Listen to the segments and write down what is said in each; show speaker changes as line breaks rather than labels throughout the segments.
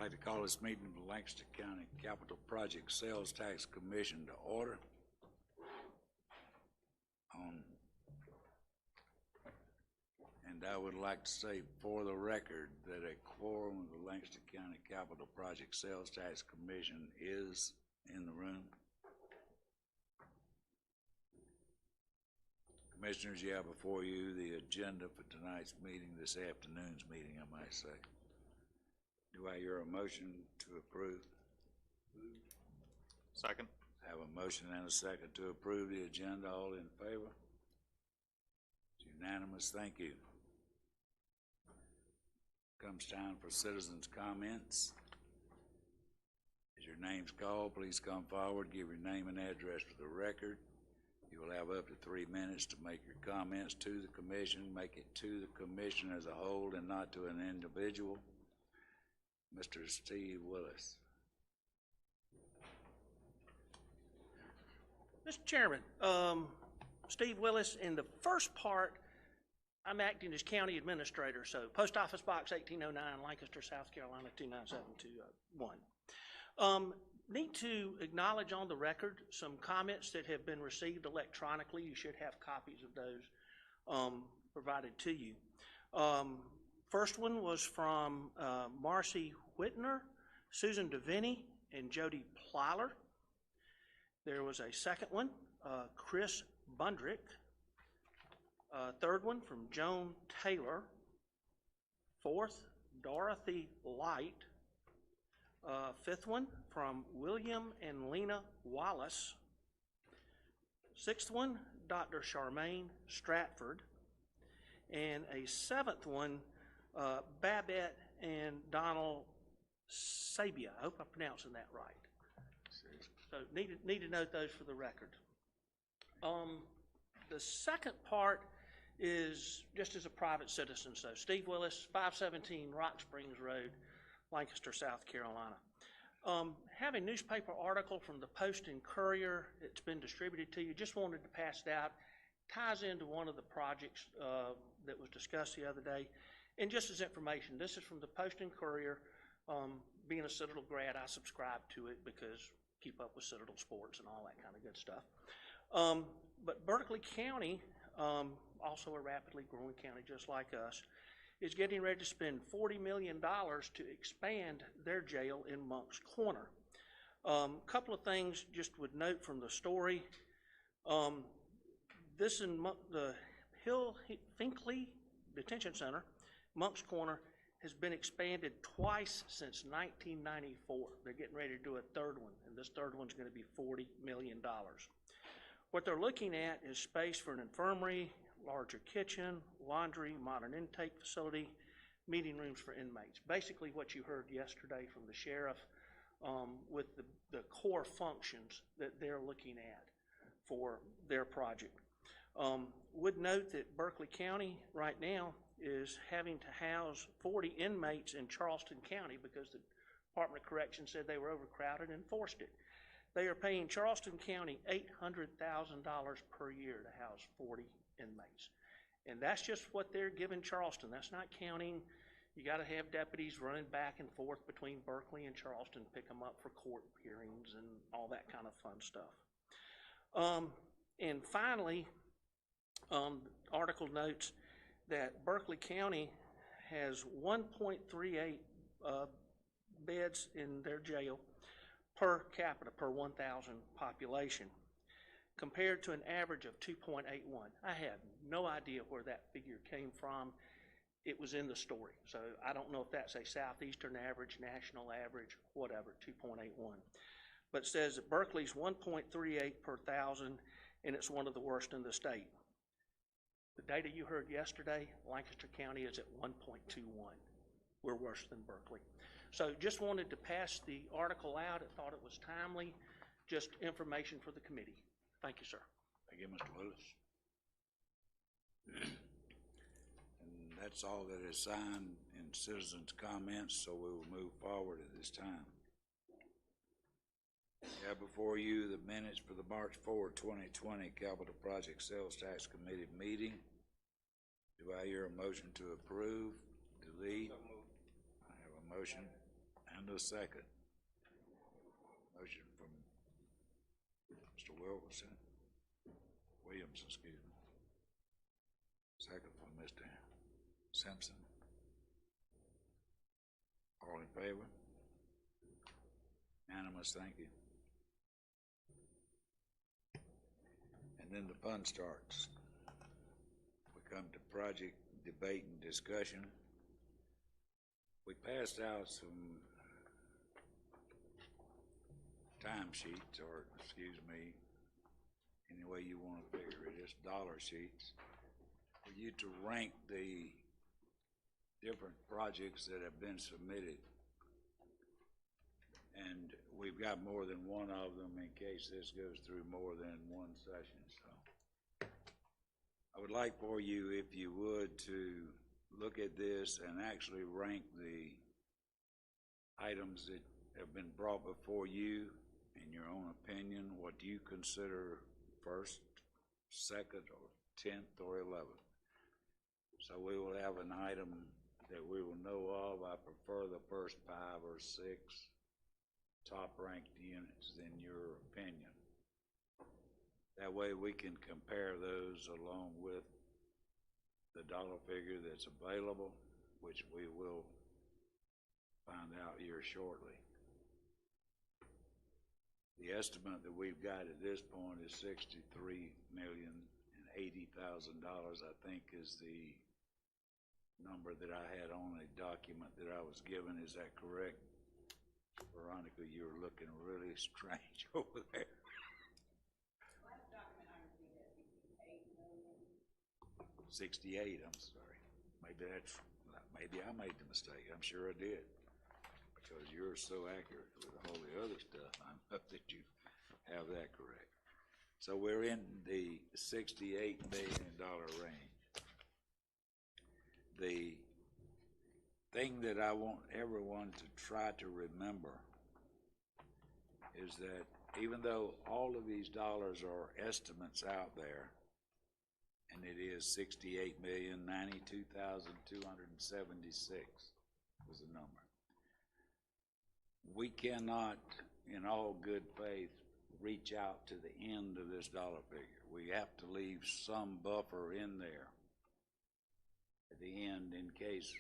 I'd like to call this meeting of the Lancaster County Capital Project Sales Tax Commission to order. And I would like to say for the record that a quorum of the Lancaster County Capital Project Sales Tax Commission is in the room. Commissioners, you have before you the agenda for tonight's meeting, this afternoon's meeting, I might say. Do I hear a motion to approve?
Second.
Have a motion and a second to approve the agenda. All in favor? It's unanimous. Thank you. Comes time for citizens' comments. As your name's called, please come forward, give your name and address for the record. You will have up to 3 minutes to make your comments to the commission. Make it to the commission as a whole and not to an individual. Mr. Steve Willis.
Mr. Chairman, Steve Willis. In the first part, I'm acting as county administrator, so Post Office Box 1809, Lancaster, South Carolina 29721. Need to acknowledge on the record some comments that have been received electronically. You should have copies of those provided to you. First one was from Marcy Whitner, Susan DeVinny, and Jody Plyler. There was a second one, Chris Bundrick. Third one from Joan Taylor. Fourth, Dorothy Light. Fifth one from William and Lena Wallace. Sixth one, Dr. Charmaine Stratford. And a seventh one, Babette and Donald Sabia. I hope I'm pronouncing that right. So need to note those for the record. The second part is just as a private citizen. So Steve Willis, 517 Rock Springs Road, Lancaster, South Carolina. Have a newspaper article from the Post and Courier. It's been distributed to you. Just wanted to pass it out. Ties into one of the projects that was discussed the other day. And just as information, this is from the Post and Courier. Being a Citadel grad, I subscribe to it because keep up with Citadel sports and all that kind of good stuff. But Berkeley County, also a rapidly growing county just like us, is getting ready to spend $40 million to expand their jail in Monk's Corner. Couple of things just would note from the story. This in the Hill-Finkley Detention Center, Monk's Corner, has been expanded twice since 1994. They're getting ready to do a third one, and this third one's going to be $40 million. What they're looking at is space for an infirmary, larger kitchen, laundry, modern intake facility, meeting rooms for inmates. Basically what you heard yesterday from the sheriff with the core functions that they're looking at for their project. Would note that Berkeley County right now is having to house 40 inmates in Charleston County because the Department of Corrections said they were overcrowded and forced it. They are paying Charleston County $800,000 per year to house 40 inmates. And that's just what they're giving Charleston. That's not counting. You got to have deputies running back and forth between Berkeley and Charleston, pick them up for court hearings and all that kind of fun stuff. And finally, the article notes that Berkeley County has 1.38 beds in their jail per capita per 1,000 population, compared to an average of 2.81. I have no idea where that figure came from. It was in the story, so I don't know if that's a southeastern average, national average, whatever, 2.81. But it says that Berkeley's 1.38 per 1,000, and it's one of the worst in the state. The data you heard yesterday, Lancaster County is at 1.21. We're worse than Berkeley. So just wanted to pass the article out. I thought it was timely. Just information for the committee. Thank you, sir.
Thank you, Mr. Willis. And that's all that is signed in citizens' comments, so we will move forward at this time. You have before you the minutes for the March 4, 2020 Capital Project Sales Tax Committee meeting. Do I hear a motion to approve, delete? I have a motion and And a second. Motion from Mr. Wilson, Williams, excuse me. Second from Mr. Simpson. All in favor? Unanimous, thank you. And then the fun starts. We come to project debate and discussion. We passed out some timesheets, or excuse me, any way you want to figure it, it's dollar sheets, for you to rank the different projects that have been submitted. And we've got more than one of them in case this goes through more than one session. So I would like for you, if you would, to look at this and actually rank the items that have been brought before you in your own opinion. What do you consider first, second, or 10th, or 11th? So we will have an item that we will know of. I prefer the first 5 or 6 top-ranked units in your opinion. That way we can compare those along with the dollar figure that's available, which we will find out here shortly. The estimate that we've got at this point is $63,080,000, I think, is the number that I had on a document that I was given. Is that correct? Veronica, you're looking really strange over there.
Last document I received at 68 million.
68, I'm sorry. Maybe I made the mistake. I'm sure I did. Because you're so accurate with all the other stuff, I hope that you have that correct. So we're in the $68 million range. The thing that I want everyone to try to remember is that even though all of these dollars are estimates out there, and it is $68,092,276 was the number, we cannot, in all good faith, reach out to the end of this dollar figure. We have to leave some buffer in there at the end in case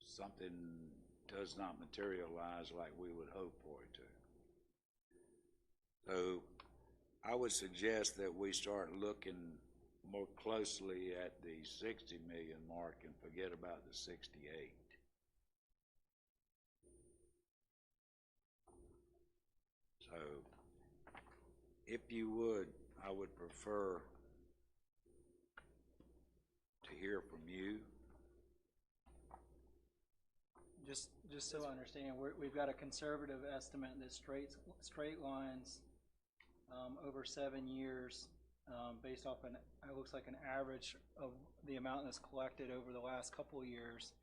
something does not materialize like we would hope for it to. So I would suggest that we start looking more closely at the 60 million mark and forget about the 68. So if you would, I would prefer to hear from you.
Just so I understand, we've got a conservative estimate that straight lines over 7 years, based off it looks like an average of the amount that's collected over the last couple of years,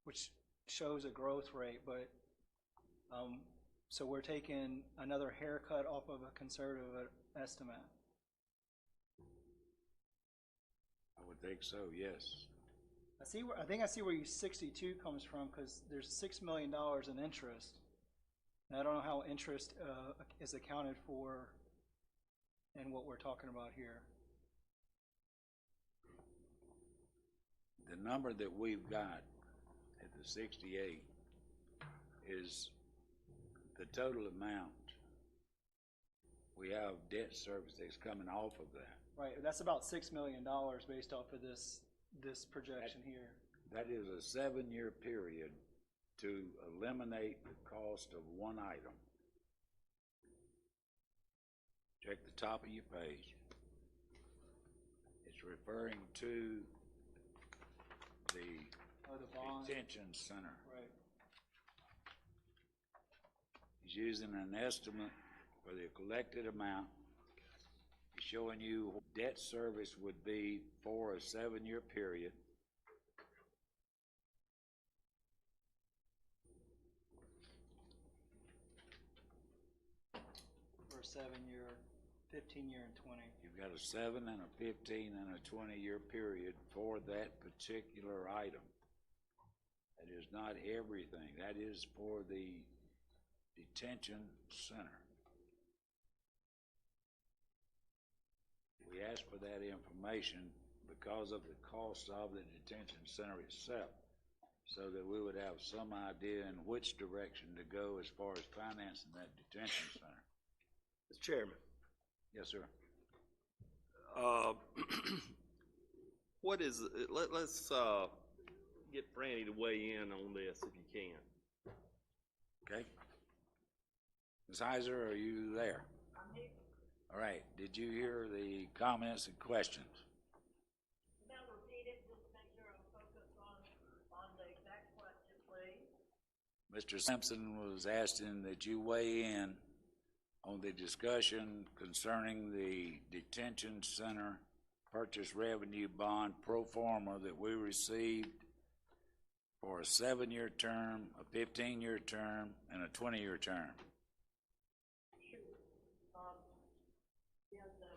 which shows a growth rate. But so we're taking another haircut off of a conservative estimate.
I would think so, yes.
I think I see where your 62 comes from, because there's $6 million in interest. And I don't know how interest is accounted for in what we're talking about here.
The number that we've got at the 68 is the total amount. We have debt service that's coming off of that.
Right, that's about $6 million based off of this projection here.
That is a 7-year period to eliminate the cost of one item. Check the top of your page. It's referring to the
bond.
detention center.
Right.
He's using an estimate for the collected amount. He's showing you what debt service would be for a 7-year period.
For a 7-year, 15-year, and 20.
You've got a 7 and a 15 and a 20-year period for that particular item. That is not everything. That is for the detention center. We asked for that information because of the cost of the detention center itself, so that we would have some idea in which direction to go as far as financing that detention center.
Mr. Chairman,
Yes, sir.
what is, let's get Franny to weigh in on this if you can.
Okay. Ms. Heiser, are you there?
I'm here.
All right. Did you hear the comments and questions?
Now repeat it, just to make sure I'm focused on the exact question, please.
Mr. Simpson was asking that you weigh in on the discussion concerning the detention center purchase revenue bond pro forma that we received for a 7-year term, a 15-year term, and a 20-year term.
Yeah, the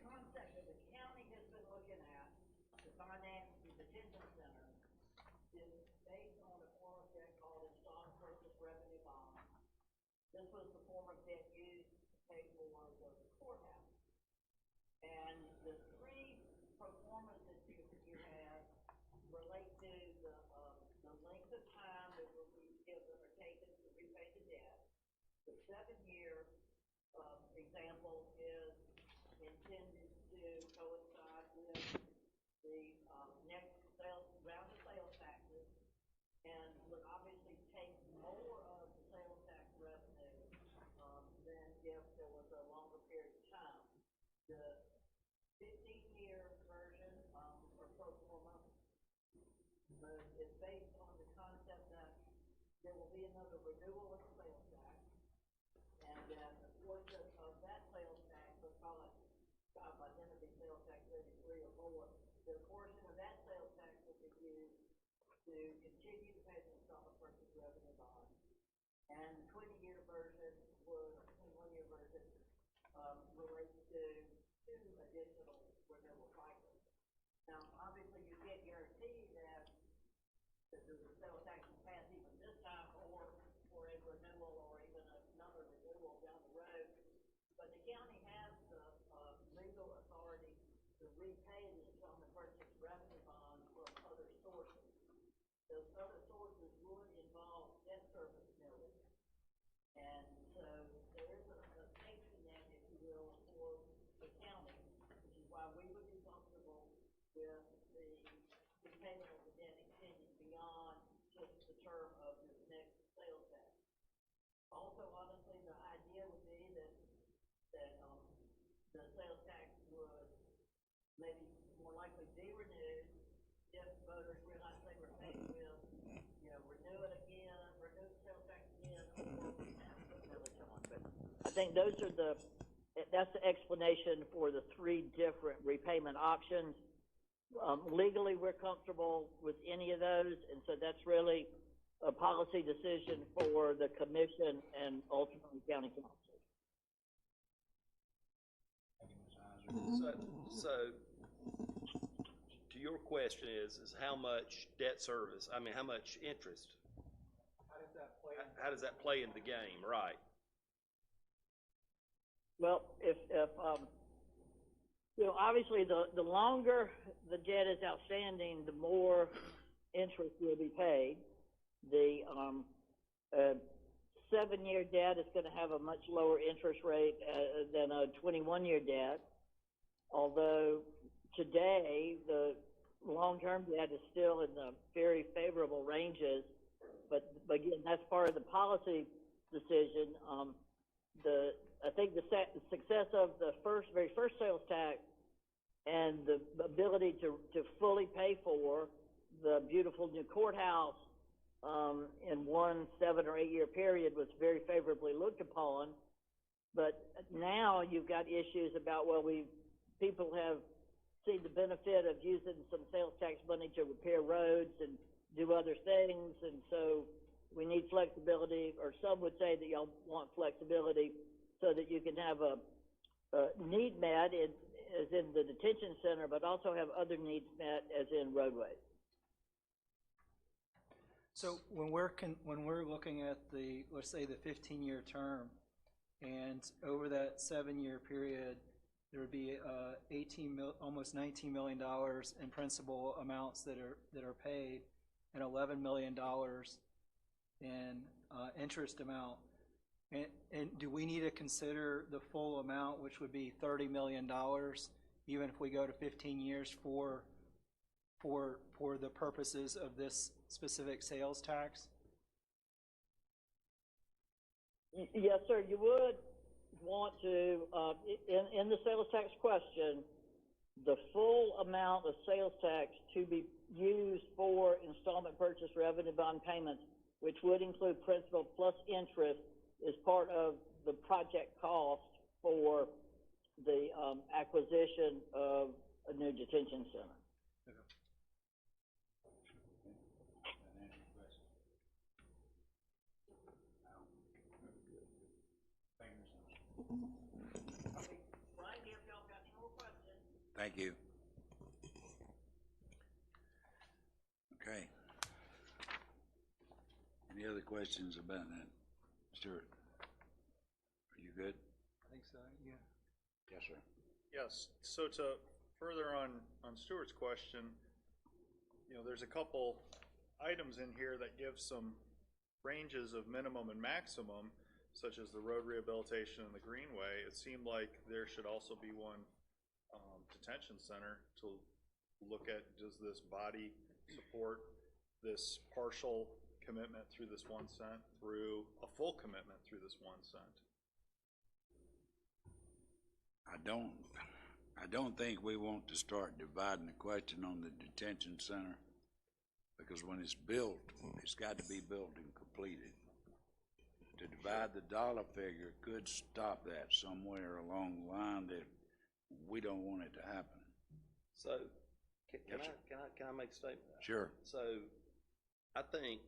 concept that the county has been looking at to finance the detention center is based on a form of debt called a stock purchase revenue bond. This was the form of debt used to pay for the courthouse. And the three pro formas that you have relate to the length of time that will be given or taken to repay the debt. The 7-year example is intended to coincide with the next round of sales taxes, and would obviously take more of the sales tax revenue than if there was a longer period of time. The 15-year version or pro forma is based on the concept that there will be another renewal of the sales tax, and that a portion of that sales tax, let's call it, by then it'd be sales tax 33 or more, the portion of that sales tax would be used to continue to pay the installment purchase revenue bond. And the 20-year version would, 21-year version, relates to 2 additional renewal cycles. Now, obviously, you can't guarantee that the sales tax will pass even this time, or for a renewal, or even another renewal down the road. But the county has the legal authority to repay the installment purchase revenue bond from other sources. Those other sources would involve debt service millage. And so there is a safety net, if you will, for the county, which is why we would be comfortable with the repayment of the debt extending beyond just the term of this next sales tax. Also, honestly, the idea would be that the sales tax would maybe more likely be renewed if voters realize they were paid with, renew it again, renew the sales tax again, or I think that's the explanation for the 3 different repayment options. Legally, we're comfortable with any of those, and so that's really a policy decision for the commission and ultimately county council.
So to your question is how much debt service, how much interest? How does that play in the game, right?
Well, if obviously the longer the debt is outstanding, the more interest will be paid. The 7-year debt is going to have a much lower interest rate than a 21-year debt. Although today the long-term debt is still in the very favorable ranges, but again, that's part of the policy decision. I think the success of the very first sales tax and the ability to fully pay for the beautiful new courthouse in one 7 or 8 year period was very favorably looked upon. But now you've got issues about, people have seen the benefit of using some sales tax money to repair roads and do other things, and so we need flexibility, or some would say that y'all want flexibility so that you can have a need met as in the detention center, but also have other needs met as in roadways.
So when we're looking at the, let's say the 15-year term, and over that 7-year period, there would be almost $19 million in principal amounts that are paid, and $11 million in interest amount. And do we need to consider the full amount, which would be $30 million, even if we go to 15 years for the purposes of this specific sales tax?
Yes, sir, you would want to, in the sales tax question, the full amount of sales tax to be used for installment purchase revenue bond payments, which would include principal plus interest, is part of the project cost for the acquisition of a new detention center.
Thank you. Okay. Any other questions about that? Stuart, are you good?
I think so, yeah.
Yes, sir.
Yes, so to further on Stuart's question, you know, there's a couple items in here that give some ranges of minimum and maximum, such as the road rehabilitation and the greenway. It seemed like there should also be one detention center to look at, does this body support this partial commitment through this 1 cent through a full commitment through this 1 cent?
I don't think we want to start dividing the question on the detention center, because when it's built, it's got to be built and completed. To divide the dollar figure could stop that somewhere along the line that we don't want it to happen.
So, can I make a statement?
Sure.
So, I think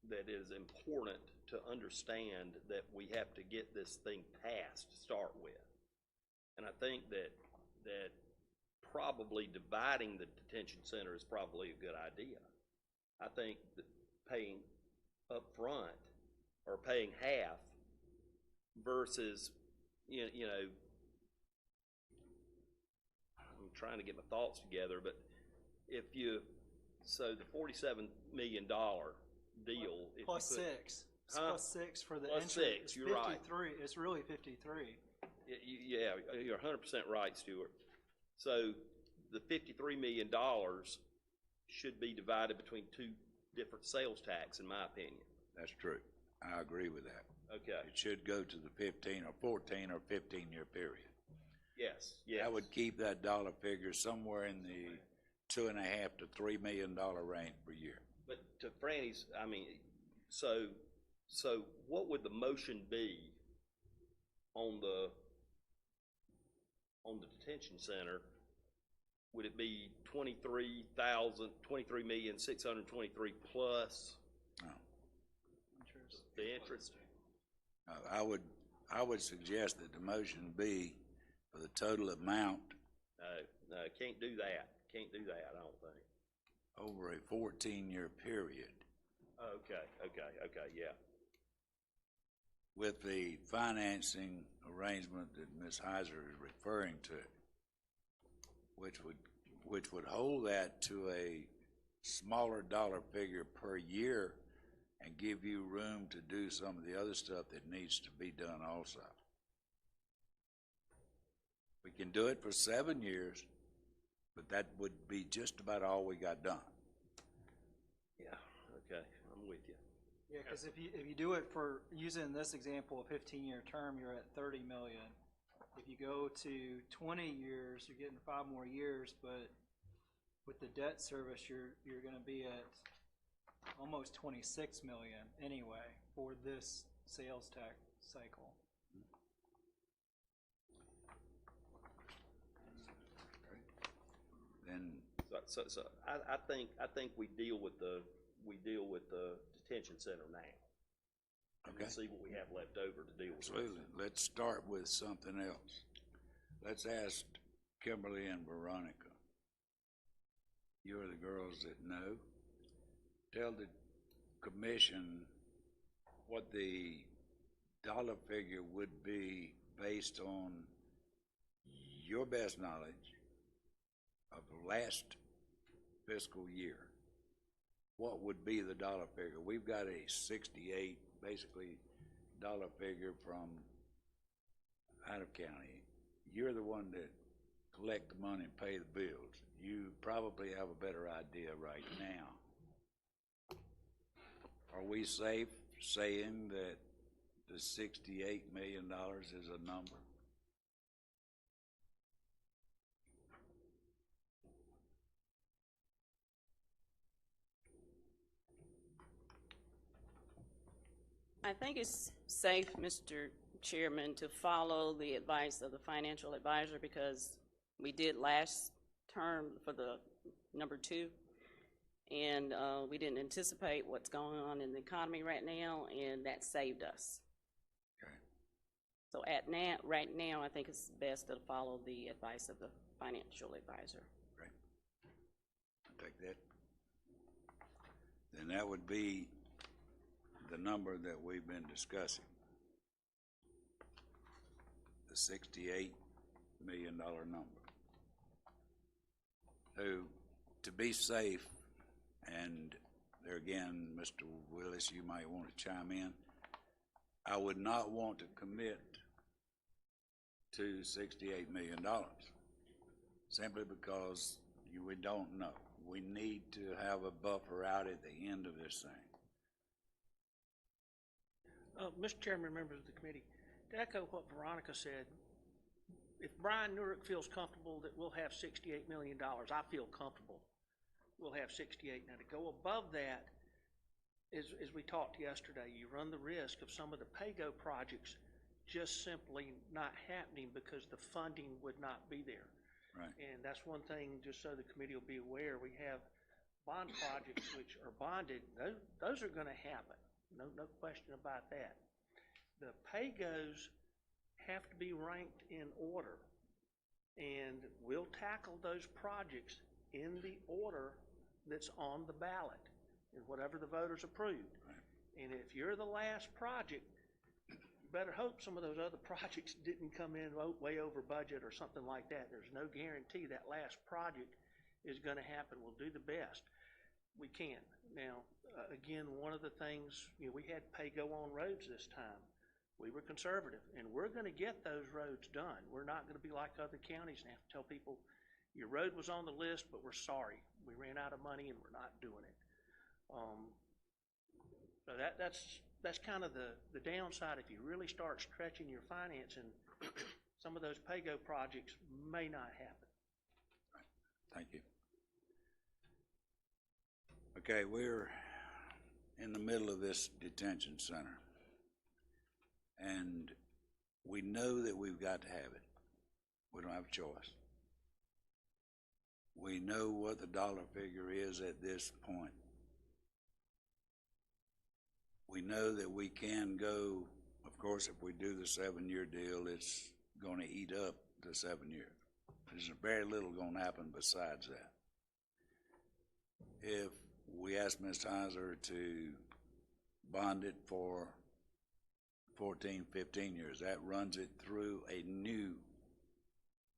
that it is important to understand that we have to get this thing passed to start with. And I think that probably dividing the detention center is probably a good idea. I think that paying up front or paying half versus, you know, I'm trying to get my thoughts together, but so the $47 million deal.
Plus six. Plus six for the
plus
entry.
Six, you're right.
53. It's really 53.
Yeah, you're 100% right, Stuart. So the $53 million should be divided between two different sales tax, in my opinion.
That's true. I agree with that.
Okay.
It should go to the 15 or 14 or 15-year period.
Yes.
That would keep that dollar figure somewhere in the $2.5 to $3 million range per year.
But to Franny's, I mean, so what would the motion be on the detention center? Would it be 23,623 plus the interest?
I would suggest that the motion be for the total amount.
No, can't do that. Can't do that, I don't think.
Over a 14-year period.
Okay, yeah.
With the financing arrangement that Ms. Heiser is referring to, which would hold that to a smaller dollar figure per year and give you room to do some of the other stuff that needs to be done also. We can do it for 7 years, but that would be just about all we got done.
Yeah, okay, I'm with you.
Yeah, because if you do it for, using this example, a 15-year term, you're at $30 million. If you go to 20 years, you're getting 5 more years, but with the debt service, you're going to be at almost 26 million anyway for this sales tax cycle.
Then
So I think we deal with the detention center now. And
okay.
see what we have left over to deal with.
Absolutely. Let's start with something else. Let's ask Kimberly and Veronica. You're the girls that know. Tell the commission what the dollar figure would be based on your best knowledge of the last fiscal year. What would be the dollar figure? We've got a 68, basically, dollar figure from out of county. You're the one that collect the money and pay the bills. You probably have a better idea right now. Are we safe saying that the $68 million is a number?
I think it's safe, Mr. Chairman, to follow the advice of the financial advisor, because we did last term for the number 2, and we didn't anticipate what's going on in the economy right now, and that saved us.
Okay.
So right now, I think it's best to follow the advice of the financial advisor.
Right. I'll take that. Then that would be the number that we've been discussing. The $68 million number. So, to be safe, and there again, Mr. Willis, you might want to chime in, I would not want to commit to $68 million simply because we don't know. We need to have a buffer out at the end of this thing.
Mr. Chairman, members of the committee, to echo what Veronica said, if Brian Nurick feels comfortable that we'll have $68 million, I feel comfortable we'll have 68. Now, to go above that, as we talked yesterday, you run the risk of some of the PAYGO projects just simply not happening because the funding would not be there.
Right.
And that's one thing, just so the committee will be aware, we have bond projects which are bonded. Those are going to happen. No question about that. The PAYGOs have to be ranked in order, and we'll tackle those projects in the order that's on the ballot and whatever the voters approved.
Right.
And if you're the last project, you better hope some of those other projects didn't come in way over budget or something like that. There's no guarantee that last project is going to happen. We'll do the best we can. Now, again, one of the things, we had PAYGO on roads this time. We were conservative, and we're going to get those roads done. We're not going to be like other counties and have to tell people, your road was on the list, but we're sorry. We ran out of money and we're not doing it. So that's kind of the downside. If you really start stretching your financing, some of those PAYGO projects may not happen.
Thank you. Okay, we're in the middle of this detention center, and we know that we've got to have it. We don't have a choice. We know what the dollar figure is at this point. We know that we can go, of course, if we do the 7-year deal, it's going to eat up the 7 years. There's very little going to happen besides that. If we ask Ms. Heiser to bond it for 14, 15 years, that runs it through a new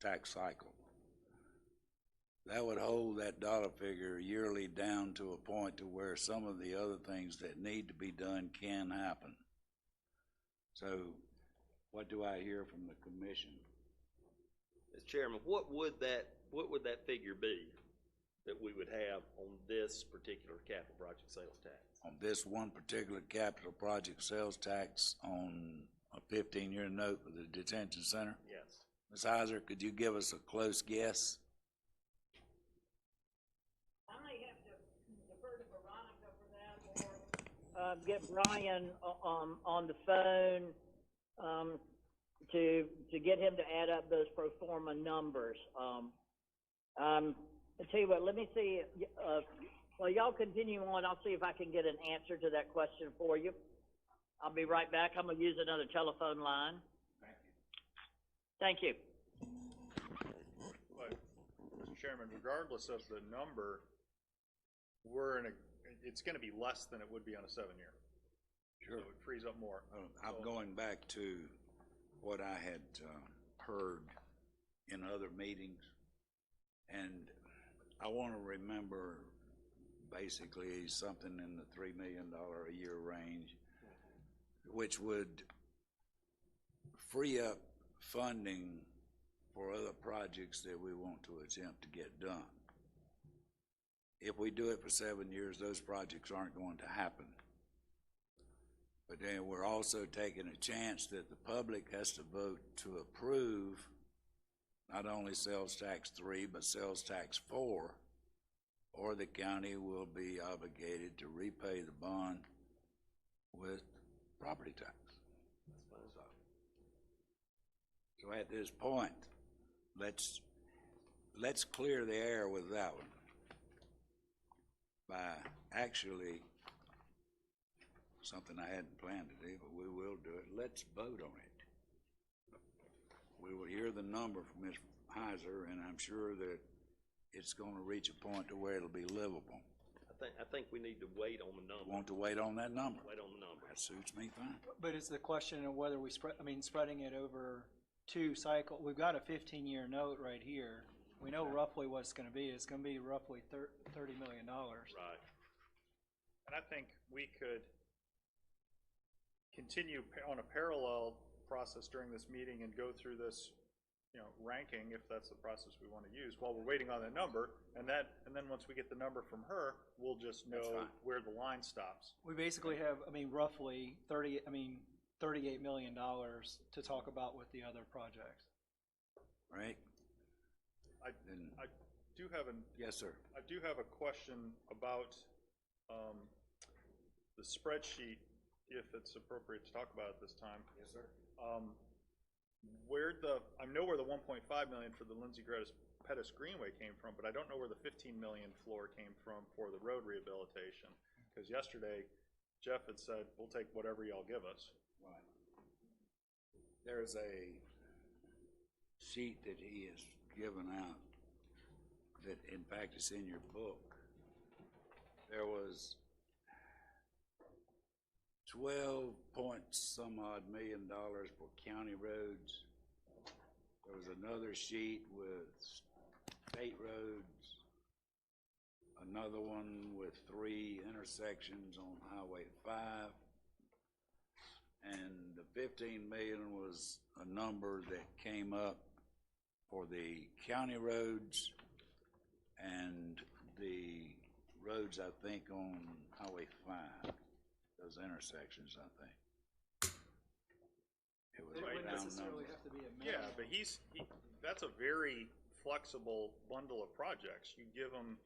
tax cycle. That would hold that dollar figure yearly down to a point to where some of the other things that need to be done can happen. So, what do I hear from the commission?
Mr. Chairman, what would that figure be that we would have on this particular capital project sales tax?
On this one particular capital project sales tax on a 15-year note for the detention center?
Yes.
Ms. Heiser, could you give us a close guess?
I may have to defer to Veronica for that, or get Brian on the phone to get him to add up those pro forma numbers. I'll tell you what, let me see, well, y'all continue on. I'll see if I can get an answer to that question for you. I'll be right back. I'm going to use another telephone line. Thank you.
But, Mr. Chairman, regardless of the number, we're in it's gonna be less than it would be on a 7-year.
Sure.
So it frees up more.
I'm
So-
going back to what I had heard in other meetings, and I want to remember basically something in the $3 million a year range, which would free up funding for other projects that we want to attempt to get done. If we do it for 7 years, those projects aren't going to happen. But then we're also taking a chance that the public has to vote to approve not only sales tax 3, but sales tax 4, or the county will be obligated to repay the bond with property tax. So at this point, let's clear the air with that one by actually something I hadn't planned to do, but we will do it. Let's vote on it. We will hear the number from Ms. Heiser, and I'm sure that it's going to reach a point to where it'll be livable.
I think we need to wait on the number.
Want to wait on that number?
Wait on the number.
That suits me fine.
But it's the question of whether we spreading it over 2 cycles. We've got a 15-year note right here. We know roughly what it's gonna be. It's gonna be roughly $30 million.
Right.
And I think we could continue on a parallel process during this meeting and go through this, ranking, if that's the process we want to use, while we're waiting on that number. And then once we get the number from her, we'll just know where the line stops.
We basically have, roughly $38 million to talk about with the other projects.
Right?
I do have
Yes, sir.
I do have a question about the spreadsheet, if it's appropriate to talk about it this time.
Yes, sir.
I know where the 1.5 million for the Lindsay Pettis Greenway came from, but I don't know where the 15 million floor came from for the road rehabilitation. Because yesterday, Jeff had said, we'll take whatever y'all give us.
Right. There's a sheet that he has given out that, in fact, is in your book. There was 12-point-some-odd million for county roads. There was another sheet with state roads, another one with 3 intersections on Highway 5, and the 15 million was a number that came up for the county roads and the roads, I think, on Highway 5. Those intersections, I think. It was
It
a
wouldn't
round
necessarily
number.
have to be a
Yeah,
minimum.
but that's a very flexible bundle of projects. You give him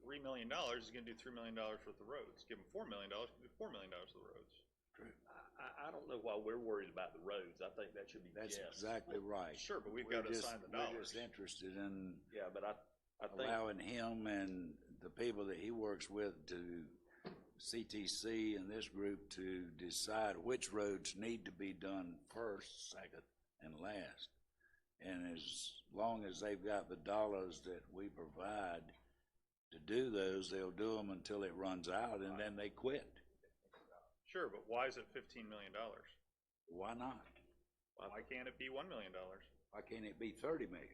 $3 million, he's gonna do $3 million worth of roads. Give him $4 million, he's gonna do $4 million worth of roads.
I don't know why we're worried about the roads. I think that should be
That's
Jeff's.
exactly right.
Sure, but we've
We're
got to
just-
assign the
We're
dollars.
just interested in
Yeah, but I think,
allowing him and the people that he works with to CTC and this group to decide which roads need to be done first, second, and last. And as long as they've got the dollars that we provide to do those, they'll do them until it runs out, and then they quit.
Sure, but why is it $15 million?
Why not?
Why can't it be $1 million?
Why can't it be 30 million?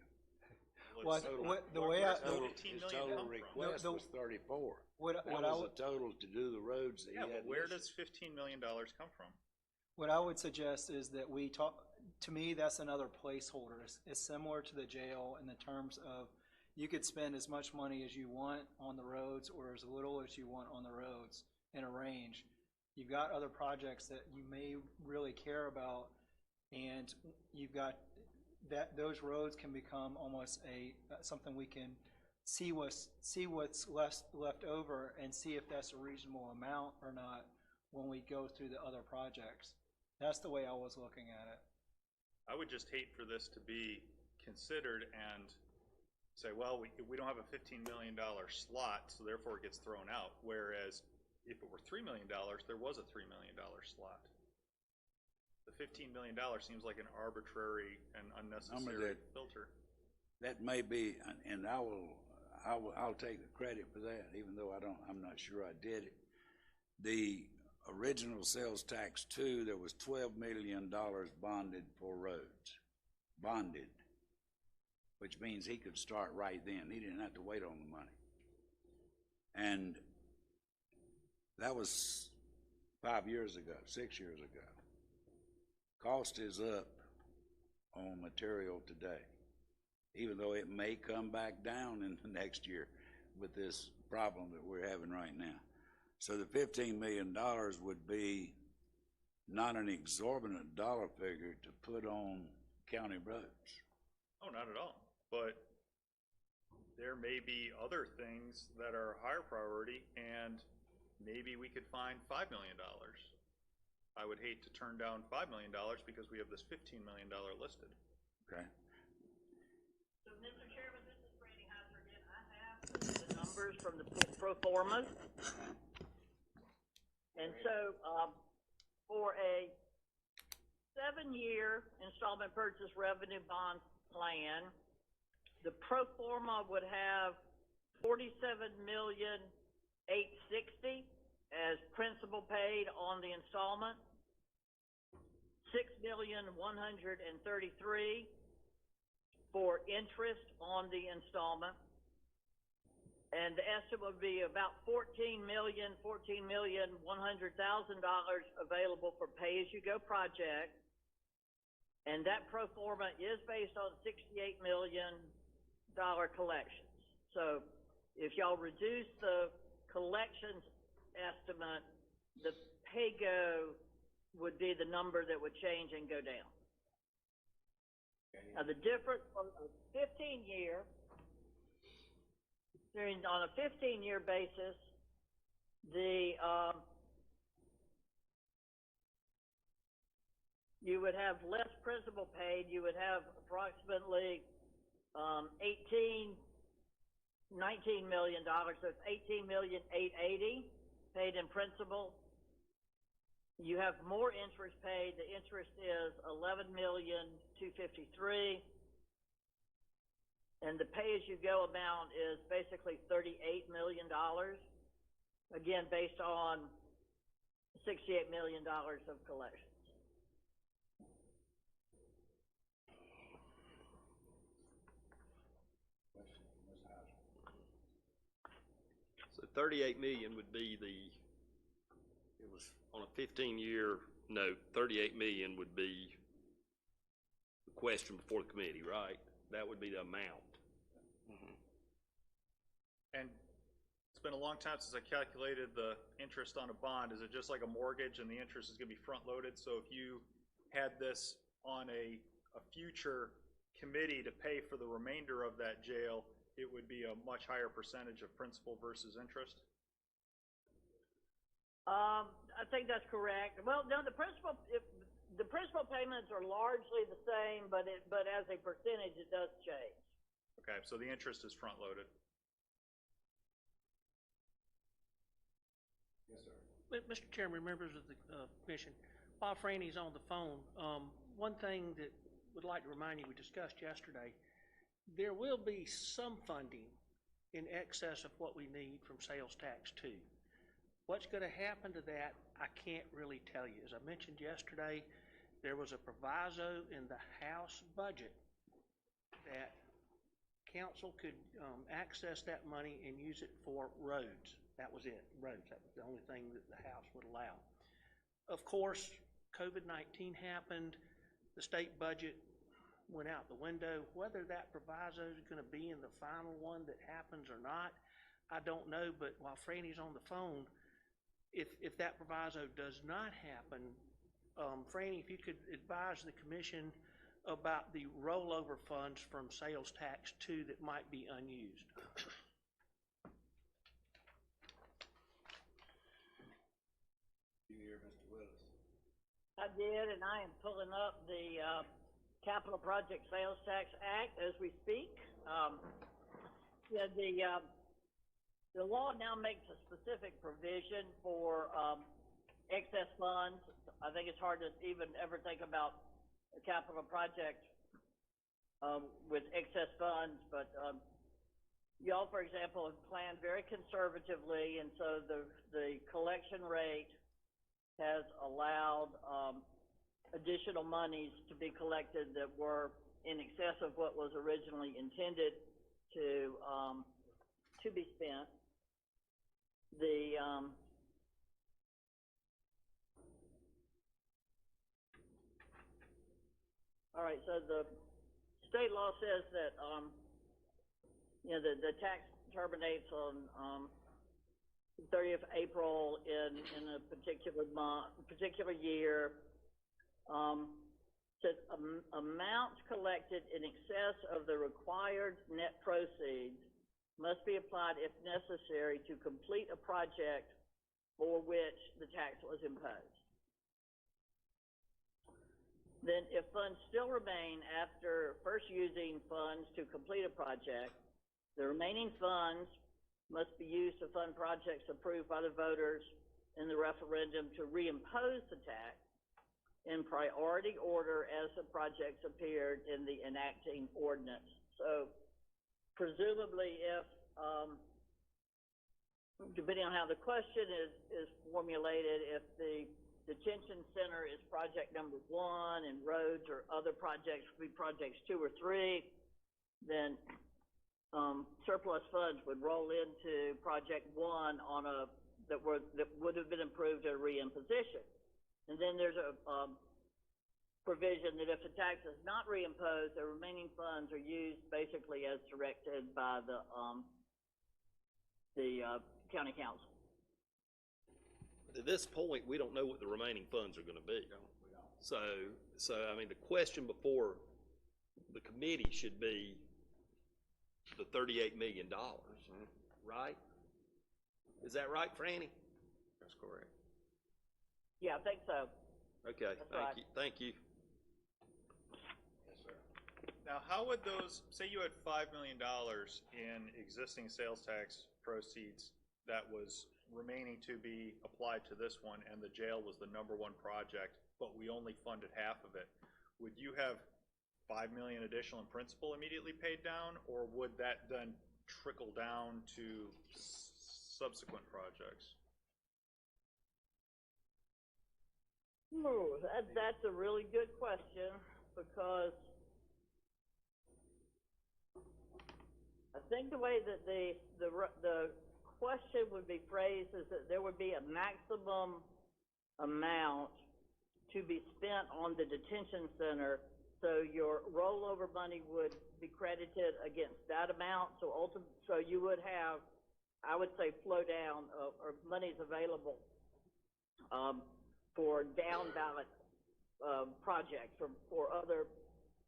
Well,
it's total-
the way I-
where's the
Total,
15
his
million
total
come from?
request
No,
was 34.
What
That
I
was
would,
the total to do the roads that he
Yeah,
had
but where
listed.
does $15 million come from?
what I would suggest is that we talk, to me, that's another placeholder. It's similar to the jail in the terms of you could spend as much money as you want on the roads or as little as you want on the roads in a range. You've got other projects that you may really care about, and you've got that those roads can become almost something we can see what's left over and see if that's a reasonable amount or not when we go through the other projects. That's the way I was looking at it.
I would just hate for this to be considered and say, well, we don't have a $15 million slot, so therefore it gets thrown out. Whereas if it were $3 million, there was a $3 million slot. The $15 million seems like an arbitrary and unnecessary filter.
That may be, and I I'll take the credit for that, even though I'm not sure I did it. The original sales tax two, there was $12 million bonded for roads. Bonded. Which means he could start right then. He didn't have to wait on the money. And that was 5 years ago, 6 years ago. Cost is up on material today, even though it may come back down in the next year with this problem that we're having right now. So the $15 million would be not an exorbitant dollar figure to put on county roads.
Oh, not at all. But there may be other things that are higher priority, and maybe we could find $5 million. I would hate to turn down $5 million because we have this $15 million listed.
Okay.
So, Mr. Chairman, this is Brandy Heiser again. I have the numbers from the pro formas. And so, for a 7-year installment purchase revenue bond plan, the pro forma would have $47,860,000 as principal paid on the installment, $6,133,000 for interest on the installment, and the estimate would be about $14,100,000 available for pay-as-you-go project, and that pro forma is based on $68 million collections. So if y'all reduce the collections estimate, the pay-go would be the number that would change and go down. Now the difference on a 15-year, on a 15-year basis, you would have less principal paid. You would have approximately $19 million. So it's $18,880,000 paid in principal. You have more interest paid. The interest is $11,253,000. And the pay-as-you-go amount is basically $38 million, again, based on $68 million of collections.
So 38 million would be it was on a 15-year note, 38 million would be the question before the committee, right? That would be the amount.
And it's been a long time since I calculated the interest on a bond. Is it just like a mortgage and the interest is going to be front-loaded? So if you had this on a future committee to pay for the remainder of that jail, it would be a much higher percentage of principal versus interest?
I think that's correct. Well, no, the principal payments are largely the same, but as a percentage, it does change.
Okay, so the interest is front-loaded.
Yes, sir.
Mr. Chairman, members of the commission, while Franny's on the phone, one thing that would like to remind you we discussed yesterday, there will be some funding in excess of what we need from sales tax 2. What's going to happen to that, I can't really tell you. As I mentioned yesterday, there was a proviso in the House budget that council could access that money and use it for roads. That was it, roads. That was the only thing that the House would allow. Of course, COVID-19 happened. The state budget went out the window. Whether that proviso is going to be in the final one that happens or not, I don't know. But while Franny's on the phone, if that proviso does not happen, Franny, if you could advise the commission about the rollover funds from sales tax 2 that might be unused.
You hear Mr. Willis?
I did, and I am pulling up the Capital Project Sales Tax Act as we speak. The law now makes a specific provision for excess funds. I think it's hard to even ever think about a capital project with excess funds, but y'all, for example, have planned very conservatively, and so the collection rate has allowed, additional monies to be collected that were in excess of what was originally intended to be spent. All right, so the state law says that, the tax terminates on, 30th April in a particular month, particular year. Says amounts collected in excess of the required net proceeds must be applied if necessary to complete a project for which the tax was imposed. Then if funds still remain after first using funds to complete a project, the remaining funds must be used to fund projects approved by the voters in the referendum to reimpose the tax in priority order as the projects appeared in the enacting ordinance. So presumably if, depending on how the question is formulated, if the detention center is project number 1 and roads or other projects would be projects 2 or 3, then surplus funds would roll into project 1 that would have been approved at a reimposition. And then there's a provision that if the tax is not reimposed, the remaining funds are used basically as directed by the county council.
At this point, we don't know what the remaining funds are gonna be. So, I mean, the question before the committee should be the $38 million, right? Is that right, Franny?
That's correct.
Yeah, I think so.
Okay,
That's right.
thank you.
Now, how would those, say you had $5 million in existing sales tax proceeds that was remaining to be applied to this one, and the jail was the #1 project, but we only funded half of it, would you have $5 million additional in principal immediately paid down, or would that then trickle down to subsequent projects?
Ooh, that's a really good question, because I think the way that the question would be phrased is that there would be a maximum amount to be spent on the detention center, so your rollover money would be credited against that amount. So you would have, I would say, flow down or monies available for down ballot projects or for other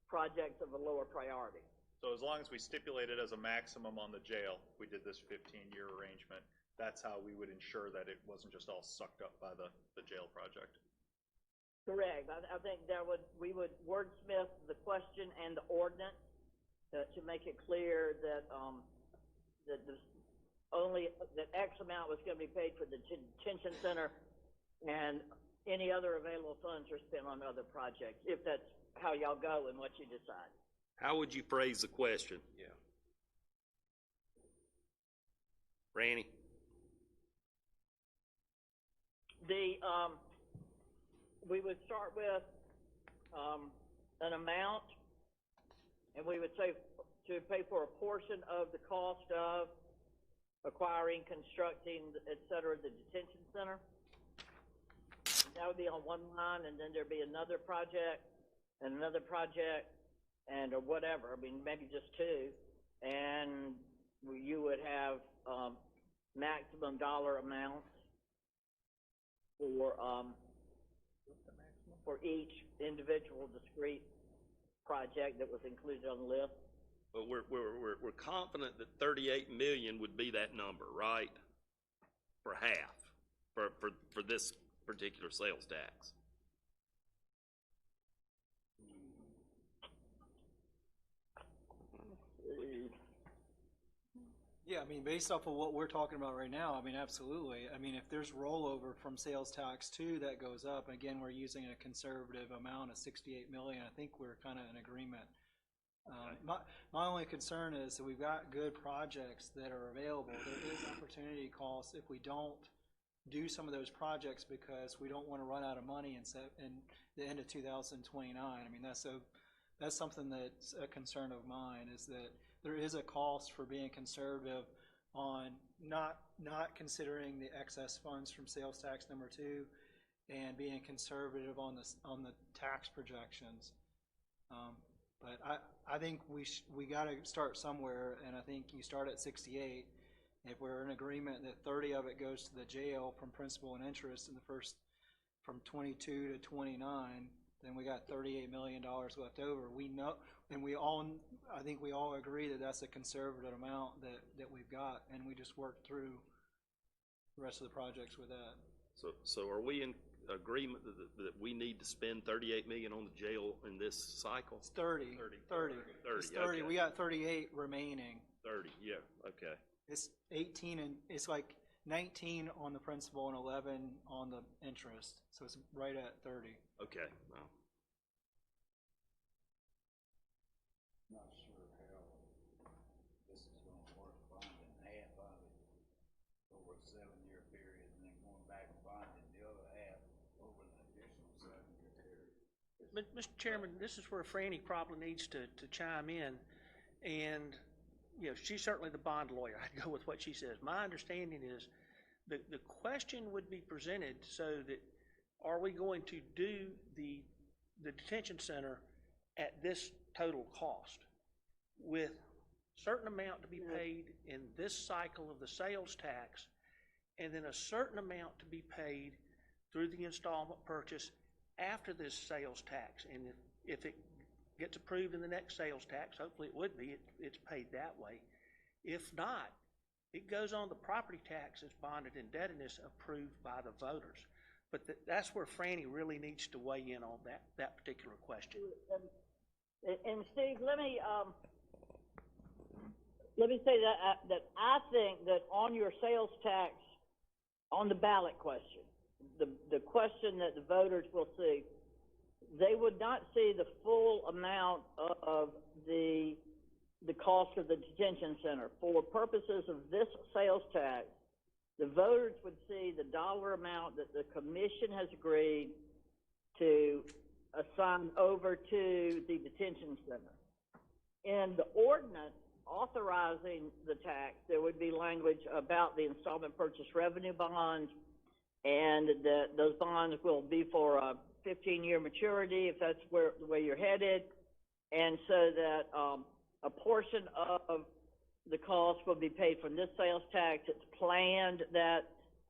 projects of a lower priority.
So as long as we stipulated as a maximum on the jail, we did this 15-year arrangement, that's how we would ensure that it wasn't just all sucked up by the jail project.
Correct. I think we would wordsmith the question and the ordinance to make it clear that that X amount was going to be paid for the detention center, and any other available funds are spent on other projects, if that's how y'all go and what you decide.
How would you phrase the question?
Yeah.
Franny?
We would start with an amount, and we would say to pay for a portion of the cost of acquiring, constructing, et cetera, the detention center. That would be on one line, and then there'd be another project, and another project, and or whatever. I mean, maybe just 2, and you would have maximum dollar amounts for each individual discrete project that was included on the list.
But we're confident that 38 million would be that number, right? For half, for this particular sales tax.
Yeah, I mean, based off of what we're talking about right now, I mean, absolutely. I mean, if there's rollover from sales tax 2 that goes up, and again, we're using a conservative amount of 68 million, I think we're kind of in agreement My only concern is that we've got good projects that are available. There is opportunity cost if we don't do some of those projects because we don't want to run out of money in the end of 2029. I mean, that's something that's a concern of mine, is that there is a cost for being conservative on not considering the excess funds from sales tax number 2 and being conservative on the tax projections. But I think we got to start somewhere, and I think you start at 68. If we're in agreement that 30 of it goes to the jail from principal and interest in the first, from 22 to 29, then we got $38 million left over. We know, and I think we all agree that that's a conservative amount that we've got, and we just work through the rest of the projects with that.
So are we in agreement that we need to spend 38 million on the jail in this cycle?
It's 30. It's 30.
Okay.
We got 38 remaining.
30, yeah, okay.
It's 18 and it's like 19 on the principal and 11 on the interest. So it's right at 30.
Okay, well.
Not sure how this is gonna work, bonding half of it over a 7-year period and then going back and bonding the other half over an additional 7-year period.
But, Mr. Chairman, this is where Franny probably needs to chime in. And, you know, she's certainly the bond lawyer. I'd go with what she says. My understanding is the question would be presented so that are we going to do the detention center at this total cost with certain amount to be paid in this cycle of the sales tax and then a certain amount to be paid through the installment purchase after this sales tax. And if it gets approved in the next sales tax, hopefully it would be, it's paid that way. If not, it goes on the property tax as bonded indebtedness approved by the voters. But that's where Franny really needs to weigh in on that particular question.
And Steve, let me say that I think that on your sales tax, on the ballot question, the question that the voters will see, they would not see the full amount of the cost of the detention center. For purposes of this sales tax, the voters would see the dollar amount that the commission has agreed to assign over to the detention center. In the ordinance authorizing the tax, there would be language about the installment purchase revenue bonds, and that those bonds will be for a 15-year maturity if that's the way you're headed, and so that a portion of the cost will be paid from this sales tax. It's planned that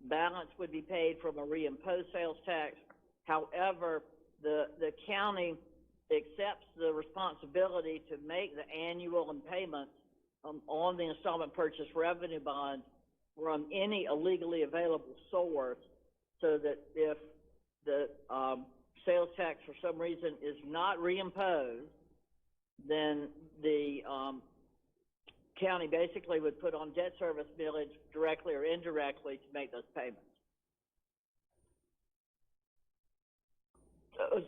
balance would be paid from a reimposed sales tax. However, the county accepts the responsibility to make the annual payments on the installment purchase revenue bonds from any illegally available source, so that if the sales tax for some reason is not reimposed, then the county basically would put on debt service millage directly or indirectly to make those payments.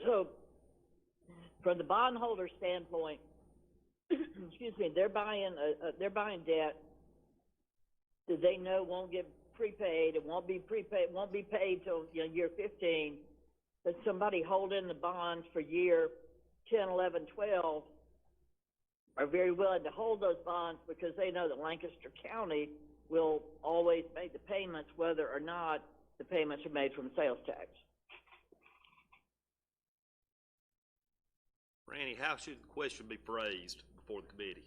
So from the bondholder standpoint, excuse me, they're buying debt that they know won't get prepaid. It won't be paid till year 15. But somebody holding the bonds for year 10, 11, 12 are very willing to hold those bonds because they know that Lancaster County will always make the payments whether or not the payments are made from sales tax.
Randy, how should the question be phrased before the committee?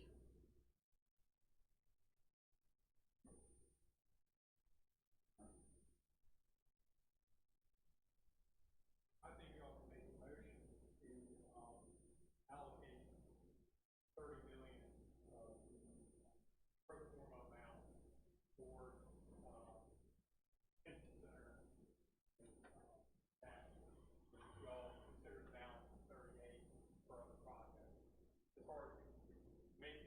I think you ought to make a motion to allocate $30 million of the pro forma amount for detention center and taxes. You all consider the balance of 38 for other projects. As far as making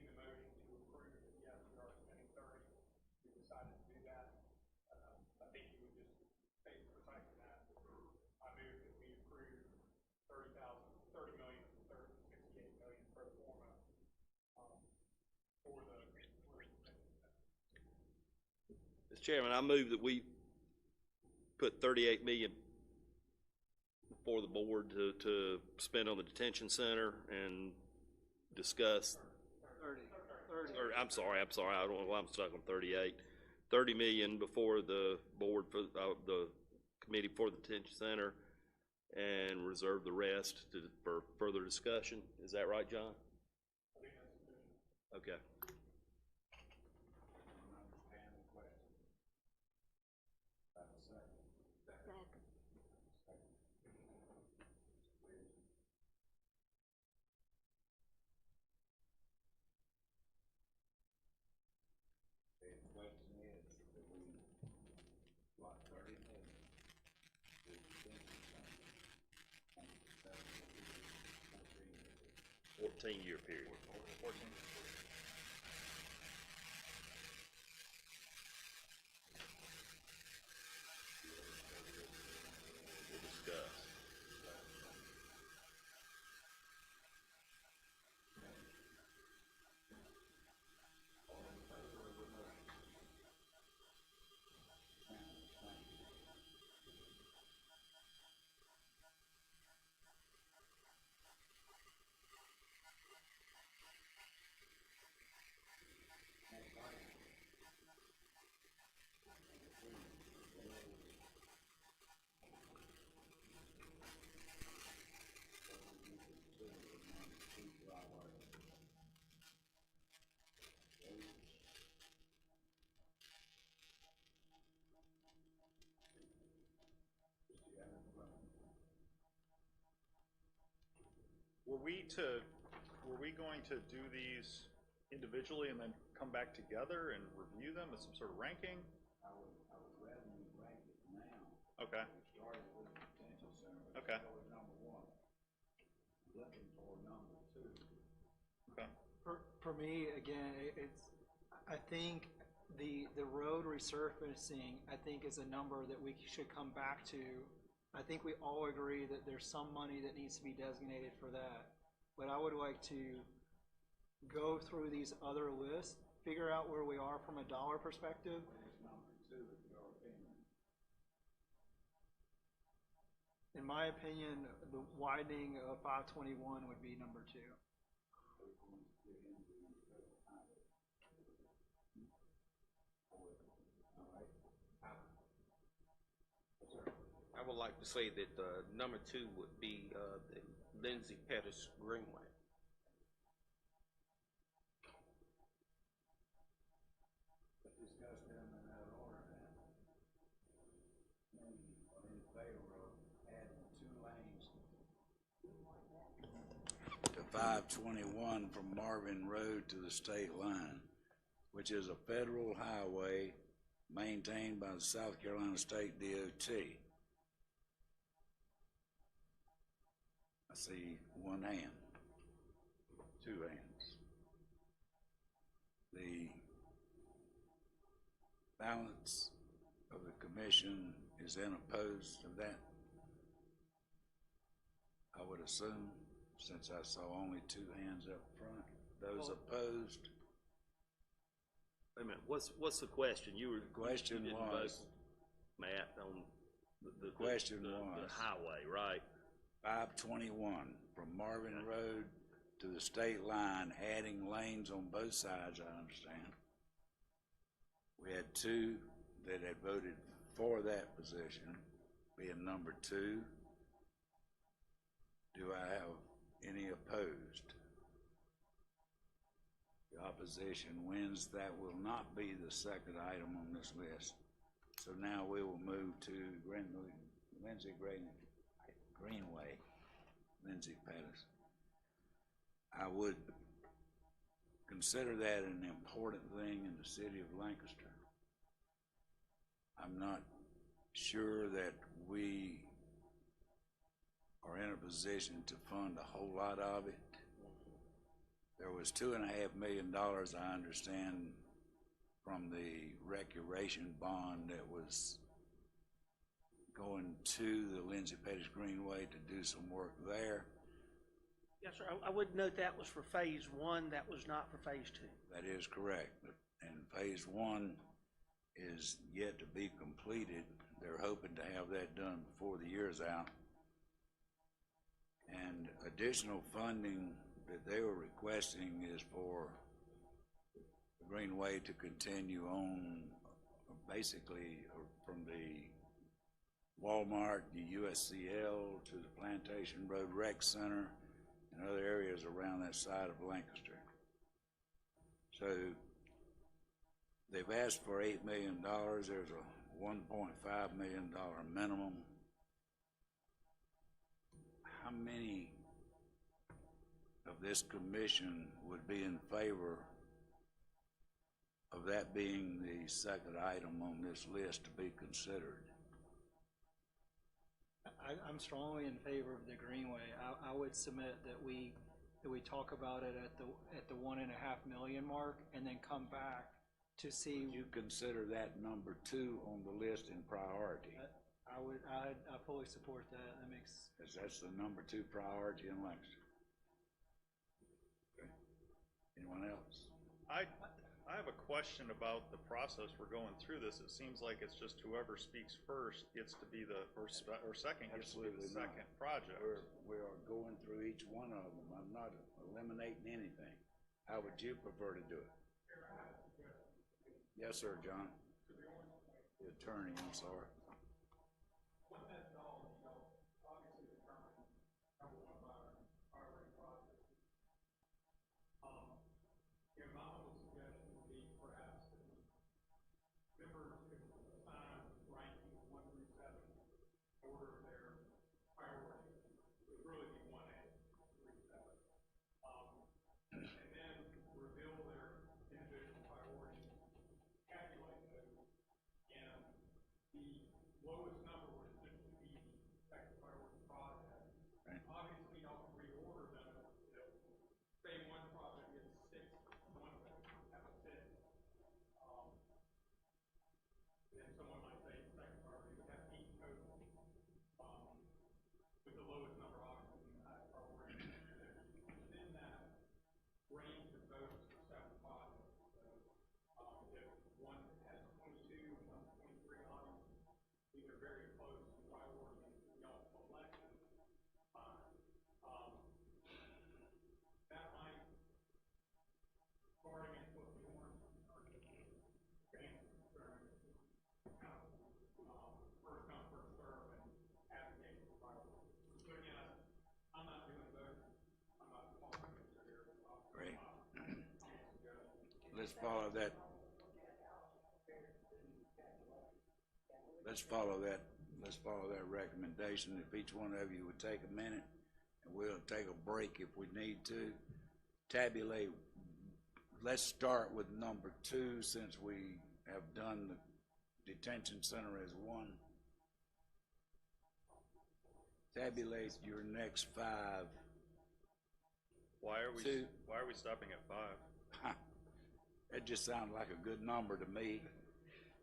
Mr. Chairman, I move that we put 38 million before the board to spend on the detention center and discuss.
30.
Or, I'm sorry, I don't know why I'm stuck on 38. 30 million before the board for, the committee for the detention center, and reserve the rest for further discussion. Is that right, John? Okay.
The question is, do we, what, 30 million? Do you think it's something?
14-year period.
14.
We'll discuss.
Were we going to do these individually and then come back together and review them as some sort of ranking?
I would rather you rank it now.
Okay,
We started with the detention center.
Okay.
That was number one. Looking for number two.
okay.
For me, again, I think the road resurfacing, I think, is a number that we should come back to. I think we all agree that there's some money that needs to be designated for that. But I would like to go through these other lists, figure out where we are from a dollar perspective.
Number two, in your opinion.
In my opinion, the widening of 521 would be number two.
I would like to say that number two would be the Lindsay Pettis Greenway.
Discuss them in that order then. In favor of adding 2 lanes to 521 from Marvin Road to the state line, which is a federal highway maintained by the South Carolina State DOT. I see one hand, 2 hands. The balance of the commission is then opposed to that, I would assume, since I saw only 2 hands up front. Those opposed?
Wait a minute, what's the question? The
question was-
Matt, on the
question
the
was-
highway, right?
521 from Marvin Road to the state line, adding lanes on both sides, I understand. We had 2 that had voted for that position, being number 2. Do I have any opposed? The opposition wins. That will not be the second item on this list. So now we will move to Lindsay Greenway, Lindsay Pettis. I would consider that an important thing in the city of Lancaster. I'm not sure that we are in a position to fund a whole lot of it. There was $2.5 million, I understand, from the recreation bond that was going to the Lindsay Pettis Greenway to do some work there.
Yes, sir. I would note that was for phase 1, that was not for phase 2.
That is correct. And phase 1 is yet to be completed. They're hoping to have that done before the year's out. And additional funding that they were requesting is for Greenway to continue on basically from the Walmart, the USCL, to the Plantation Road Rec Center, and other areas around that side of Lancaster. So they've asked for $8 million. There's a $1.5 million minimum. How many of this commission would be in favor of that being the second item on this list to be considered?
I'm strongly in favor of the Greenway. I would submit that we talk about it at the 1.5 million mark, and then come back to see.
You consider that number 2 on the list in priority?
I fully support that. That makes.
Because that's the number 2 priority in Langston. Okay. Anyone else?
I have a question about the process we're going through this. It seems like it's just whoever speaks first gets to be the, or second gets to be the second project.
We are going through each one of them. I'm not eliminating anything. How would you prefer to do it? Yes, sir, John. The attorney, I'm sorry. Let's follow that. Let's follow that recommendation. If each one of you would take a minute, and we'll take a break if we need to. Tabulate. Let's start with number 2, since we have done the detention center as 1. Tabulate your next 5.
Why are we stopping at 5?
That just sounds like a good number to me,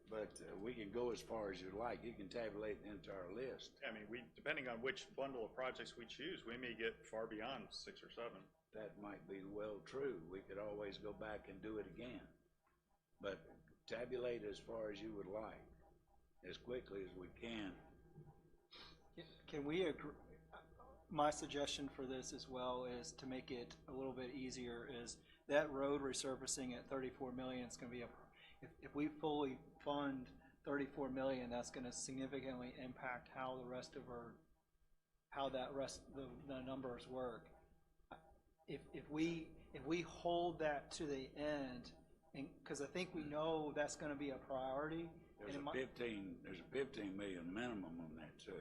but we can go as far as you like. You can tabulate the entire list.
I mean, depending on which bundle of projects we choose, we may get far beyond 6 or 7.
That might be well true. We could always go back and do it again. But tabulate as far as you would like, as quickly as we can.
Can we agree? My suggestion for this as well is to make it a little bit easier is that road resurfacing at 34 million is going to be if we fully fund 34 million, that's going to significantly impact how the numbers work. If we hold that to the end, and because I think we know that's going to be a priority.
There's a 15 million minimum on that too.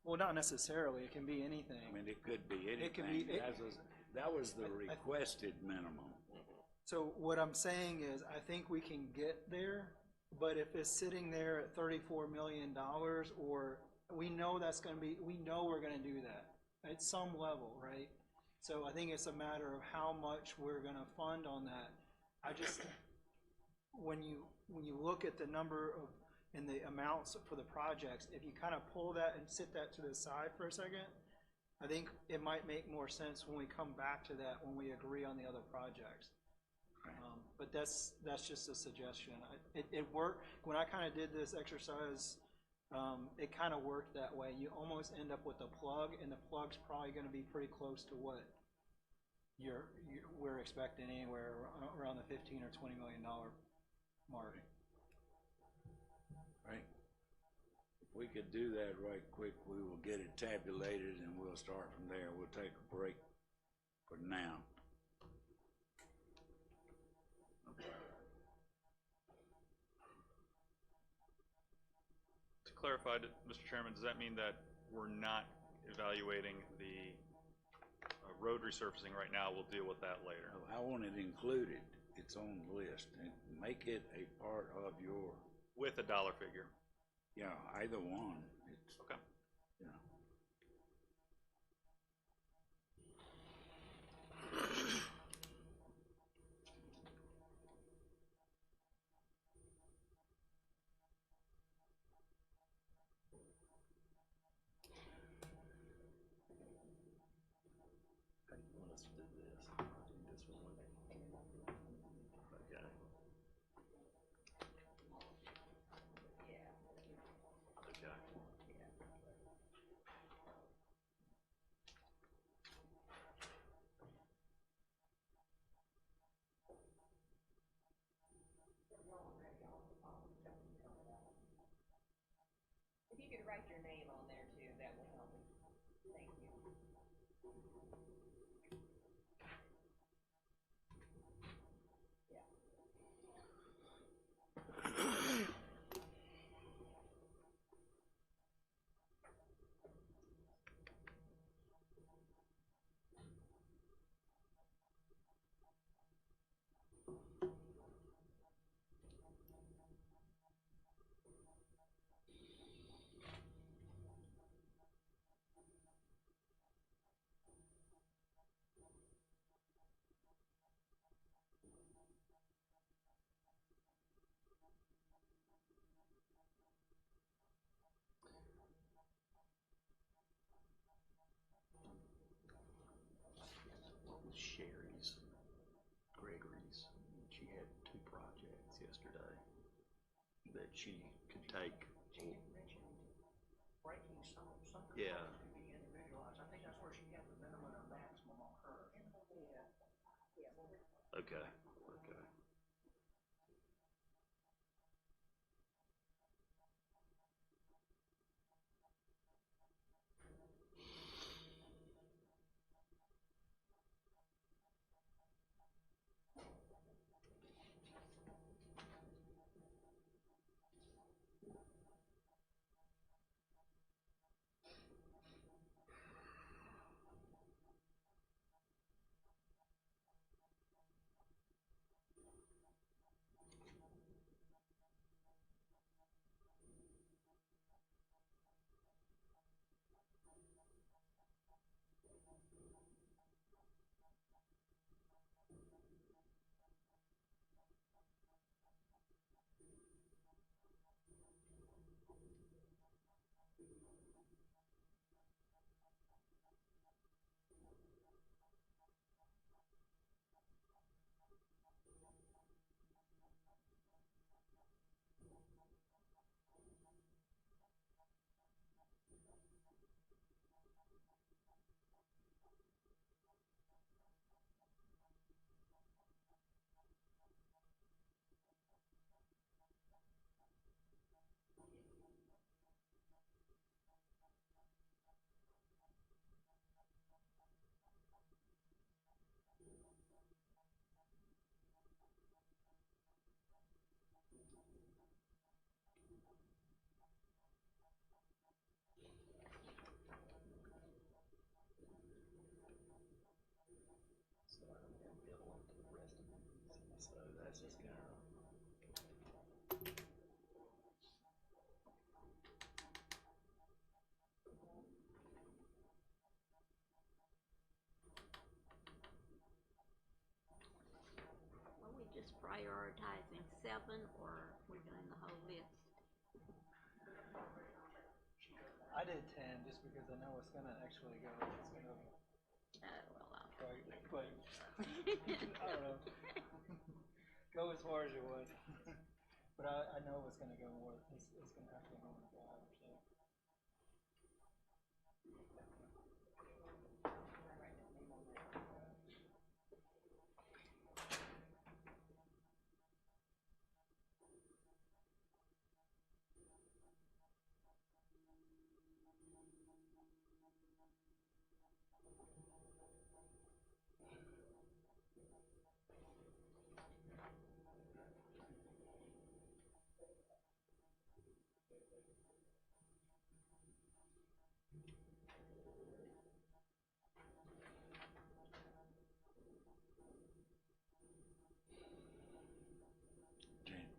Well, not necessarily. It can be anything.
I mean, it could be anything.
It can be.
That was the requested minimum.
So what I'm saying is, I think we can get there, but if it's sitting there at $34 million, or we know we're going to do that at some level, right? So I think it's a matter of how much we're going to fund on that. I just, when you look at the number of and the amounts for the projects, if you kind of pull that and sit that to the side for a second, I think it might make more sense when we come back to that when we agree on the other projects. But that's just a suggestion. It worked, when I kind of did this exercise, it kind of worked that way. You almost end up with a plug, and the plug's probably gonna be pretty close to what we're expecting, anywhere around the $15 or $20 million mark.
Right. If we could do that right quick, we will get it tabulated and we'll start from there. We'll take a break for now.
To clarify, Mr. Chairman, does that mean that we're not evaluating the road resurfacing right now? We'll deal with that later.
I want it included. It's on the list. And make it a part of your,
With a dollar figure.
yeah, either one. It's,
Okay.
you know.
How do you want us to do this? Do this one? Okay. Okay.
If you could write your name on there too, that will help me. Thank you. Yeah.
What was Sherry's, Gregory's? She had 2 projects yesterday that she could take.
Breaking some
Yeah.
to be individualized. I think that's where she had the minimum and maximum on hers.
Okay. Okay. So I'm ambivalent to the rest of these. So that's just kind of.
Are we just prioritizing 7, or we're doing the whole list?
I did 10 just because I know it's gonna actually go, it's gonna
Well,
quite, I don't know. go as far as you would. But I know it's gonna go more, it's gonna have to go more than 5 or so.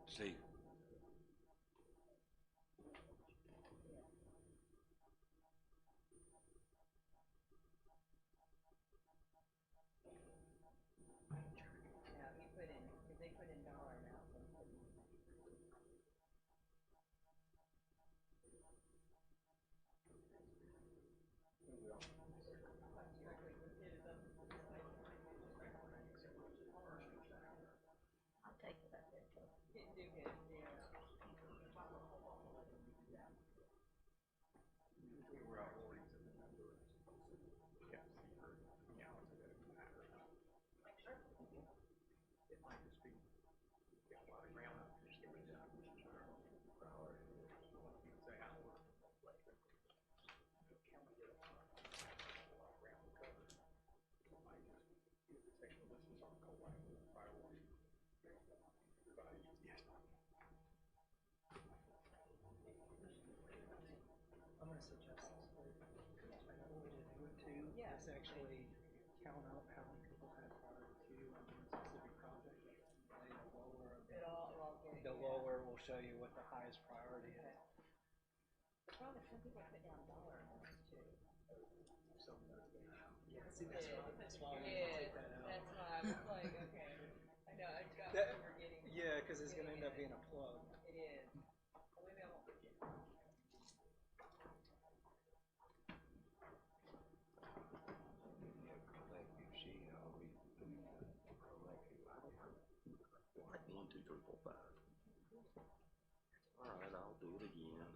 Steve?
Now, you put in, if they put in dollar amounts, then put in.
I'll take it up there too.
Didn't do good, yeah.
I'm gonna suggest this. I know what we did with 2,
Yeah.
let's actually count out how many people had priority 2 on one specific project. And the lower will show you what the highest priority is.
The problem is some people put down dollar amounts too.
Yeah, see, that's why I'm gonna take that out.
That's why I was like, okay, I know, I got
That-
what we're getting.
Yeah, cause it's gonna end up being a plug.
It is. Well, maybe I won't.
Collective sheet, I'll be doing collective.
Like 1, 2, 3, 4, 5. All right, I'll do it again.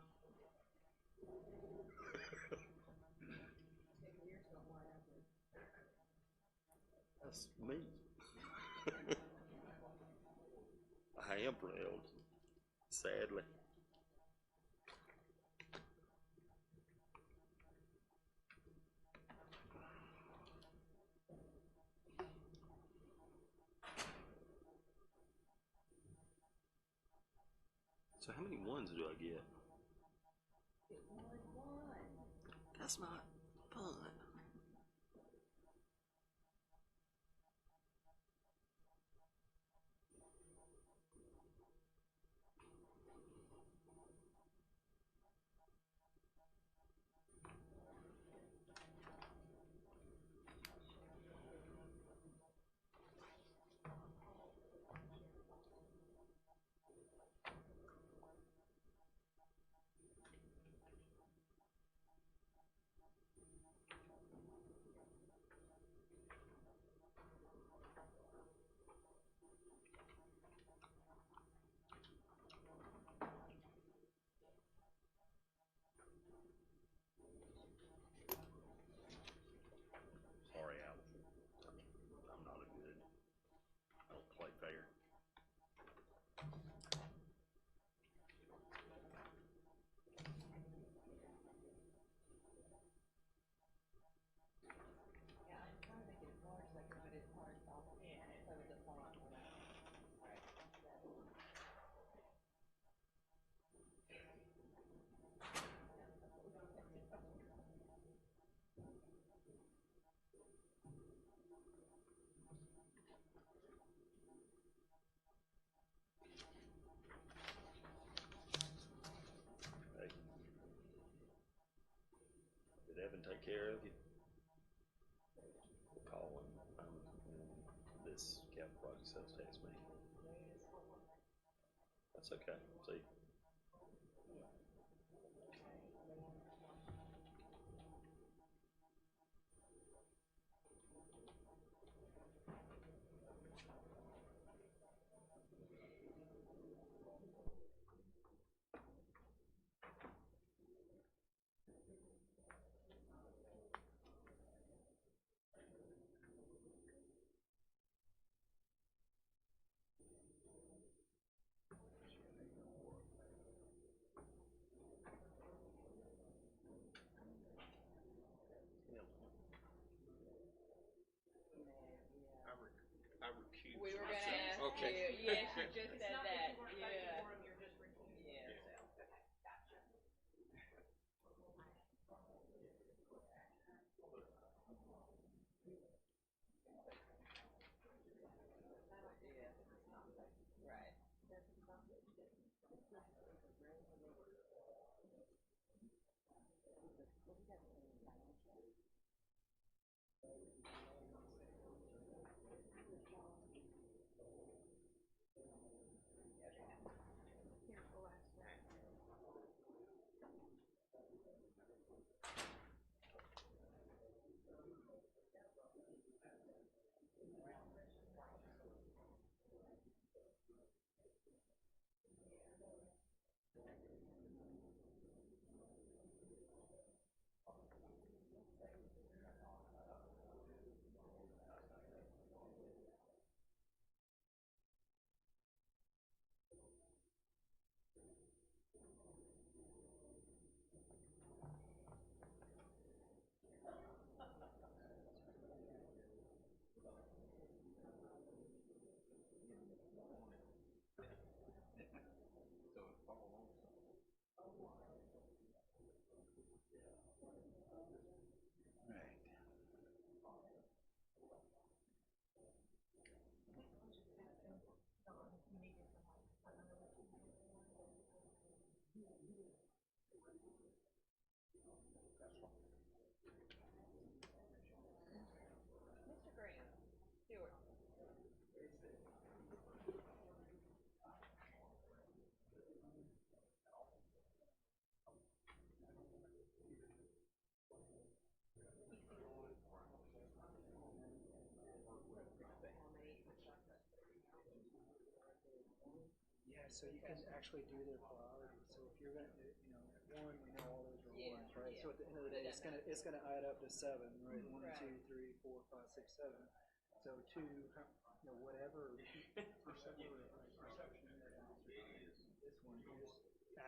That's me. I am proud, sadly. So how many ones do I get? That's not fun. Sorry, Al. I'm not a good. I don't play fair.
Yeah, I'm trying to make it as large as I can, but it's hard to offhand, so the font when I. Right.
Hey. Did Evan take care of you? Call him. This capital project sales tax meeting. That's okay. See.
Okay.
Yeah, she just
It's
said
not
that,
that you weren't
yeah.
voting for him, you're just recusing
Yeah.
yourself. Okay, gotcha.
Yeah. Right. Mr. Graham, Stewart.
Yeah, so you can actually do their priorities. So if you're gonna, one, we know all those are
Yeah,
ones, right?
yeah.
So at the end of the day, it's gonna add up to 7, right? 1,
Right.
2, 3, 4, 5, 6, 7. So 2, whatever perception is. This one, you're just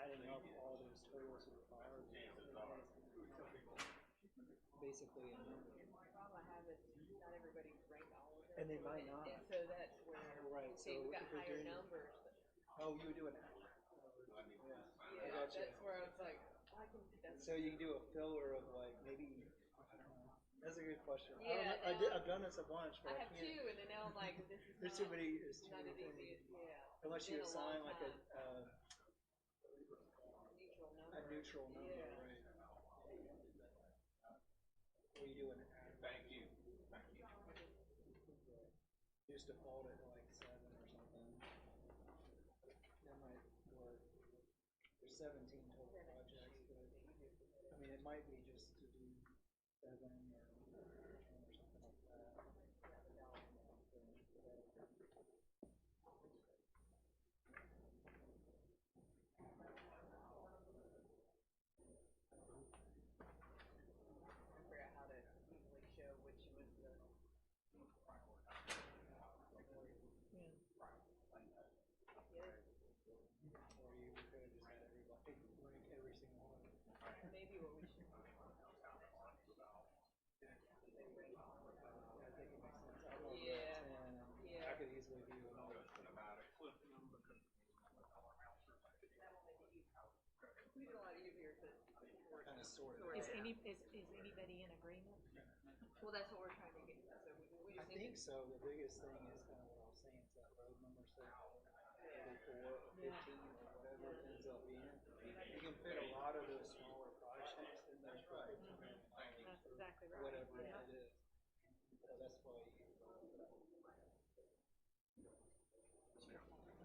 adding up all those totals of the priorities. Basically a number.
The problem I have is not everybody rank all of them.
And they might not.
And so that's where,
Right,
okay,
so
we've got
if we're
higher
doing-
numbers, but
Oh, you would do an yeah, I
yeah,
got you.
that's where I was like, I can, that's.
So you can do a filler of like maybe. That's a good question.
Yeah,
I've done this a bunch, but
I
I
have
can't.
2, and then now I'm like, this is
There's too
not,
many. There's too
not
many
as
things.
easy, yeah.
Unless you
Been a long
assign like
time. Neutral number.
a neutral number,
Yeah.
right? Or you do an average.
Thank you.
Just default it to like 7 or something. That might work. There's 17 total projects, but I mean, it might be just to do 7 or 10 or something like that.
Figure out how to easily show which was the.
Or you could have just had everybody rank every single one.
Maybe what we should.
I think it makes sense. I'm over
Yeah.
at 10.
Yeah.
I could easily do another.
We did a lot easier to.
Kind of sort it.
Is
out.
is anybody in agreement? Well, that's what we're trying to get, so we
I
just need
think
to.
so. The biggest thing is kind of what I was saying, is that road number 7, 34 or 15 or whatever it ends up being. You can fit a lot of those smaller projects in there for
That's exactly right.
whatever
Yeah.
it is. So that's why you.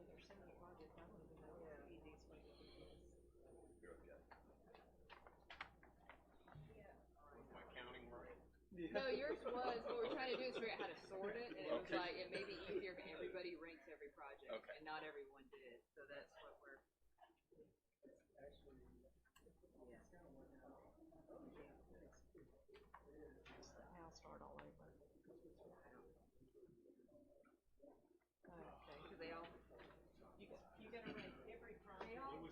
There's so many projects, I don't even know what's the easiest way to do this.
Was my counting right?
No, yours was, what we're trying to do is figure out how to sort it, and it was like, it may be easier if everybody ranks every project,
Okay.
and not everyone did, so that's what we're.
Actually,
I'll start all over. Okay, cause they all, you gotta rank every project. I mean,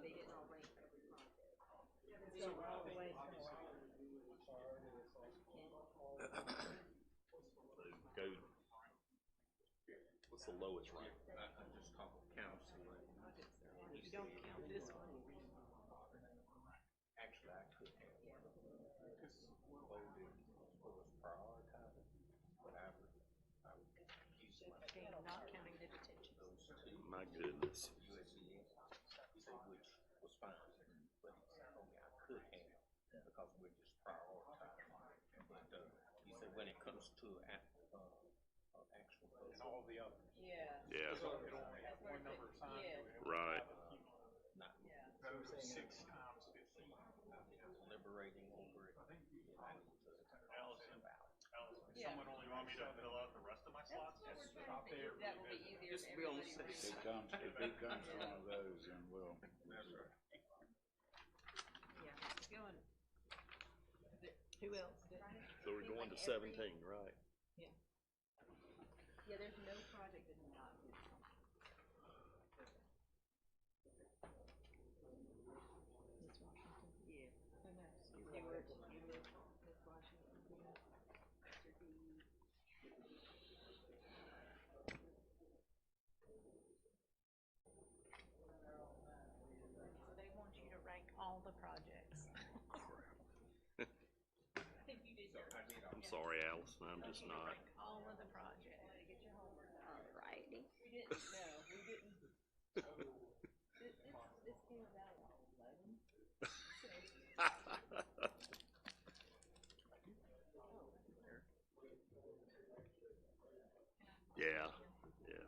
they didn't all rank every project. So all the way
was the lowest rank.
I just talked to council and he
You don't
said,
count this one.
actually, I could have voted for was prioritizing, but I would use my
Okay, not counting the detention.
those two.
My goodness.
USCS, he said, which was fine, but he told me I could have, because we're just prioritizing. But, he said, when it comes to actual votes. And all the others.
Yeah.
Yeah,
So it only has one number assigned to it.
right.
Not
Vote 6 times 15.
deliberating over it.
Allison, someone only want me to fill out the rest of my slots? Stop there.
That will be easier
Just
for
be on the
everybody.
safe
If
side.
it comes to one of those, then we'll.
That's right.
Yeah, it's going.
Who else?
So we're going to 17, right?
Yeah, there's no project that's not good. Yeah. Stewart, Miss Washington, Mr. D.
So they want you to rank all the projects. I think you did yours.
I'm sorry, Allison, I'm just not.
Rank all of the projects. Alrighty.
We didn't, no, we didn't. This came about at 11.
Yeah, yeah.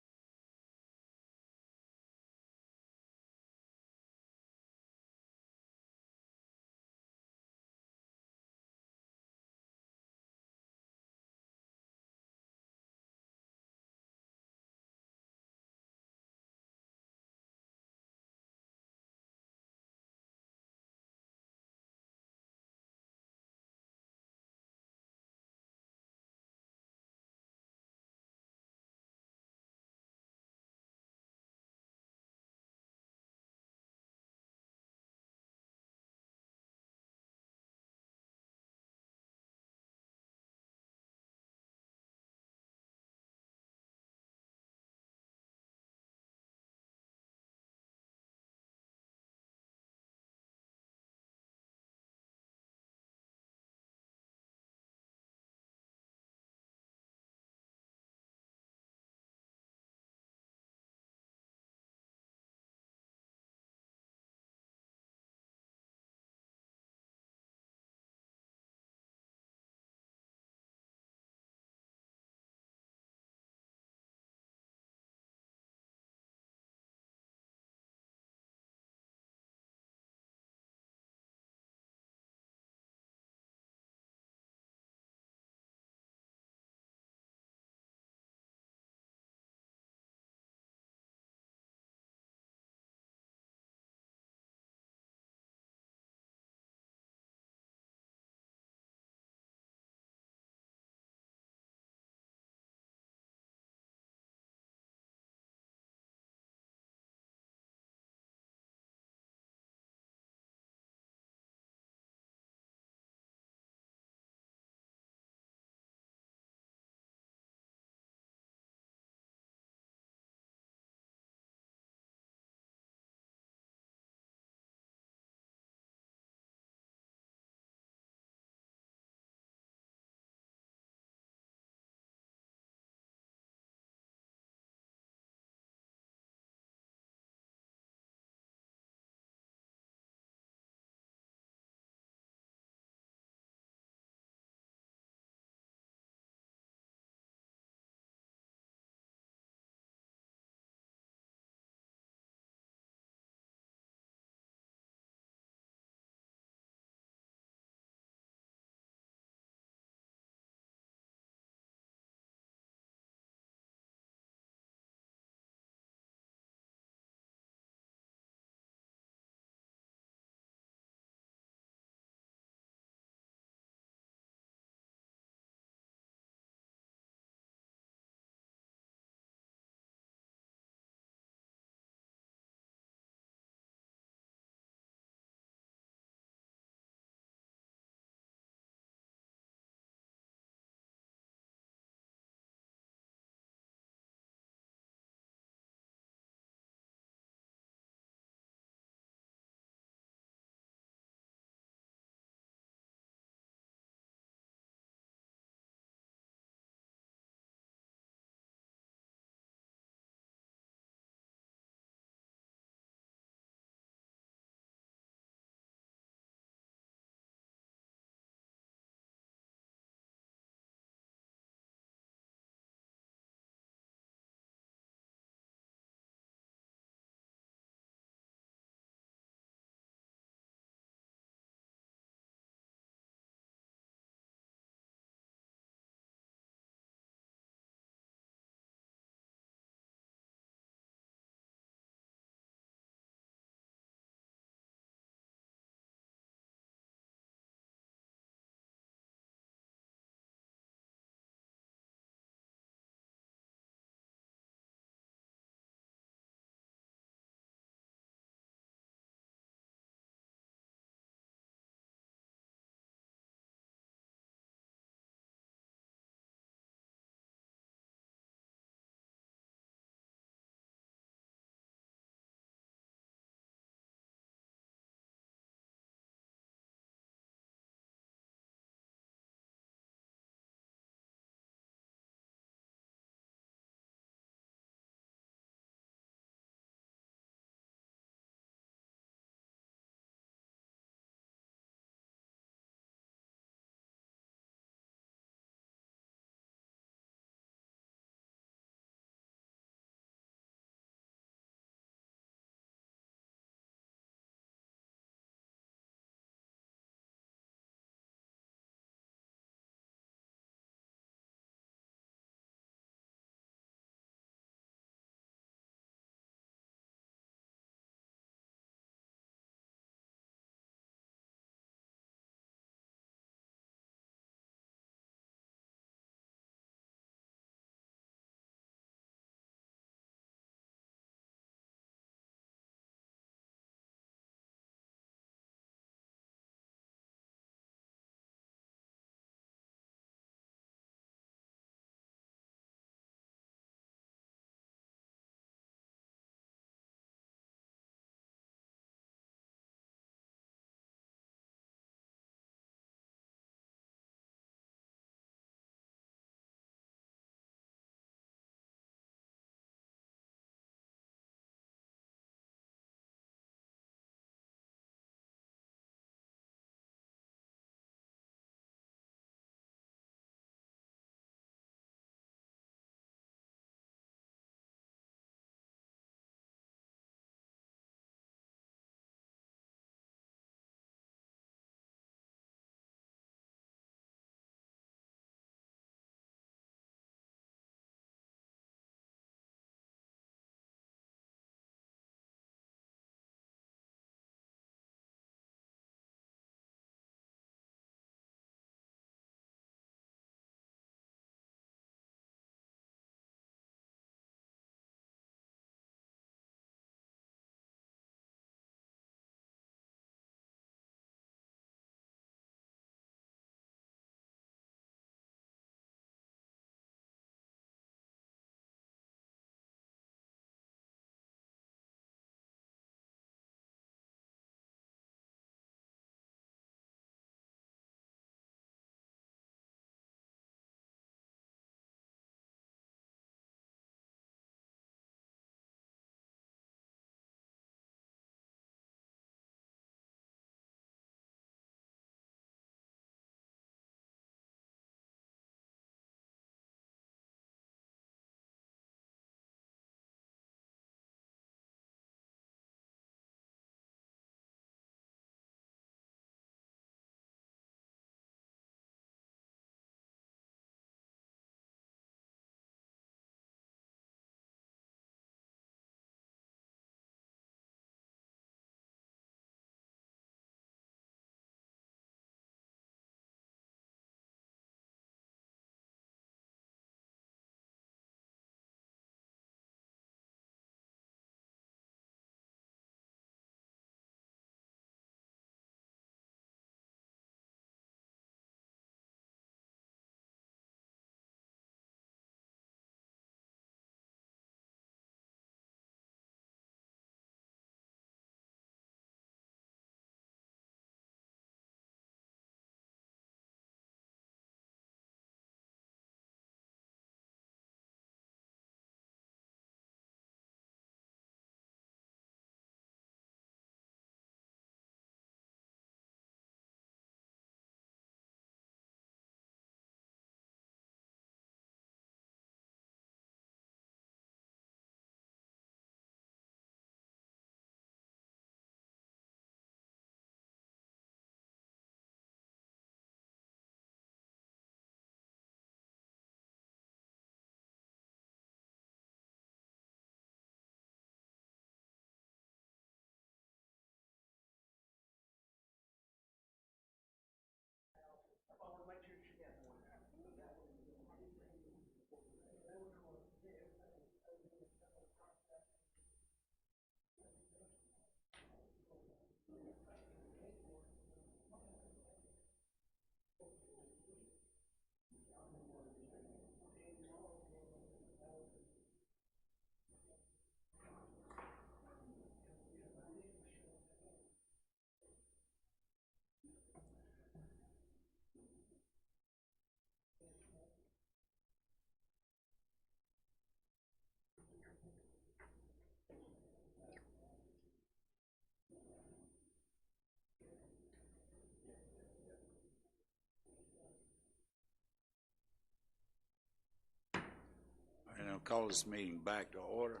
call this meeting back to order.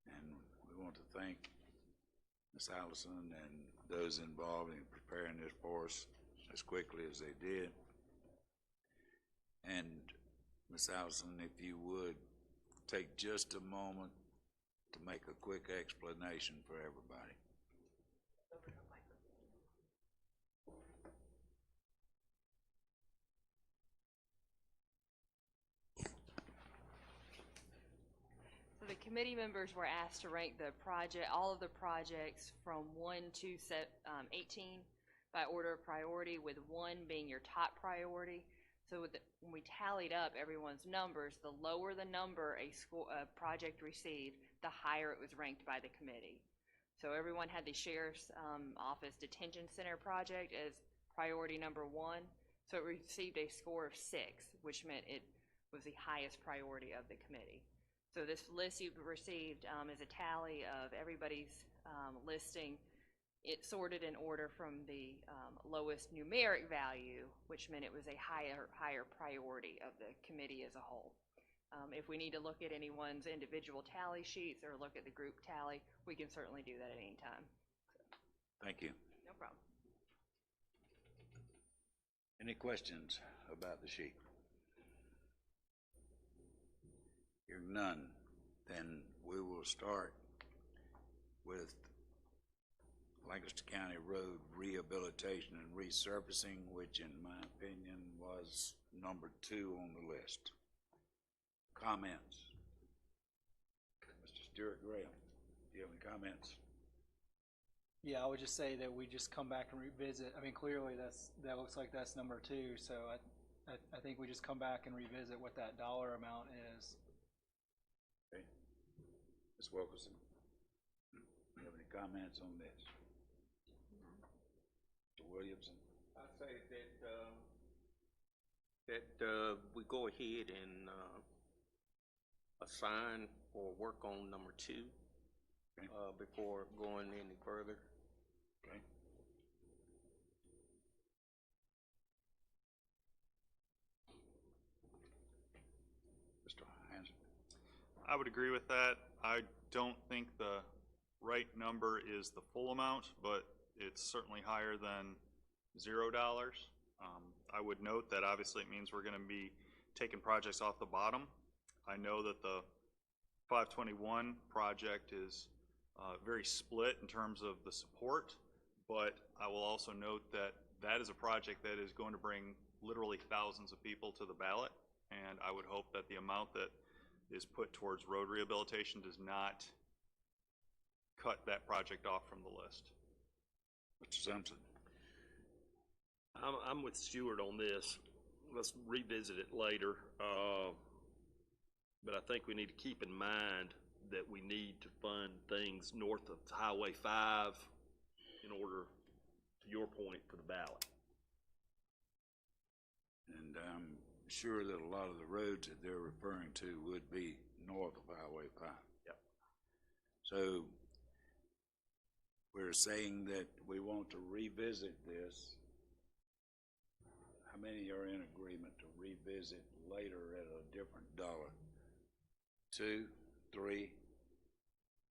And we want to thank Ms. Allison and those involved in preparing this for us as quickly as they did. And Ms. Allison, if you would, take just a moment to make a quick explanation for everybody.
So the committee members were asked to rank all of the projects from 1 to 18 by order of priority, with 1 being your top priority. So when we tallied up everyone's numbers, the lower the number a project received, the higher it was ranked by the committee. So everyone had the Sheriff's Office Detention Center project as priority number 1. So it received a score of 6, which meant it was the highest priority of the committee. So this list you've received is a tally of everybody's listing. It sorted in order from the lowest numeric value, which meant it was a higher priority of the committee as a whole. If we need to look at anyone's individual tally sheets or look at the group tally, we can certainly do that at any time.
Thank you.
No problem.
Any questions about the sheet? Hearing none, then we will start with Lancaster County Road Rehabilitation and Resurfacing, which in my opinion was number 2 on the list. Comments? Mr. Stuart Graham, do you have any comments?
Yeah, I would just say that we just come back and revisit. I mean, clearly that looks like that's number 2, so I think we just come back and revisit what that dollar amount is.
Okay. Ms. Wilkerson, do you have any comments on this? Mr. Williamson?
I say that we go ahead and assign or work on number 2
Okay.
Before going any further.
Okay. Mr. Hanson?
I would agree with that. I don't think the right number is the full amount, but it's certainly higher than $0. I would note that obviously it means we're going to be taking projects off the bottom. I know that the 521 project is very split in terms of the support, but I will also note that that is a project that is going to bring literally thousands of people to the ballot, and I would hope that the amount that is put towards road rehabilitation does not cut that project off from the list.
Mr. Simpson?
I'm with Stuart on this. Let's revisit it later. But I think we need to keep in mind that we need to fund things north of Highway 5 in order, to your point, for the ballot.
And I'm sure that a lot of the roads that they're referring to would be north of Highway 5.
Yep.
So we're saying that we want to revisit this. How many are in agreement to revisit later at a different dollar? 2, 3,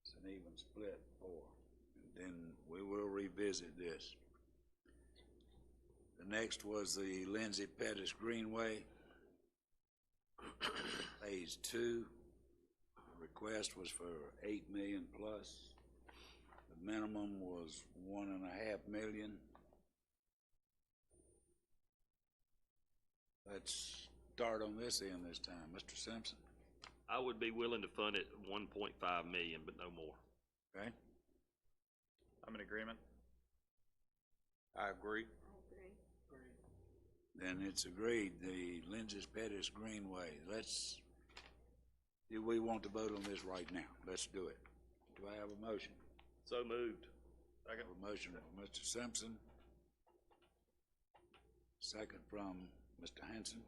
it's an even split, 4. And then we will revisit this. The next was the Lindsay Pettis Greenway, phase 2. The request was for $8 million plus. The minimum was $1.5 million. Let's start on this end this time. Mr. Simpson?
I would be willing to fund it 1.5 million, but no more.
Okay.
I'm in agreement.
I agree.
Then it's agreed, the Lindsay Pettis Greenway. Do we want to vote on this right now? Let's do it. Do I have a motion?
So moved.
I have a motion from Mr. Simpson. Second from Mr. Hanson.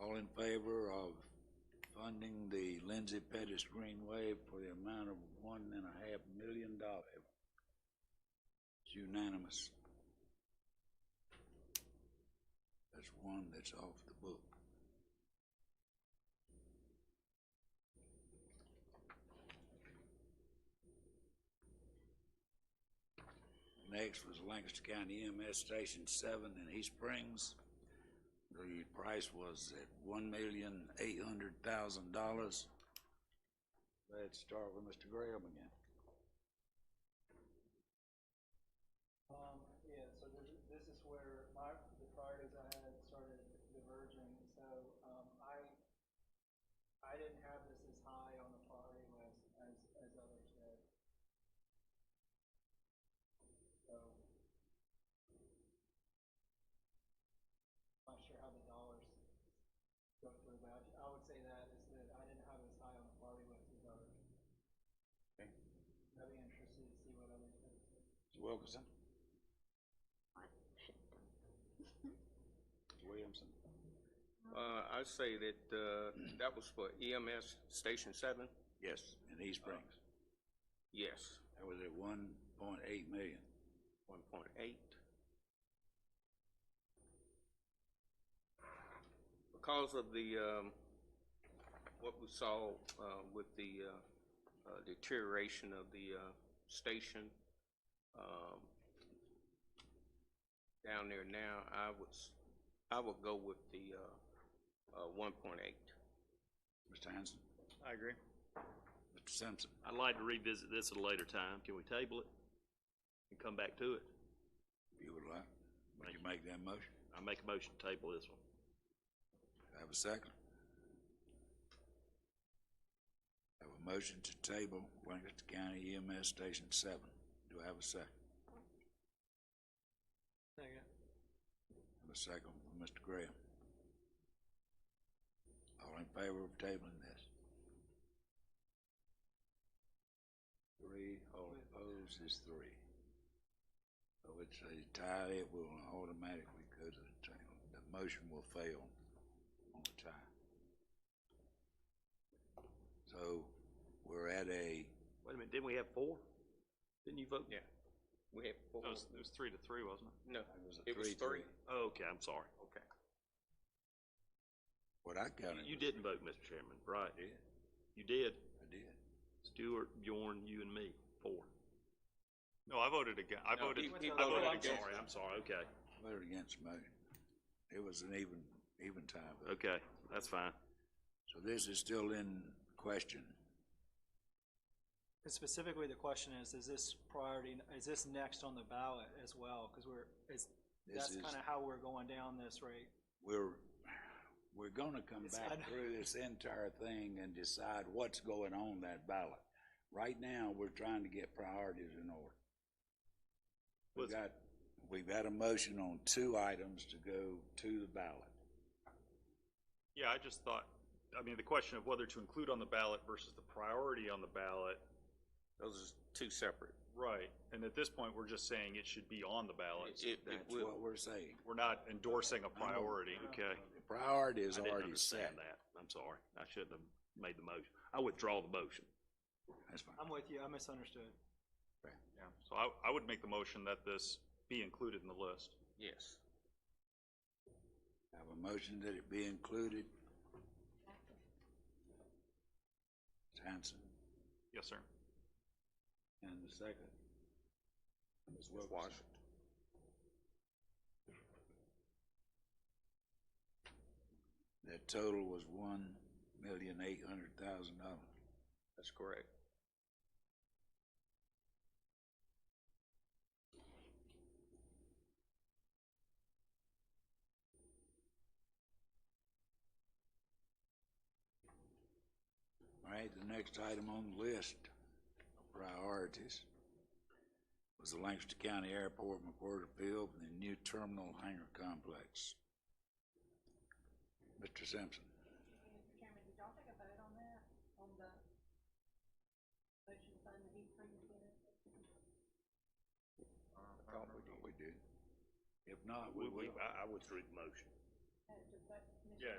All in favor of funding the Lindsay Pettis Greenway for the amount of $1.5 million? It's unanimous. That's one that's off the book. Next was Lancaster County EMS Station 7 in East Springs. The price was at $1,800,000. Let's start with Mr. Graham again.
Yeah, so this is where the priorities I had started diverging. So, I didn't have this as high on the priority list as others did. So, not sure how the dollars go through, but I would say that is that I didn't have it as high on the priority list as others.
Okay.
I'd be interested to see what others did.
Mr. Wilkerson? Mr. Williamson?
I say that, that was for EMS Station 7?
Yes, in East Springs.
Yes.
That was at 1.8 million.
1.8. Because of the, what we saw, with the, deterioration of the, station, down there now, I would go with the, 1.8.
Mr. Hanson?
I agree.
Mr. Simpson?
I'd like to revisit this at a later time. Can we table it and come back to it?
If you would like, would you make that motion?
I make a motion to table this one.
Have a second? Have a motion to table Lancaster County EMS Station 7. Do I have a second?
Second.
Have a second from Mr. Graham. All in favor of tabling this? 3, all opposed is 3. So it's a tie, it will automatically go to the table. The motion will fail on the tie. So we're at a,
Wait a minute, didn't we have 4? Didn't you vote?
Yeah. We have 4.
It was 3-3, wasn't it?
No,
it was a 3-3.
Oh, okay, I'm sorry.
Okay.
What I counted.
You didn't vote, Mr. Chairman, right?
I did.
You did?
I did.
Stewart, Bjorn, you and me, 4.
No, I voted again. I
No,
voted.
he
I
voted
voted
against.
against.
I'm sorry, okay.
Voted against the motion. It was an even tie vote.
Okay, that's fine.
So this is still in question.
And specifically, the question is this priority, is this next on the ballot as well? Because that's kind of how we're going down this rate.
We're gonna come back through this entire thing and decide what's going on that ballot. Right now, we're trying to get priorities in order. We've got a motion on 2 items to go to the ballot.
Yeah, I just thought, I mean, the question of whether to include on the ballot versus the priority on the ballot.
Those are 2 separate.
Right, and at this point, we're just saying it should be on the ballot.
That's what we're saying.
We're not endorsing a priority.
Okay.
The priority is
I didn't
already set.
understand that. I'm sorry. I shouldn't have made the motion. I withdraw the motion.
That's fine.
I'm with you. I misunderstood.
Yeah, so I would make the motion that this be included in the list.
Yes.
Have a motion that it be included. Ms. Hanson,
Yes, sir.
and the second. Ms. Wilkerson.
Washington.
That total was $1,800,000.
That's correct.
All right, the next item on the list of priorities was the Lancaster County Airport, McWhirter Field, and the new terminal hangar complex. Mr. Simpson.
Mr. Chairman, did y'all take a vote on that, on the motion fund that he previously did?
I thought we did. If not, we will.
I withdrew the motion.
Yeah,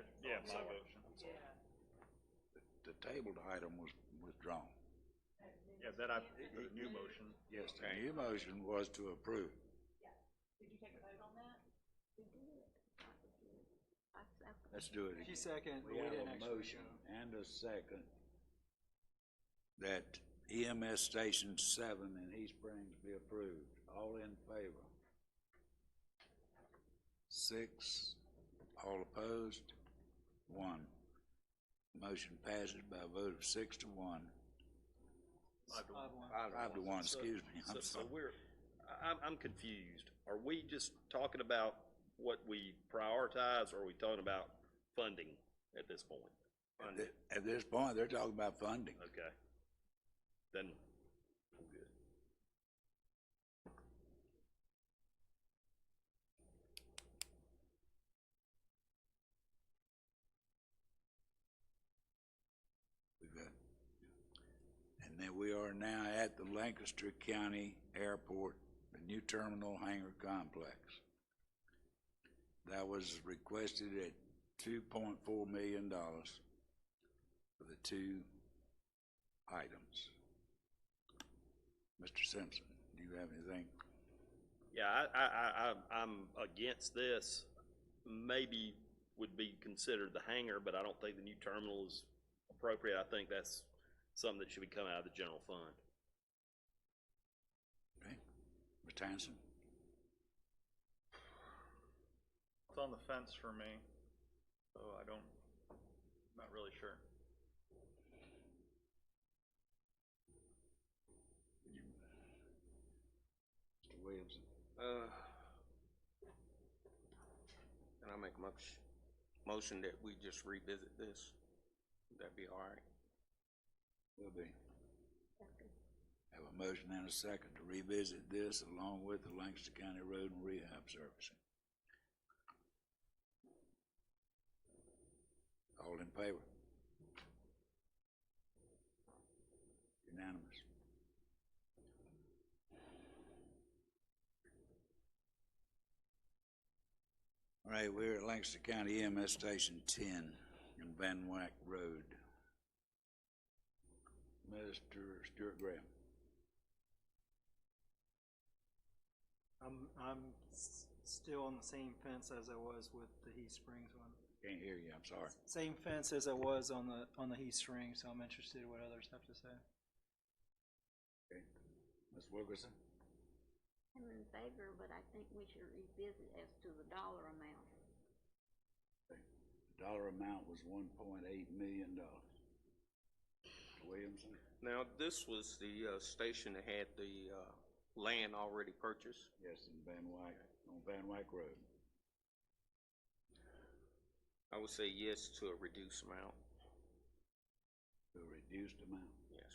my motion.
The tabled item was withdrawn.
Yeah, then I, the new motion.
Yes, the new motion was to approve.
Did you take a vote on that?
Let's do it again.
She second, but
We
we
have
didn't
a
actually
motion
go.
and a second that EMS Station 7 in East Springs be approved. All in favor? 6. All opposed? 1. Motion passes by a vote of 6 to 1.
5-1.
5 to 1,
So-
excuse me, I'm
So
sorry.
I'm confused. Are we just talking about what we prioritize, or are we talking about funding at this point?
At this point, they're talking about funding.
Okay. Then, I'm good.
We got- And then we are now at the Lancaster County Airport, the new terminal hangar complex. That was requested at $2.4 million for the 2 items. Mr. Simpson, do you have anything?
Yeah, I'm against this. Maybe would be considered the hangar, but I don't think the new terminal is appropriate. I think that's something that should be coming out of the general fund.
Okay. Mr. Hanson?
It's on the fence for me, so I'm not really sure.
Mr. Williamson?
Can I make a motion that we just revisit this? Would that be all right?
Will be. Have a motion and a second to revisit this along with the Lancaster County Road and Rehab Servicing. All in favor? Unanimous. All right, we're at Lancaster County EMS Station 10 in Van Wyck Road. Mr. Stuart Graham.
I'm still on the same fence as I was with the Heath Springs one.
Can't hear you, I'm sorry.
Same fence as I was on the Heath Springs, so I'm interested in what others have to say.
Okay. Ms. Wilkerson?
I'm in favor, but I think we should revisit as to the dollar amount.
Okay. The dollar amount was $1.8 million. Mr. Williamson?
Now, this was the station that had the land already purchased.
Yes, in Van Wyck, on Van Wyck Road.
I would say yes to a reduced amount.
To a reduced amount.
Yes.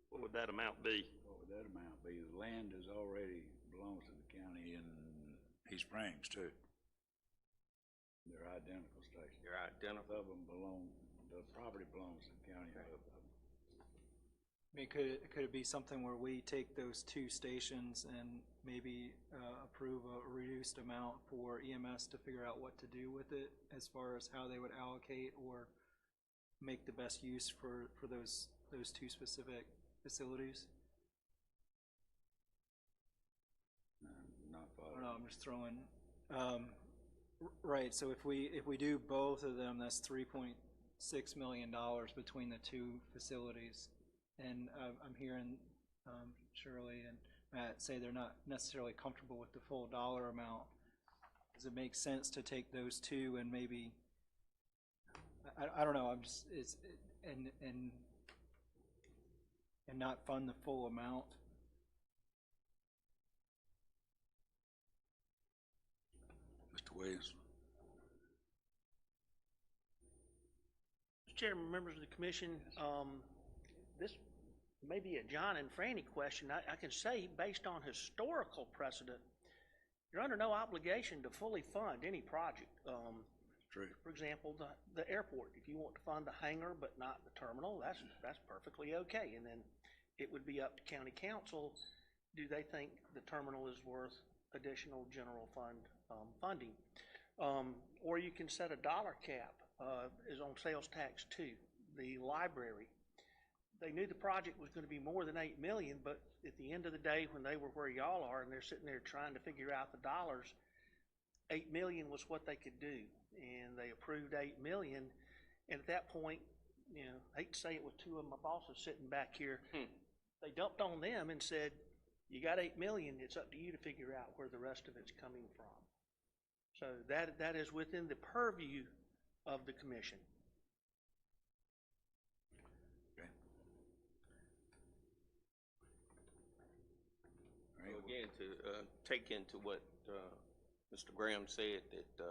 What would that amount be?
What would that amount be? The land is already belongs to the county in East Springs too. They're identical stations.
They're identical.
Both of them belong, the property belongs to the county, both of them.
I mean, could it be something where we take those 2 stations and maybe approve a reduced amount for EMS to figure out what to do with it as far as how they would allocate or make the best use for those 2 specific facilities?
Not
I
following.
don't know, I'm just throwing, right, so if we do both of them, that's $3.6 million between the 2 facilities. And I'm hearing Shirley and Matt say they're not necessarily comfortable with the full dollar amount. Does it make sense to take those 2 and maybe, I don't know, I'm just, and not fund the full amount?
Mr. Williams?
Mr. Chairman, members of the commission, this may be a John and Franny question. I can say, based on historical precedent, you're under no obligation to fully fund any project.
True.
For example, the airport, if you want to fund the hangar but not the terminal, that's perfectly okay. And then it would be up to county council, do they think the terminal is worth additional general fund funding? Or you can set a dollar cap, is on sales tax too. The library, they knew the project was going to be more than $8 million, but at the end of the day, when they were where y'all are and they're sitting there trying to figure out the dollars, 8 million was what they could do, and they approved 8 million. And at that point, you know, I hate to say it with two of my bosses sitting back here, they dumped on them and said, you got 8 million, it's up to you to figure out where the rest of it's coming from. So that is within the purview of the commission.
Okay. All
So
right,
again, to take into what Mr. Graham said, that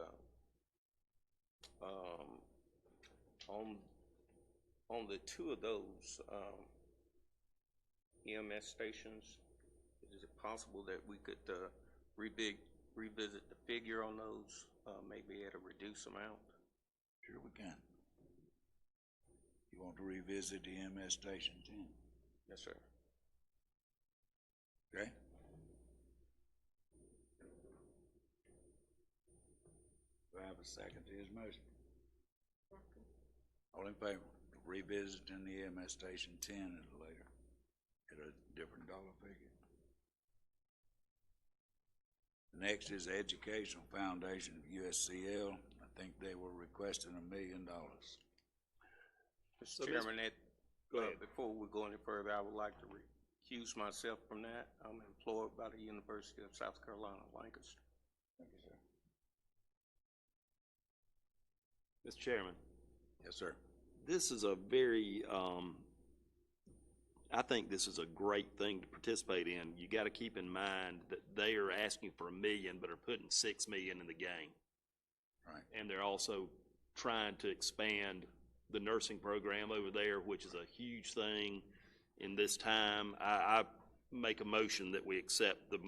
on the two of those EMS stations, is it possible that we could revisit the figure on those, maybe at a reduced amount?
sure we can. You want to revisit the EMS Station 10?
Yes, sir.
Okay? Do I have a second to his motion? All in favor, revisiting the EMS Station 10 at a later, at a different dollar figure. The next is Educational Foundation of USCL. I think they were requesting $1 million.
Mr. Chairman, before we go any further, I would like to recuse myself from that. I'm employed by the University of South Carolina, Lancaster.
Thank you, sir.
Mr. Chairman,
Yes, sir.
this is a very, I think this is a great thing to participate in. You got to keep in mind that they are asking for $1 million, but are putting $6 million in the game.
Right.
And they're also trying to expand the nursing program over there, which is a huge thing in this time. I make a motion that we accept that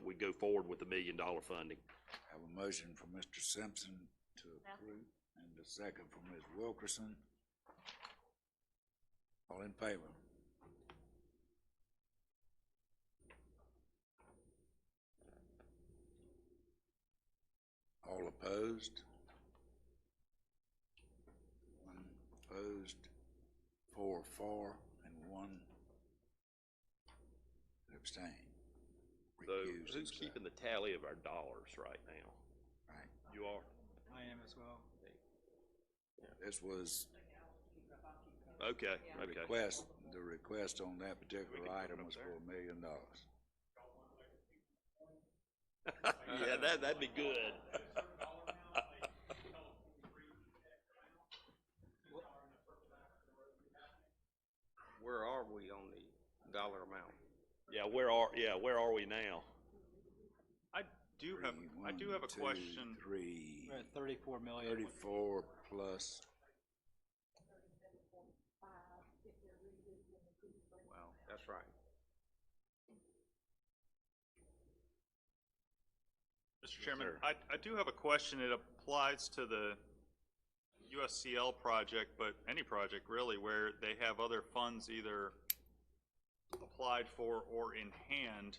we go forward with the $1 million funding.
I have a motion from Mr. Simpson to approve, and a second from Ms. Wilkerson. All in favor? All opposed? One opposed, 4 for, and 1 abstain.
So
Recused
who's
himself.
keeping the tally of our dollars right now?
Right.
You are?
I am as well.
This was
Okay, okay.
request, the request on that particular item was for $1 million.
Yeah, that'd be good.
Where are we on the dollar amount?
Yeah, where are we now?
I do have a question.
3,
We're at 34 million.
34 plus.
Wow, that's right.
Mr. Chairman,
sir.
I do have a question. It applies to the USCL project, but any project really, where they have other funds either applied for or in hand,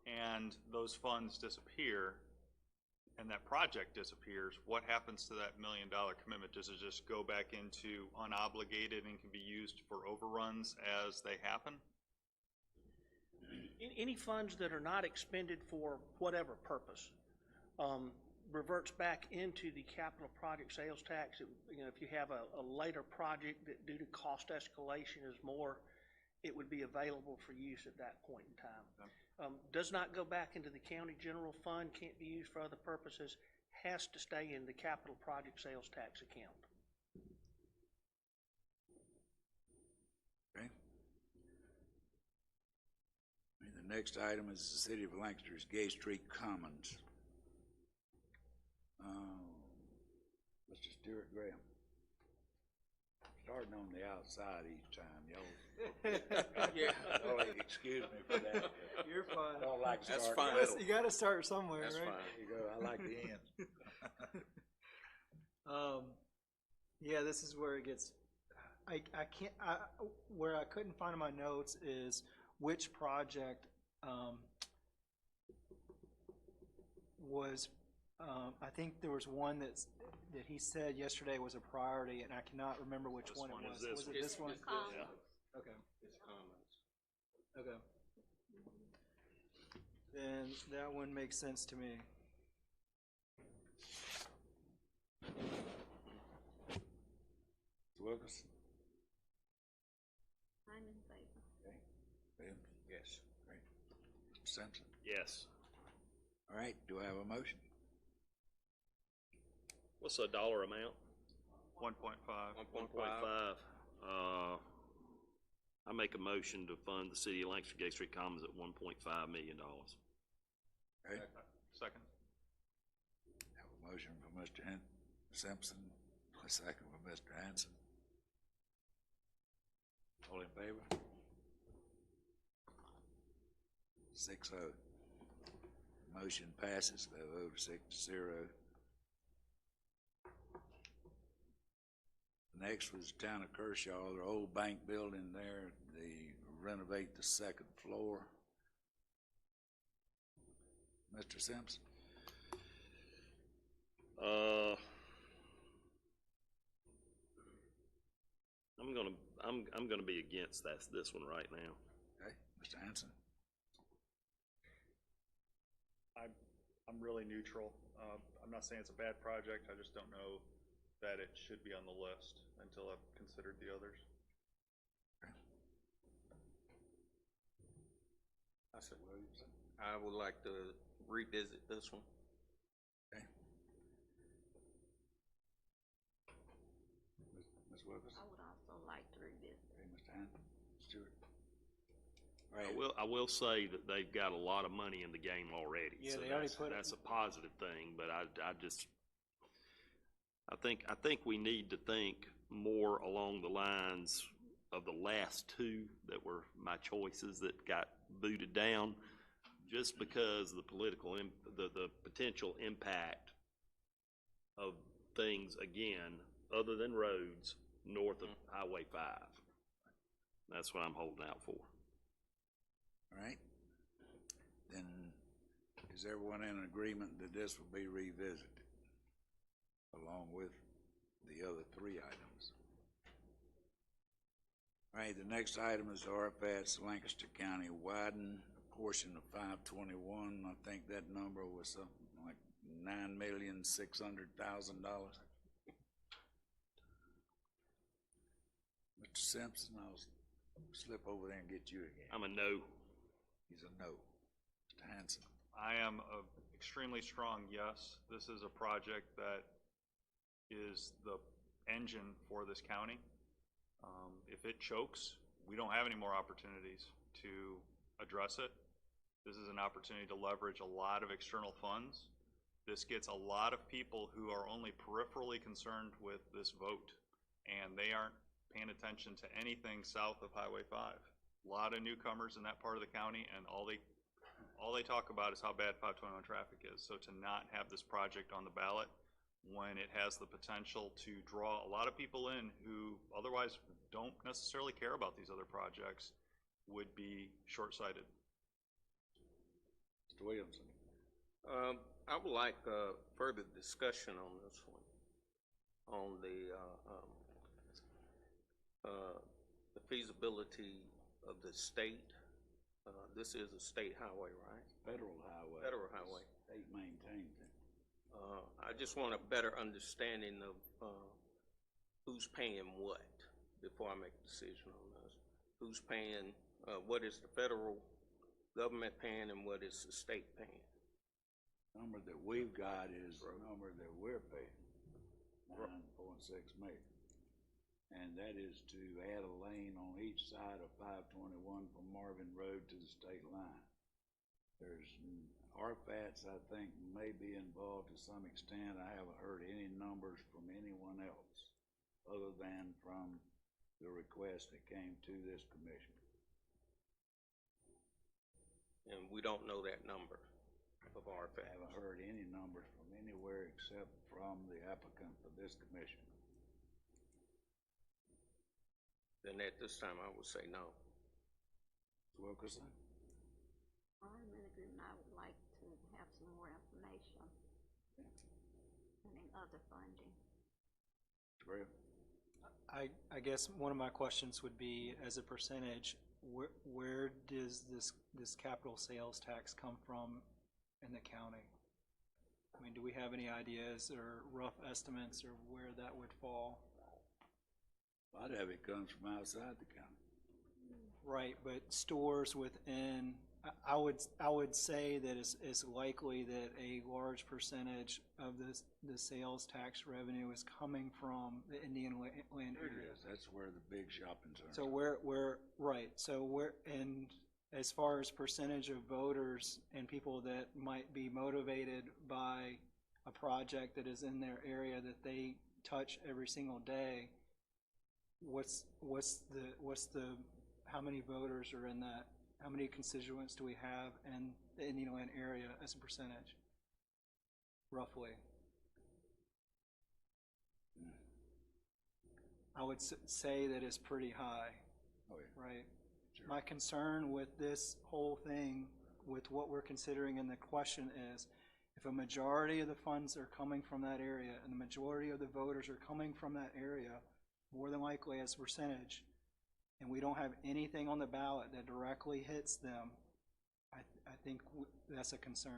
and those funds disappear, and that project disappears. What happens to that $1 million commitment? Does it just go back into unobligated and can be used for overruns as they happen?
Any funds that are not expended for whatever purpose reverts back into the capital project sales tax. You know, if you have a later project that due to cost escalation is more, it would be available for use at that point in time. Does not go back into the county general fund, can't be used for other purposes, has to stay in the capital project sales tax account.
Okay. And the next item is the City of Lancaster's Gay Street Commons. Mr. Stuart Graham. Starting on the outside each time, y'all.
Yeah.
Y'all excuse me for that.
You're fine.
Don't like to
That's
start
fine.
in the middle.
You gotta start somewhere,
That's
right?
fine.
There you go. I like the end.
Yeah, this is where it gets, where I couldn't find in my notes is which project, was, I think there was one that he said yesterday was a priority, and I cannot remember which one it was. Was it this one?
Yeah.
Okay,
It's commons.
okay. Then that one makes sense to me.
Mr. Wilkerson?
I'm in favor.
Okay. Williams?
Yes.
Great. Mr. Simpson?
Yes.
All right, do I have a motion?
What's the dollar amount?
1.5.
1.5. I make a motion to fund the city of Lancaster Gate Street Commons at $1.5 million.
Okay.
Second.
Have a motion from Mr. Simpson, a second from Mr. Hanson. All in favor? 6-0. Motion passes by a vote of 6-0. Next was the town of Kershaw, their old bank building there, they renovate the second floor. Mr. Simpson?
I'm gonna be against this one right now.
Okay, Mr. Hanson?
I'm really neutral. I'm not saying it's a bad project, I just don't know that it should be on the list until I've considered the others.
I would like to revisit this one.
Okay. Ms. Wilkerson?
I would also like to revisit.
Okay, Mr. Hanson? Stewart? All right.
I will say that they've got a lot of money in the game already.
Yeah,
so
they already
that's a positive thing, but I think we need to think more along the lines of the last two that were my choices that got booted down, just because the the potential impact of things, again, other than roads, north of Highway 5. That's what I'm holding out for.
All right. Then, is everyone in agreement that this will be revisited along with the other three items? All right, the next item is RFAT's Lancaster County widen a portion of 521. I think that number was something like $9,600,000. Mr. Simpson, I'll slip over there and get you again.
I'm a no.
He's a no. Mr. Hanson?
I am a extremely strong yes. This is a project that is the engine for this county. If it chokes, we don't have any more opportunities to address it. This is an opportunity to leverage a lot of external funds. This gets a lot of people who are only peripherally concerned with this vote, and they aren't paying attention to anything south of Highway 5. A lot of newcomers in that part of the county, and all they talk about is how bad 521 traffic is. So to not have this project on the ballot when it has the potential to draw a lot of people in who otherwise don't necessarily care about these other projects would be short-sighted.
Mr. Williamson?
I would like further discussion on this one, on the feasibility of the state. This is a state highway, right?
Federal highway.
Federal highway.
State maintains it.
I just want a better understanding of who's paying what before I make a decision on this. Who's paying, what is the federal government paying and what is the state paying?
The number that we've got is the number that we're paying, 9.6 million. And that is to add a lane on each side of 521 from Marvin Road to the state line. There's RFATs, I think, may be involved to some extent. I haven't heard any numbers from anyone else other than from the request that came to this commission.
And we don't know that number of RFATs.
I haven't heard any numbers from anywhere except from the applicant for this commission.
Then at this time, I would say no.
Mr. Wilkerson?
I'm in agreement. I would like to have some more information and other funding.
Mr. Graham?
I guess one of my questions would be, as a percentage, where does this capital sales tax come from in the county? I mean, do we have any ideas or rough estimates or where that would fall?
A lot of it comes from outside the county.
Right, but stores within, I would say that it's likely that a large percentage of the sales tax revenue is coming from the Indian land
It
area.
is, that's where the big shopping centers.
So and as far as percentage of voters and people that might be motivated by a project that is in their area that they touch every single day, what's the how many voters are in that? How many constituents do we have in the Indian land area as a percentage, roughly? I would say that it's pretty high,
Oh, yeah.
right?
Sure.
My concern with this whole thing, with what we're considering in the question is, if a majority of the funds are coming from that area and the majority of the voters are coming from that area, more than likely as a percentage, and we don't have anything on the ballot that directly hits them, I think that's a concern.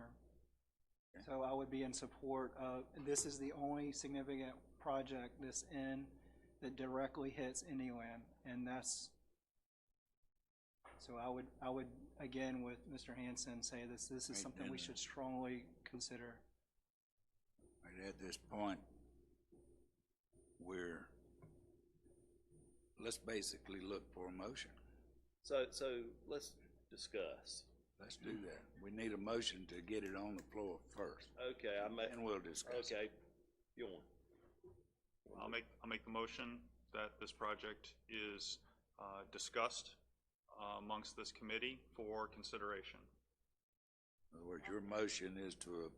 Okay.
So I would be in support of, and this is the only significant project that directly hits any land, and that's, so I would again with Mr. Hanson say this is something we should strongly consider.
Right at this point, let's basically look for a motion.
So let's discuss.
Let's do that. We need a motion to get it on the floor first,
Okay,
and we'll discuss it.
okay, you want?
I'll make the motion that this project is discussed amongst this committee for consideration.
In other words, your motion is to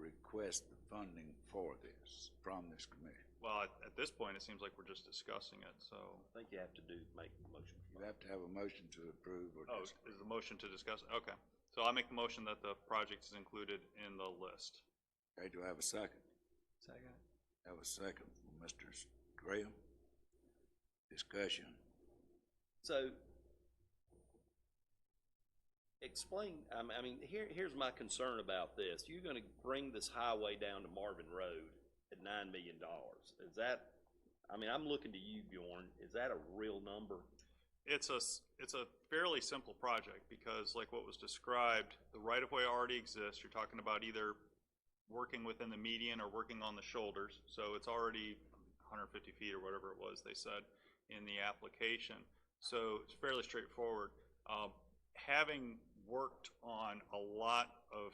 request the funding for this, from this committee.
Well, at this point, it seems like we're just discussing it, so.
I think you have to make the motion.
You have to have a motion to approve or
Oh,
disapprove.
is the motion to discuss? Okay. So I'll make the motion that the project is included in the list.
Okay, do I have a second?
Second.
Have a second from Mr. Graham. Discussion.
So, explain, I mean, here's my concern about this. You're gonna bring this highway down to Marvin Road at $9 million. Is that, I mean, I'm looking to you, Bjorn, is that a real number?
It's a fairly simple project because like what was described, the right-of-way already exists. You're talking about either working within the median or working on the shoulders. So it's already 150 feet or whatever it was they said in the application. So it's fairly straightforward. Having worked on a lot of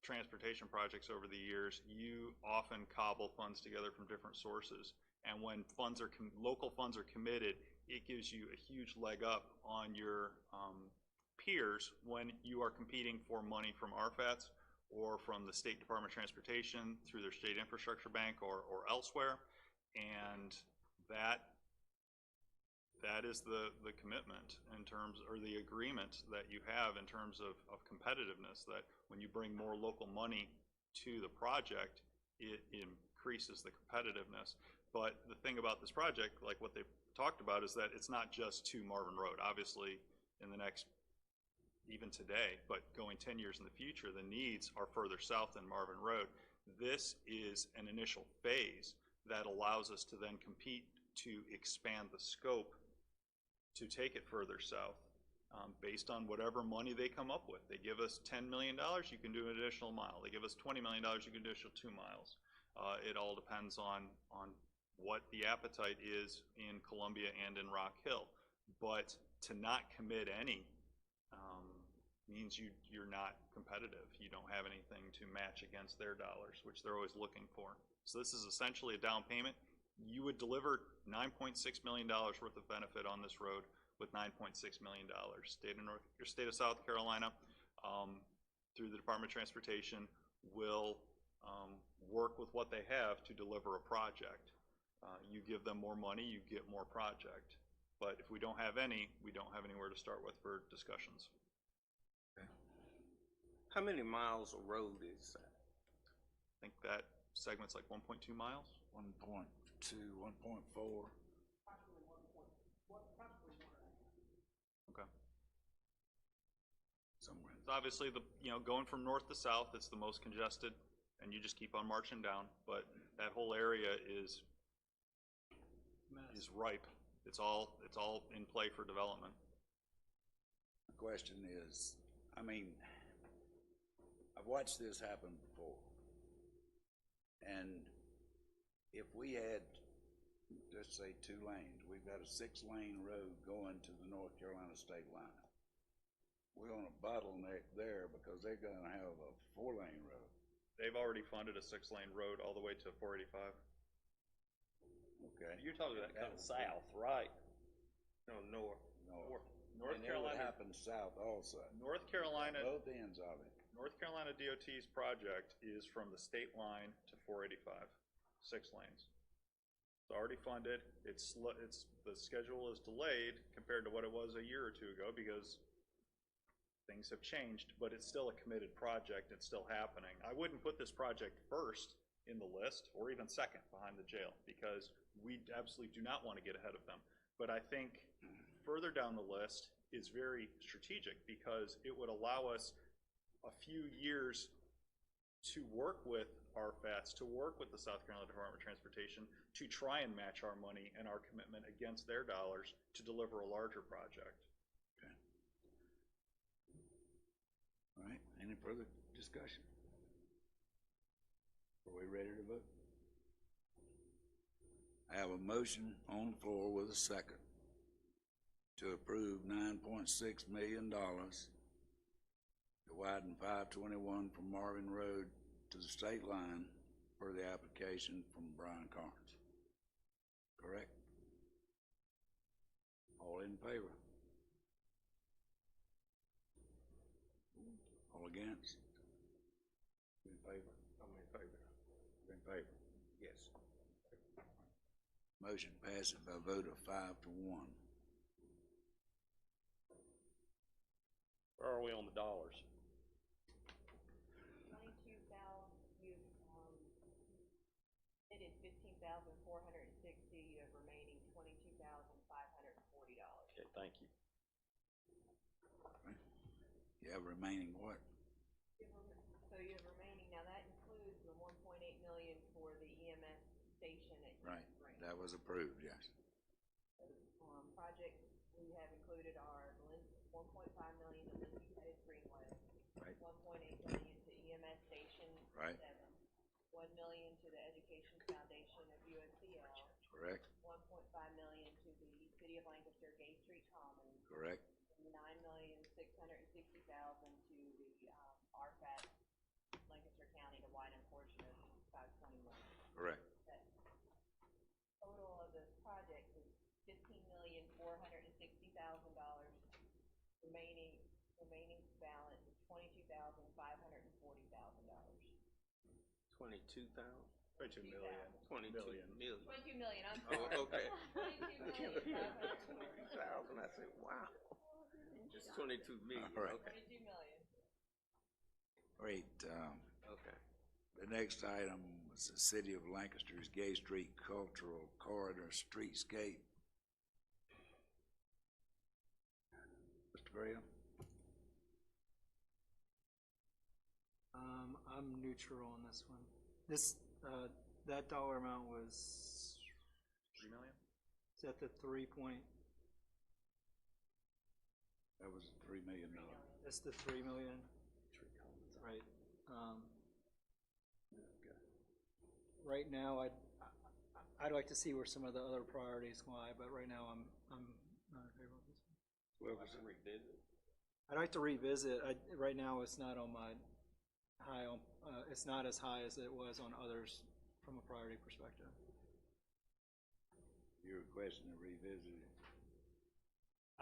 transportation projects over the years, you often cobble funds together from different sources. And when funds are local funds are committed, it gives you a huge leg up on your peers when you are competing for money from RFATs or from the State Department of Transportation through their state infrastructure bank or elsewhere. And that is the commitment in terms, or the agreement that you have in terms of competitiveness, that when you bring more local money to the project, it increases the competitiveness. But the thing about this project, like what they've talked about, is that it's not just to Marvin Road. Obviously, in the next, even today, but going 10 years in the future, the needs are further south than Marvin Road. This is an initial phase that allows us to then compete to expand the scope to take it further south based on whatever money they come up with. They give us $10 million, you can do an additional mile. They give us $20 million, you can do an additional 2 miles. It all depends on what the appetite is in Columbia and in Rock Hill. But to not commit any means you're not competitive. You don't have anything to match against their dollars, which they're always looking for. So this is essentially a down payment. You would deliver $9.6 million worth of benefit on this road with $9.6 million. State of South Carolina, through the Department of Transportation, will work with what they have to deliver a project. You give them more money, you get more project. But if we don't have any, we don't have anywhere to start with for discussions.
Okay.
How many miles of road is that?
I think that segment's like 1.2 miles.
1.2, 1.4.
Okay.
Somewhere.
So obviously, going from north to south, it's the most congested, and you just keep on marching down. But that whole area is is ripe. It's all in play for development.
The question is, I mean, I've watched this happen before. And if we had, let's say, 2 lanes, we've got a 6-lane road going to the North Carolina state line. We're gonna bottleneck there because they're gonna have a 4-lane road.
They've already funded a 6-lane road all the way to 485.
Okay.
You're talking about coming south, right? No, north.
North
And it would
Carolina,
happen south also.
North Carolina,
Both ends of it.
North Carolina DOT's project is from the state line to 485, 6 lanes. It's already funded. The schedule is delayed compared to what it was a year or 2 ago because things have changed, but it's still a committed project. It's still happening. I wouldn't put this project first in the list or even second behind the jail because we absolutely do not want to get ahead of them. But I think further down the list is very strategic because it would allow us a few years to work with RFATs, to work with the South Carolina Department of Transportation, to try and match our money and our commitment against their dollars to deliver a larger project.
Okay. All right, any further discussion? Are we ready to vote? I have a motion on the floor with a second to approve $9.6 million to widen 521 from Marvin Road to the state line per the application from Brian Carnes. Correct? All in favor? All against? In favor?
I'm in favor.
In favor?
Yes.
Motion passes by a vote of 5 to 1.
Where are we on the dollars?
22,000, you committed 15,460, you have remaining $22,540.
Okay, thank you.
You have remaining what?
So you have remaining, now that includes the 1.8 million for the EMS station at
Right,
Spring.
that was approved, yes.
Projects we have included are 1.5 million to Lindsay Pettit Greenway.
Right.
1.8 million to EMS Station
Right.
7. 1 million to the Education Foundation of USCL.
Correct,
1.5 million to the City of Lancaster Gay Street Commons.
correct,
And 9,660,000 to the RFAT Lancaster County to widen portion of 521.
correct.
Total of this project is $15,460,000. Remaining balance is $22,540,000.
22,000?
22 million.
22 million.
22 million, I'm
Oh,
sorry.
okay.
22,540,000.
I said, wow. It's 22 million,
All right.
okay.
22 million.
Great,
Okay.
the next item was the City of Lancaster's Gay Street Cultural Corridor Streetscape. Mr. Graham?
I'm neutral on this one. This, that dollar amount was,
3 million?
is that the 3 point,
That was $3 million.
that's the 3 million? Right. Right now, I'd like to see where some of the other priorities lie, but right now I'm not in favor of this one.
Well,
Revisit.
I'd like to revisit, right now it's not on my it's not as high as it was on others from a priority perspective.
you're requesting to revisit it.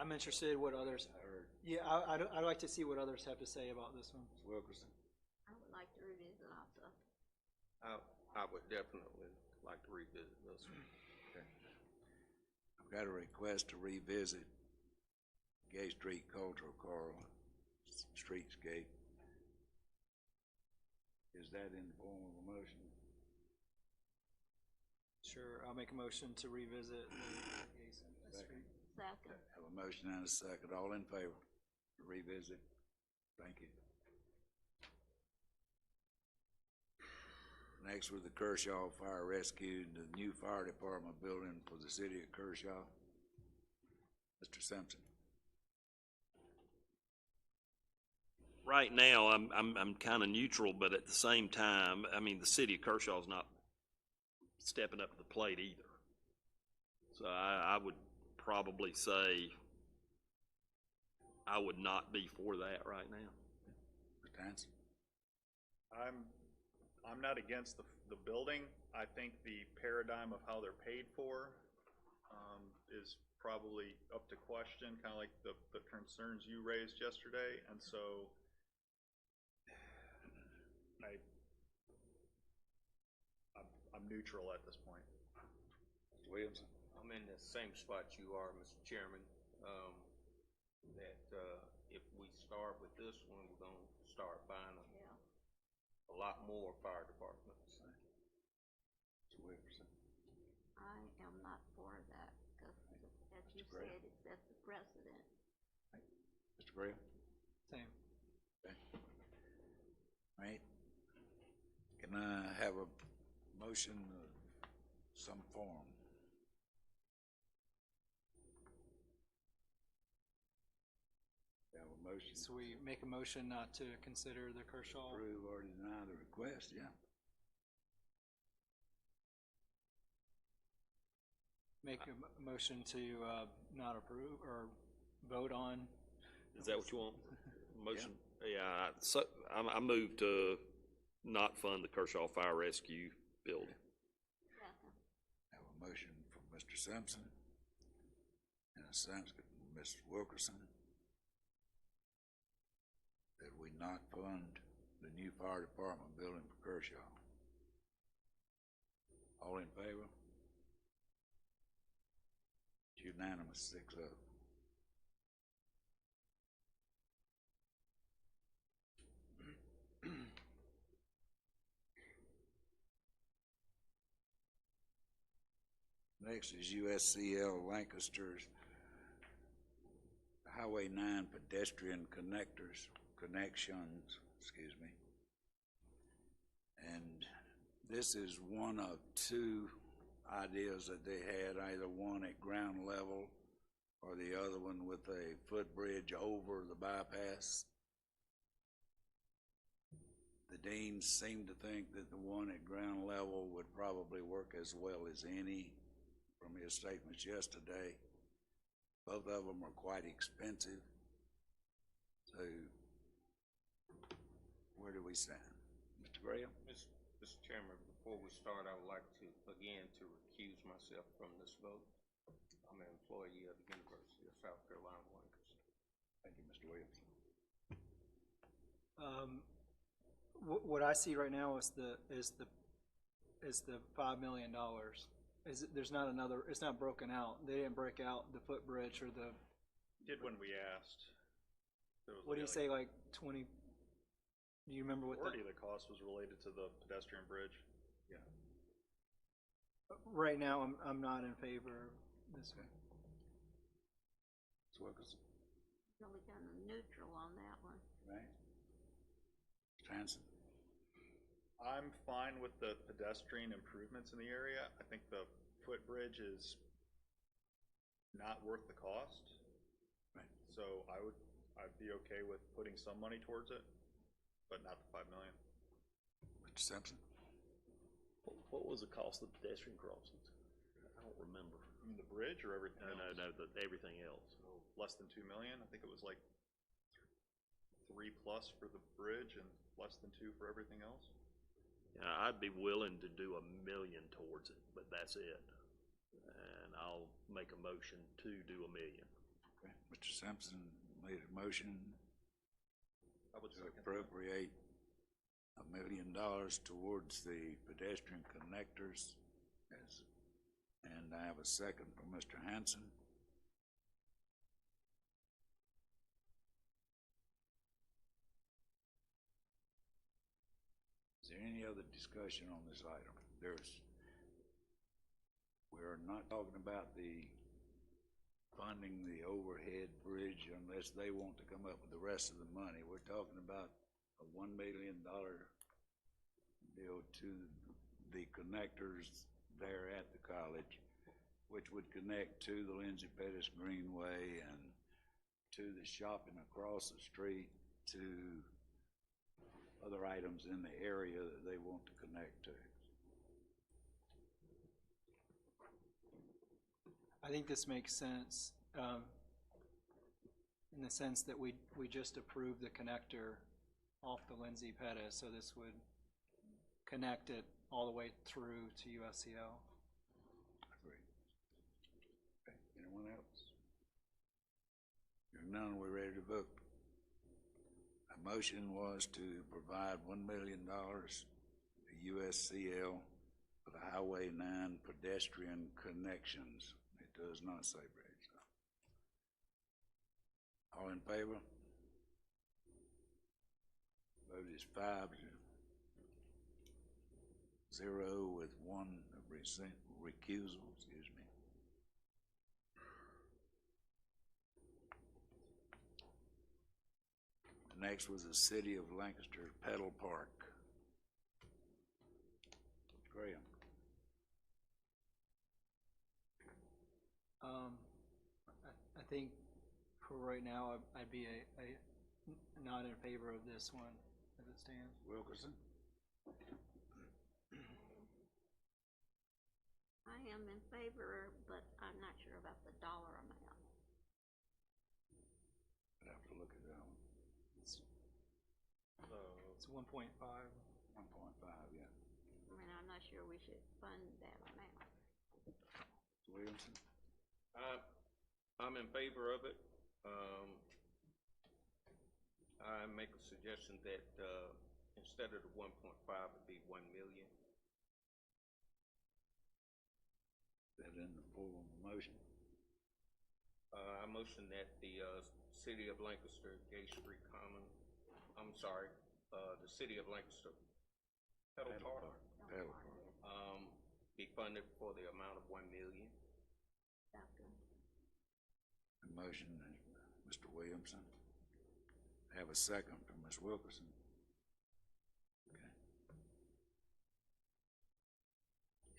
I'm interested what others,
I heard
yeah, I'd like to see what others have to say about this one.
Ms. Wilkerson.
I would like to revisit also.
I would definitely like to revisit this one.
I've got a request to revisit Gay Street Cultural Corridor Streetscape. Is that in the form of a motion?
Sure, I'll make a motion to revisit the street.
Second.
Have a motion and a second. All in favor? Revisit. Thank you. Next with the Kershaw Fire Rescue, the new fire department building for the city of Kershaw. Mr. Simpson.
Right now, I'm kind of neutral, but at the same time, I mean, the city of Kershaw's not stepping up to the plate either. So I would probably say I would not be for that right now.
Mr. Hanson.
I'm not against the building. I think the paradigm of how they're paid for, is probably up to question, kind of like the concerns you raised yesterday, and so I'm neutral at this point.
Mr. Williamson.
I'm in the same spot you are, Mr. Chairman, that, if we start with this one, we're gonna start buying a lot more fire departments.
Mr. Williamson.
I am not for that, because as you said, it sets a precedent.
Mr. Graham.
Same.
Okay. All right. Can I have a motion of some form? Have a motion.
So we make a motion not to consider the Kershaw.
Approve or deny the request, yeah.
Make a motion to not approve or vote on.
Is that what you want? Motion? Yeah, so I move to not fund the Kershaw Fire Rescue building.
Have a motion from Mr. Simpson and a second from Ms. Wilkerson that we not fund the new fire department building for Kershaw. All in favor? It's unanimous, 6-0. Next is USCL Lancaster's Highway 9 pedestrian connections, excuse me. And this is one of two ideas that they had, either one at ground level or the other one with a footbridge over the bypass. The deans seem to think that the one at ground level would probably work as well as any from his statements yesterday. Both of them are quite expensive. So where do we stand? Mr. Graham?
Mr. Chairman, before we start, I would like to, again, to recuse myself from this vote. I'm an employee of the University of South Carolina, Lancaster.
Thank you, Mr. Williams.
What I see right now is the $5 million. There's not another, it's not broken out. They didn't break out the footbridge or the.
Did when we asked.
What do you say, like 20? Do you remember what
Majority of the cost was related to the pedestrian bridge. Yeah.
Right now, I'm not in favor of this one.
Ms. Wilkerson?
Really kind of neutral on that one.
Right. Mr. Hanson?
I'm fine with the pedestrian improvements in the area. I think the footbridge is not worth the cost.
Right.
So I'd be okay with putting some money towards it, but not the $5 million.
Mr. Simpson?
What was the cost of the pedestrian crossings? I don't remember.
I mean, the bridge or everything else?
No, everything else.
Less than $2 million. I think it was like 3+ for the bridge and less than 2 for everything else.
Yeah, I'd be willing to do $1 million towards it, but that's it. And I'll make a motion to do $1 million.
Okay. Mr. Simpson made a motion
I would
to
second that.
appropriate $1 million towards the pedestrian connectors, and I have a second from Mr. Hanson. Is there any other discussion on this item? We're not talking about the funding the overhead bridge unless they want to come up with the rest of the money. We're talking about a $1 million deal to the connectors there at the college, which would connect to the Lindsay Pettis Greenway and to the shopping across the street, to other items in the area that they want to connect to.
I think this makes sense, in the sense that we just approved the connector off the Lindsay Pettis, so this would connect it all the way through to USCL.
Agreed. Okay, anyone else? Hearing none, we're ready to vote. A motion was to provide $1 million to USCL for the Highway 9 pedestrian connections. It does not say bridge. All in favor? Vote is 5-0 with one recusal, excuse me. The next was the City of Lancaster Pedal Park. Graham.
I think for right now, I'd be not in favor of this one as it stands.
Wilkerson.
I am in favor, but I'm not sure about the dollar amount.
I'd have to look at that one.
It's 1.5.
1.5, yeah.
I mean, I'm not sure we should fund that amount.
Williamson.
I'm in favor of it. I make a suggestion that, instead of the 1.5, it'd be 1 million.
That in the form of a motion.
I motion that the, City of Lancaster, Gay Street Common, the City of Lancaster Pedal Park,
Pedal Park.
be funded for the amount of 1 million.
Second.
The motion is Mr. Williamson. Have a second from Ms. Wilkerson. Okay.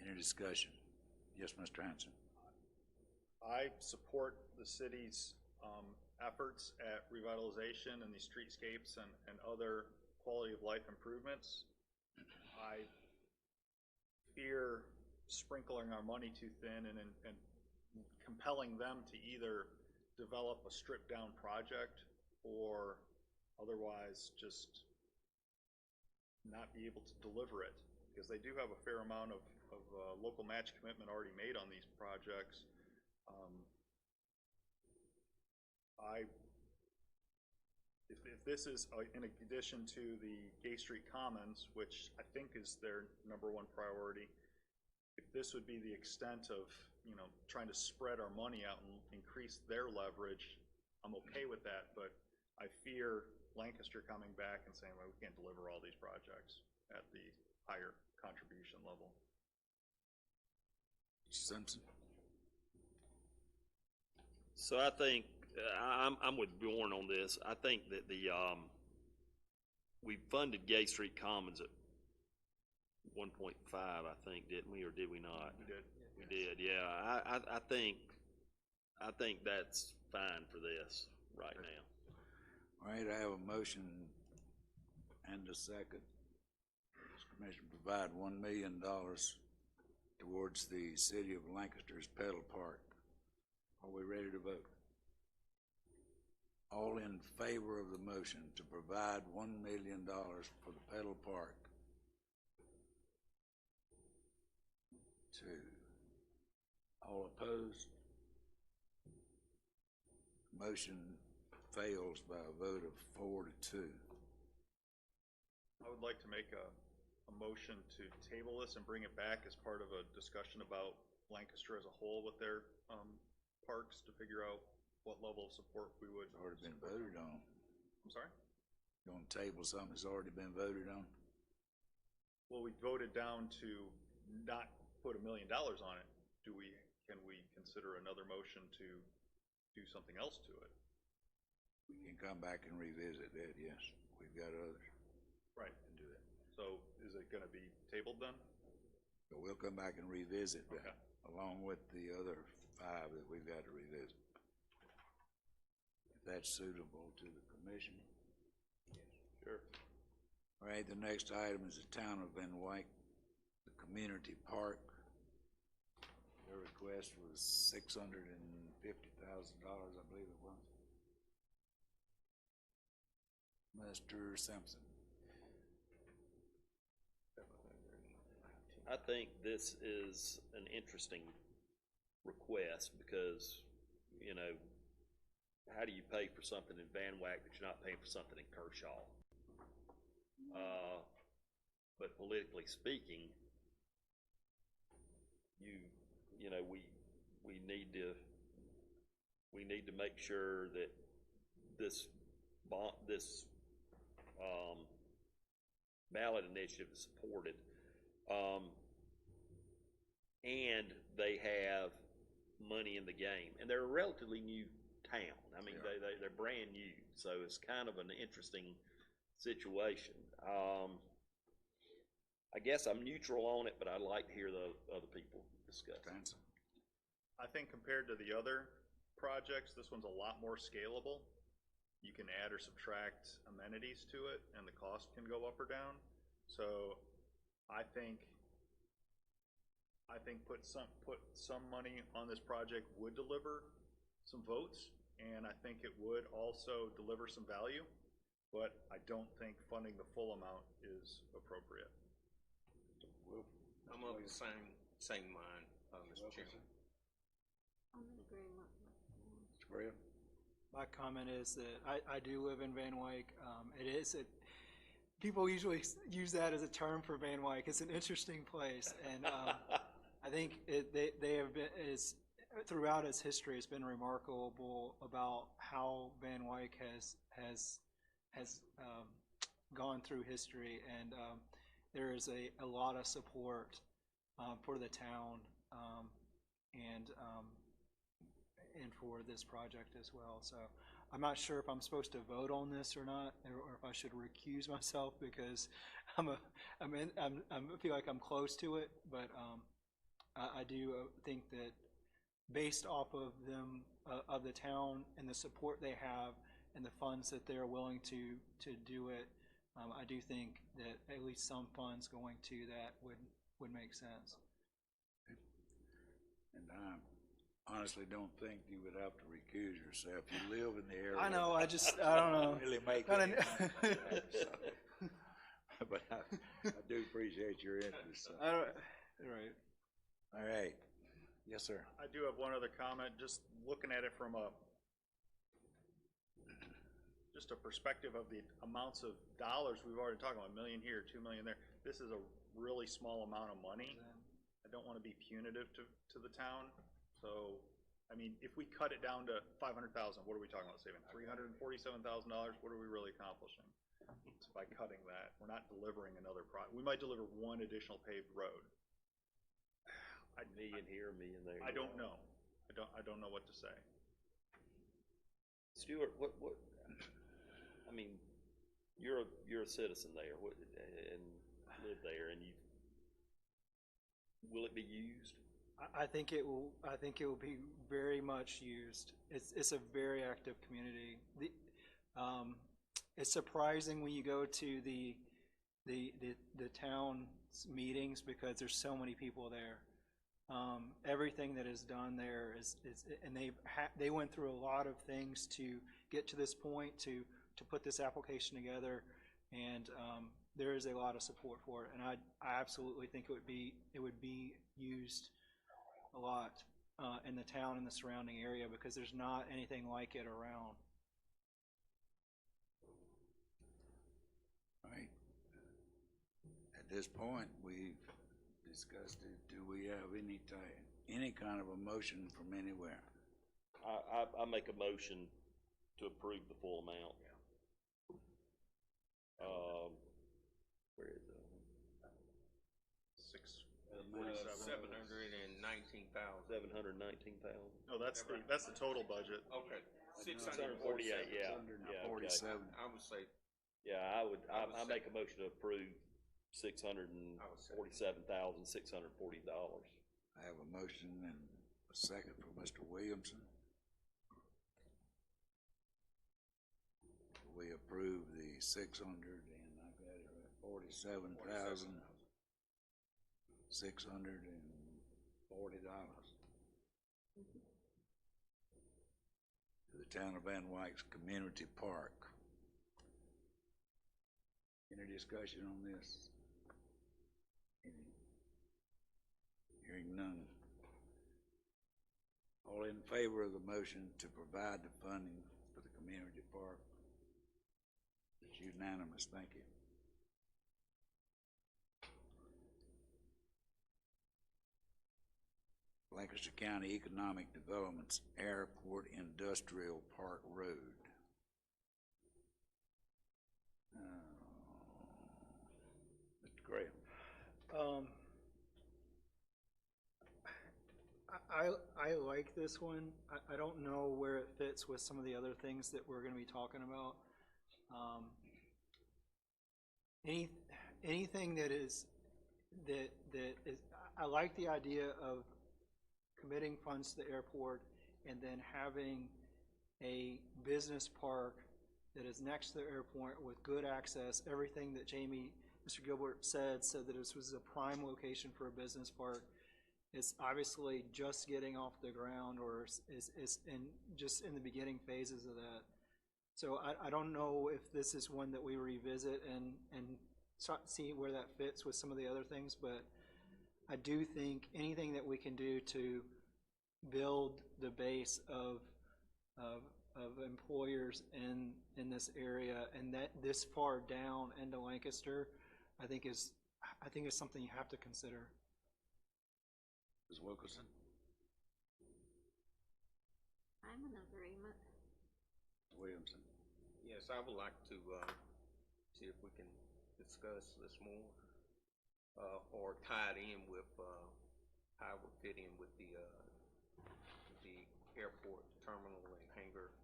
Any discussion? Yes, Mr. Hanson.
I support the city's efforts at revitalization and these streetscapes and other quality of life improvements. I fear sprinkling our money too thin and compelling them to either develop a stripped down project or otherwise just not be able to deliver it, because they do have a fair amount of local match commitment already made on these projects. If this is in addition to the Gay Street Commons, which I think is their #1 priority, if this would be the extent of, trying to spread our money out and increase their leverage, I'm okay with that, but I fear Lancaster coming back and saying, well, we can't deliver all these projects at the higher contribution level.
Simpson.
So I think, I'm with Bjorn on this. I think that we funded Gay Street Commons at 1.5, I think, didn't we, or did we not?
We did.
We did, yeah. I think that's fine for this right now.
All right, I have a motion and a second. This commission provide $1 million towards the City of Lancaster's Pedal Park. Are we ready to vote? All in favor of the motion to provide $1 million for the Pedal Park? 2. All opposed? Motion fails by a vote of 4-2.
I would like to make a motion to table this and bring it back as part of a discussion about Lancaster as a whole with their parks, to figure out what level of support we would.
It's already been voted on.
I'm sorry?
You want to table something that's already been voted on?
Well, we voted down to not put $1 million on it. Can we consider another motion to do something else to it?
We can come back and revisit that, yes. We've got others.
Right.
And do that.
So is it gonna be tabled then?
But we'll come back and revisit that, along with the other 5 that we've got to revisit. If that's suitable to the commission.
Sure.
All right, the next item is the Town of Van Wyck, the community park. Their request was $650,000, I believe it was. Mr. Simpson.
I think this is an interesting request because, you know, how do you pay for something in Van Wyck but you're not paying for something in Kershaw? But politically speaking, you know, we need to make sure that this ballot initiative is supported. And they have money in the game, and they're a relatively new town. I mean, they're brand new, so it's kind of an interesting situation. I guess I'm neutral on it, but I'd like to hear the other people discuss.
Benson.
I think compared to the other projects, this one's a lot more scalable. You can add or subtract amenities to it, and the cost can go up or down. So I think put some money on this project would deliver some votes, and I think it would also deliver some value, but I don't think funding the full amount is appropriate.
I'm of the same mind, Mr. Chairman.
I'm in agreement.
Mr. Graham?
My comment is that I do live in Van Wyck. People usually use that as a term for Van Wyck. It's an interesting place, and I think they have been throughout its history. It's been remarkable about how Van Wyck has gone through history, and there is a lot of support for the town and for this project as well. So I'm not sure if I'm supposed to vote on this or not, or if I should recuse myself because I feel like I'm close to it. But I do think that based off of them of the town and the support they have and the funds that they're willing to do it, I do think that at least some funds going to that would make sense.
And I honestly don't think you would have to recuse yourself. You live in the area.
I know. I don't know.
Really make it. But I do appreciate your interest. So.
Right.
All right. Yes, sir.
I do have one other comment, just looking at it from a perspective of the amounts of dollars we've already talked about, $1 million here, $2 million there. This is a really small amount of money. I don't want to be punitive to the town. So, I mean, if we cut it down to $500,000, what are we talking about saving? $347,000. What are we really accomplishing by cutting that? We're not delivering another project. We might deliver one additional paved road.
A million here, a million there.
I don't know. I don't know what to say.
Stuart, what? I mean, you're a citizen there, and live there, and will it be used?
I think it will. I think it will be very much used. It's a very active community. It's surprising when you go to the town meetings because there's so many people there. Everything that is done there and they went through a lot of things to get to this point to put this application together, and there is a lot of support for it, and I absolutely think it would be used a lot in the town and the surrounding area because there's not anything like it around.
All right. At this point, we've discussed it. Do we have any kind of a motion from anywhere?
I make a motion to approve the full amount. Where is it?
719,000.
719,000.
No, that's the total budget.
Okay.
648. Yeah.
47.
I would say.
Yeah, I make a motion to approve $647,640.
I have a motion and a second for Mr. Williamson. We approve the $647,640 to the Town of Van Wyck's Community Park. Any discussion on this? Hearing none. All in favor of the motion to provide the funding for the community park? It's unanimous, thank you. Lancaster County Economic Development's Airport Industrial Park Road. Mr. Graham.
I like this one. I don't know where it fits with some of the other things that we're gonna be talking about. Anything that is, I like the idea of committing funds to the airport and then having a business park that is next to the airport with good access. Everything that Mr. Gilbert said that this was a prime location for a business park. It's obviously just getting off the ground, or is just in the beginning phases of that. So I don't know if this is one that we revisit and see where that fits with some of the other things, but I do think anything that we can do to build the base of employers in this area and that this far down into Lancaster, I think is something you have to consider.
Ms. Wilkerson?
I'm in agreement.
Williamson?
Yes, I would like to see if we can discuss this more, or tie it in with how it would fit in with the airport terminal and hangar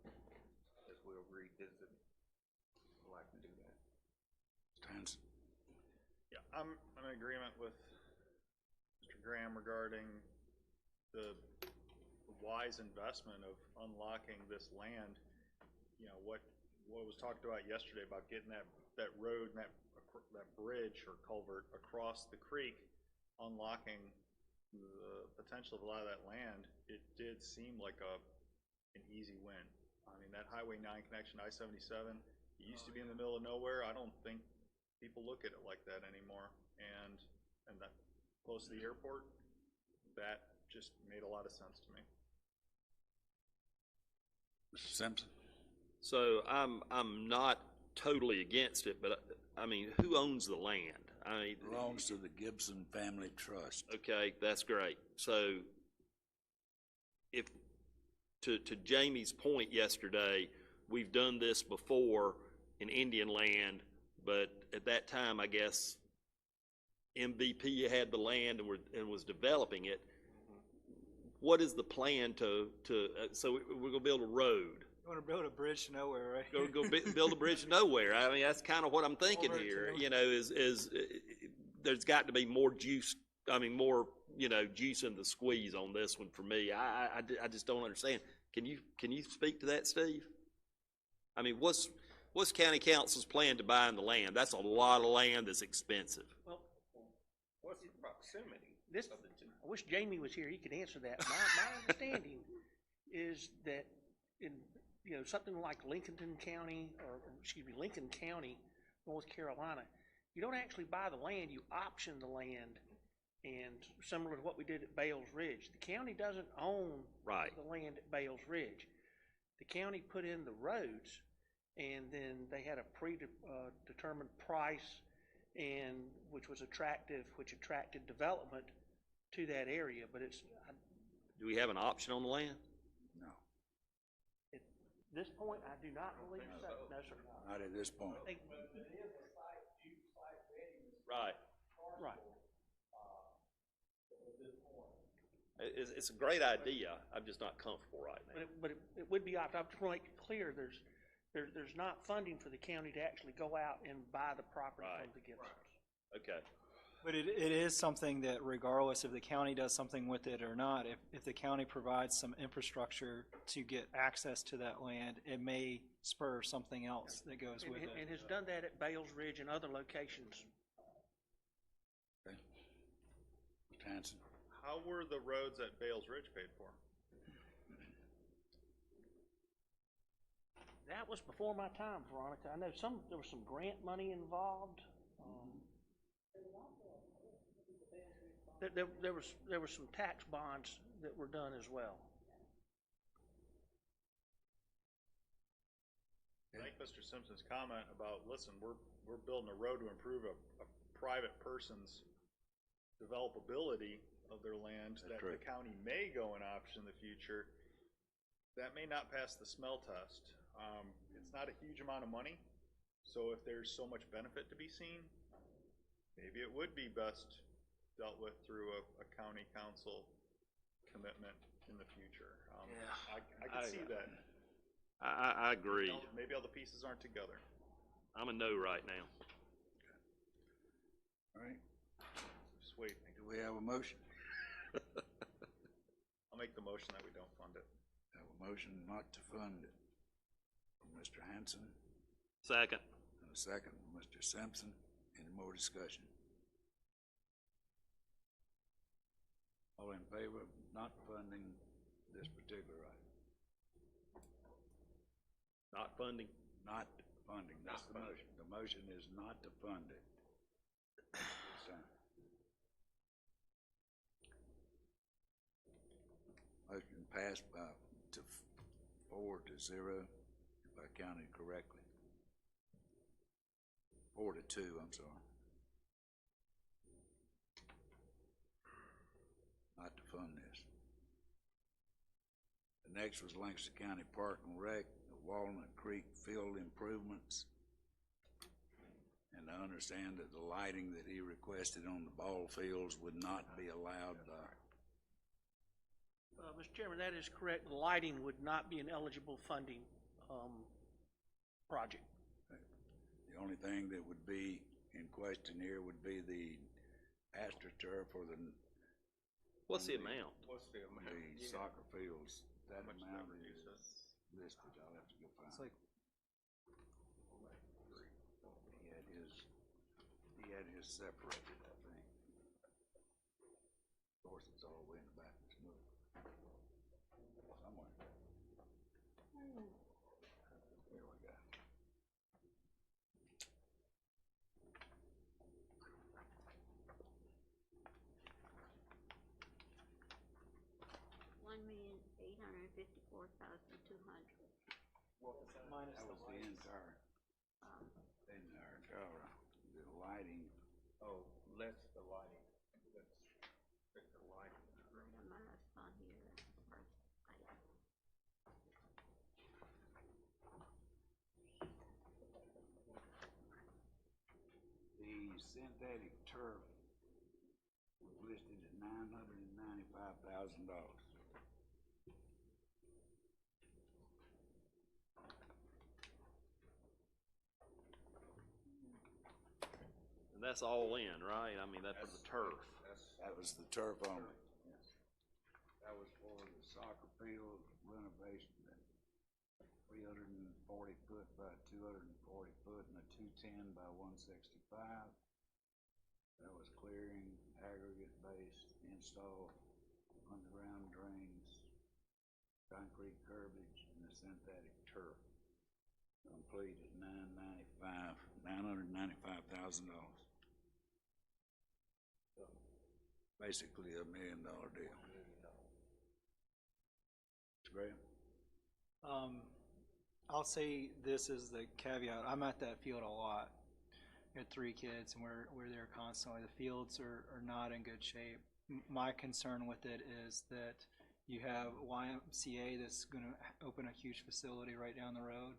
as we'll revisit. I'd like to do that.
Mr. Hanson?
Yeah, I'm in agreement with Mr. Graham regarding the wise investment of unlocking this land. You know, what was talked about yesterday about getting that road and that bridge or culvert across the creek, unlocking the potential of a lot of that land, it did seem like an easy win. I mean, that Highway 9 connection, I-77, it used to be in the middle of nowhere. I don't think people look at it like that anymore. And that close to the airport, that just made a lot of sense to me.
Mr. Simpson?
So I'm not totally against it, but I mean, who owns the land? I mean,
It belongs to the Gibson Family Trust.
okay, that's great. So if, to Jamie's point yesterday, we've done this before in Indian land, but at that time, I guess, MVP had the land and was developing it. What is the plan so we're gonna build a road?
You want to build a bridge to nowhere, right?
Go build a bridge to nowhere. I mean, that's kind of what I'm thinking here. You know, is there's got to be more juice. I mean, more juice in the squeeze on this one for me. I just don't understand. Can you speak to that, Steve? I mean, what's county council's plan to buying the land? That's a lot of land that's expensive.
Well,
What's the proximity
this,
of the two?
I wish Jamie was here, he could answer that. My understanding is that in, something like Lincoln County, Lincoln County, North Carolina, you don't actually buy the land, you option the land, and similar to what we did at Bales Ridge. The county doesn't own the land at Bales Ridge. The county put in the roads, and then they had a predetermined price, and which attracted development to that area. But
Do we have an option on the land?
No,
at this point, I do not believe so. No, sir.
not at this point.
I think-
Right.
Right.
It's a great idea. I'm just not comfortable right now.
But it would be, I just want to make it clear, there's not funding for the county to actually go out and buy the property from the Gibsons.
Okay.
But it is something that regardless if the county does something with it or not, if the county provides some infrastructure to get access to that land, it may spur something else that goes with it.
And has done that at Bales Ridge and other locations.
Okay. Mr. Hanson?
How were the roads at Bales Ridge paid for?
That was before my time, Veronica. I know there was some grant money involved. There was some tax bonds that were done as well.
I think Mr. Simpson's comment about, listen, we're building a road to improve a private person's developability of their land that the county may go and option in the future, that may not pass the smell test. It's not a huge amount of money, so if there's so much benefit to be seen, maybe it would be best dealt with through a county council commitment in the future. I can see that.
I agree.
Maybe all the pieces aren't together.
I'm a no right now.
All right.
Just wait.
Do we have a motion?
I'll make the motion that we don't fund it.
Have a motion not to fund it from Mr. Hanson.
Second.
And a second from Mr. Simpson. Any more discussion? All in favor of not funding this particular item?
Not funding.
Not funding, that's the motion. The motion is not to fund it. Motion passed by 4-0, if I counted correctly. 4-2, I'm sorry. Not to fund this. The next was Lancaster County Park and Rec, the Walnut Creek field improvements. And I understand that the lighting that he requested on the ball fields would not be allowed by.
Mr. Chairman, that is correct. The lighting would not be an eligible funding project.
The only thing that would be in question here would be the AstroTurf or the.
What's the amount?
The soccer fields. That amount is listed. I'll have to go find.
It's like
he had his separated, I think. Of course, it's all the way in the back of this movie. Somewhere. Here we go.
$1,854,200.
minus
That
the
was the
lights.
entire, the lighting.
Oh, less the lighting. That's the lighting.
Wait a minute, it's on here. First item.
The synthetic turf was listed at $995,000.
And that's all in, right? I mean, that's for the turf.
That was the turf only. Yes. That was for the soccer field renovation, 340 foot by 240 foot and a 210 by 165. That was clearing, aggregate based, install underground drains, concrete curbage, and the synthetic turf. Complete at $995,000. So basically $1 million deal. Mr. Graham?
I'll say this is the caveat. I'm at that field a lot. I had 3 kids, and we're there constantly. The fields are not in good shape. My concern with it is that you have YMCA that's going to open a huge facility right down the road,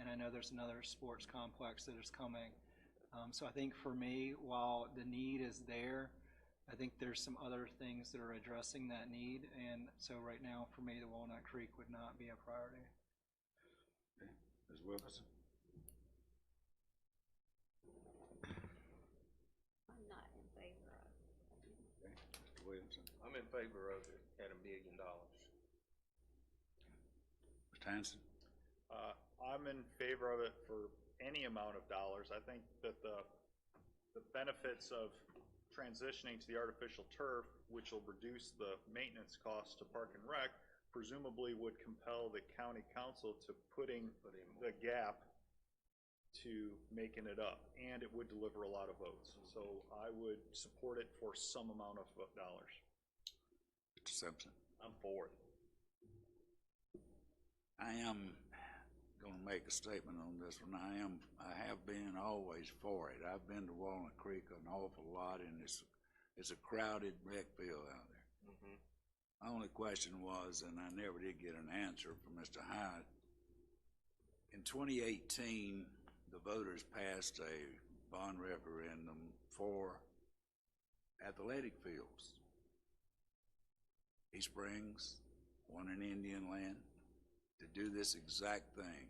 and I know there's another sports complex that is coming. So I think for me, while the need is there, I think there's some other things that are addressing that need, and so right now, for me, the Walnut Creek would not be a priority.
Okay. Ms. Wilkerson? Williamson?
I'm in favor of it at $1 million.
Mr. Hanson?
I'm in favor of it for any amount of dollars. I think that the benefits of transitioning to the artificial turf, which will reduce the maintenance costs to Park and Rec, presumably would compel the county council to putting the gap to making it up, and it would deliver a lot of votes. So I would support it for some amount of dollars.
Mr. Simpson?
I'm for it.
I am gonna make a statement on this one. I have been always for it. I've been to Walnut Creek an awful lot, and it's a crowded rec field out there. My only question was, and I never did get an answer from Mr. Hyde, in 2018, the voters passed a bond referendum for athletic fields. East Springs, one in Indian Land, to do this exact thing,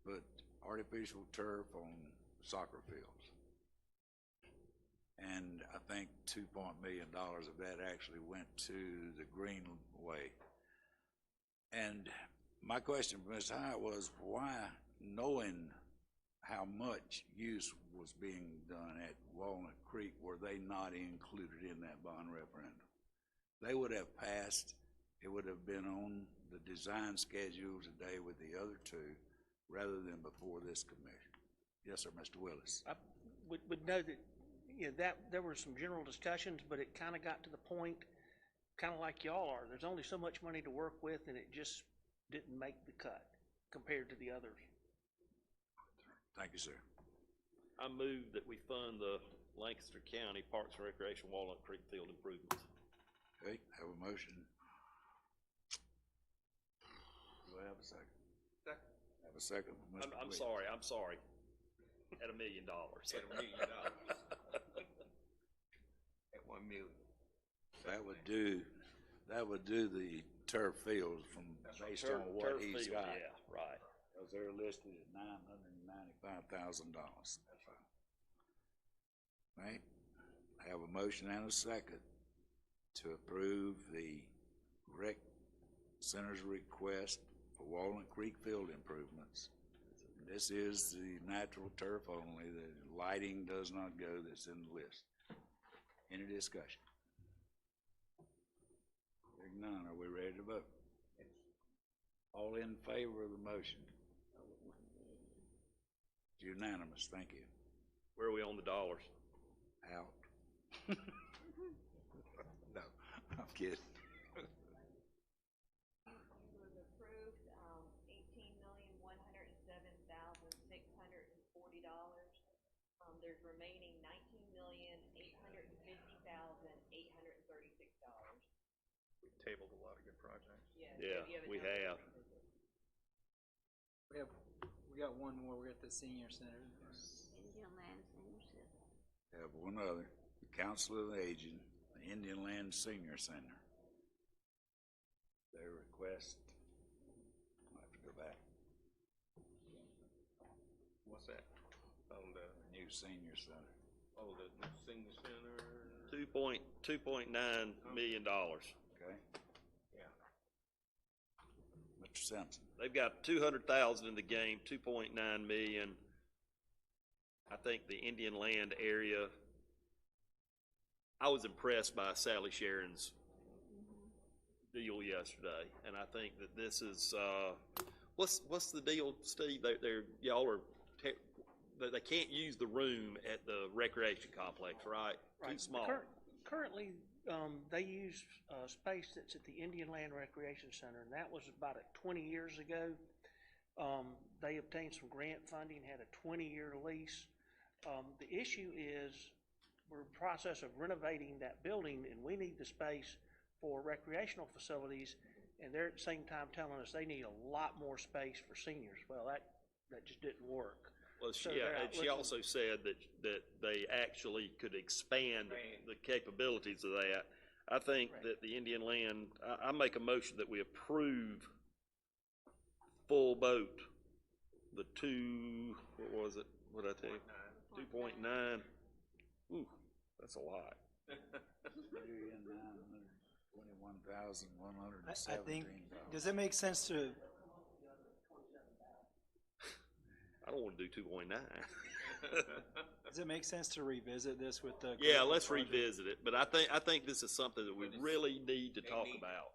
put artificial turf on soccer fields. And I think $2 million of that actually went to the Greenway. And my question for Ms. Hyatt was, why, knowing how much use was being done at Walnut Creek, were they not included in that bond referendum? They would have passed, it would have been on the design schedule today with the other two, rather than before this commission. Yes, sir, Mr. Willis.
I would know that, that there were some general discussions, but it kind of got to the point, kind of like y'all are. There's only so much money to work with, and it just didn't make the cut compared to the others.
Thank you, sir.
I move that we fund the Lancaster County Parks and Recreation Walnut Creek Field improvements.
Okay, have a motion. Do I have a second?
Second.
Have a second from Mr.
I'm
Williams.
sorry. At $1 million.
At $1 million. At $1 million.
That would do the turf fields from, based on what
Turf
he's
field,
got.
yeah, right.
Because they're listed at $995,000. Right? I have a motion and a second to approve the rec center's request for Walnut Creek field improvements. This is the natural turf only. The lighting does not go, that's in the list. Any discussion? Hearing none, are we ready to vote? All in favor of the motion? It's unanimous, thank you.
Where are we on the dollars?
Out. No, I'm kidding.
It was approved, $18,107,640. There's remaining $19,850,836.
We've tabled a lot of good projects.
Yeah, we have.
We got one more. We got the senior center.
Indian Land Senior Center.
Have one other, the Council of Aging, the Indian Land Senior Center. Their request, I'll have to go back,
What's that? On the,
new senior center.
the senior center?
$2.9 million.
Okay,
Yeah.
Mr. Simpson.
They've got 200,000 in the game, 2.9 million. I think the Indian Land area, I was impressed by Sally Sharon's deal yesterday, and I think that this is, what's the deal, Steve? Y'all are, they can't use the room at the recreation complex, right? Too small.
Currently, they use space that's at the Indian Land Recreation Center, and that was about 20 years ago. They obtained some grant funding, had a 20-year lease. The issue is we're in the process of renovating that building, and we need the space for recreational facilities, and they're at the same time telling us they need a lot more space for seniors. Well, that just didn't work.
Well,
So
yeah,
they're out
and she
looking-
also said that they actually could expand the capabilities of that. I think
Right.
that the Indian Land, I make a motion that we approve full boat, the what was it? What did I tell you? 2.9. Ooh, that's a lot.
$1,921,117.
I think, does it make sense to,
I don't want to do 2.9.
does it make sense to revisit this with the?
Yeah,
critical
let's
project?
revisit it, but I think this is something that we really need to talk about.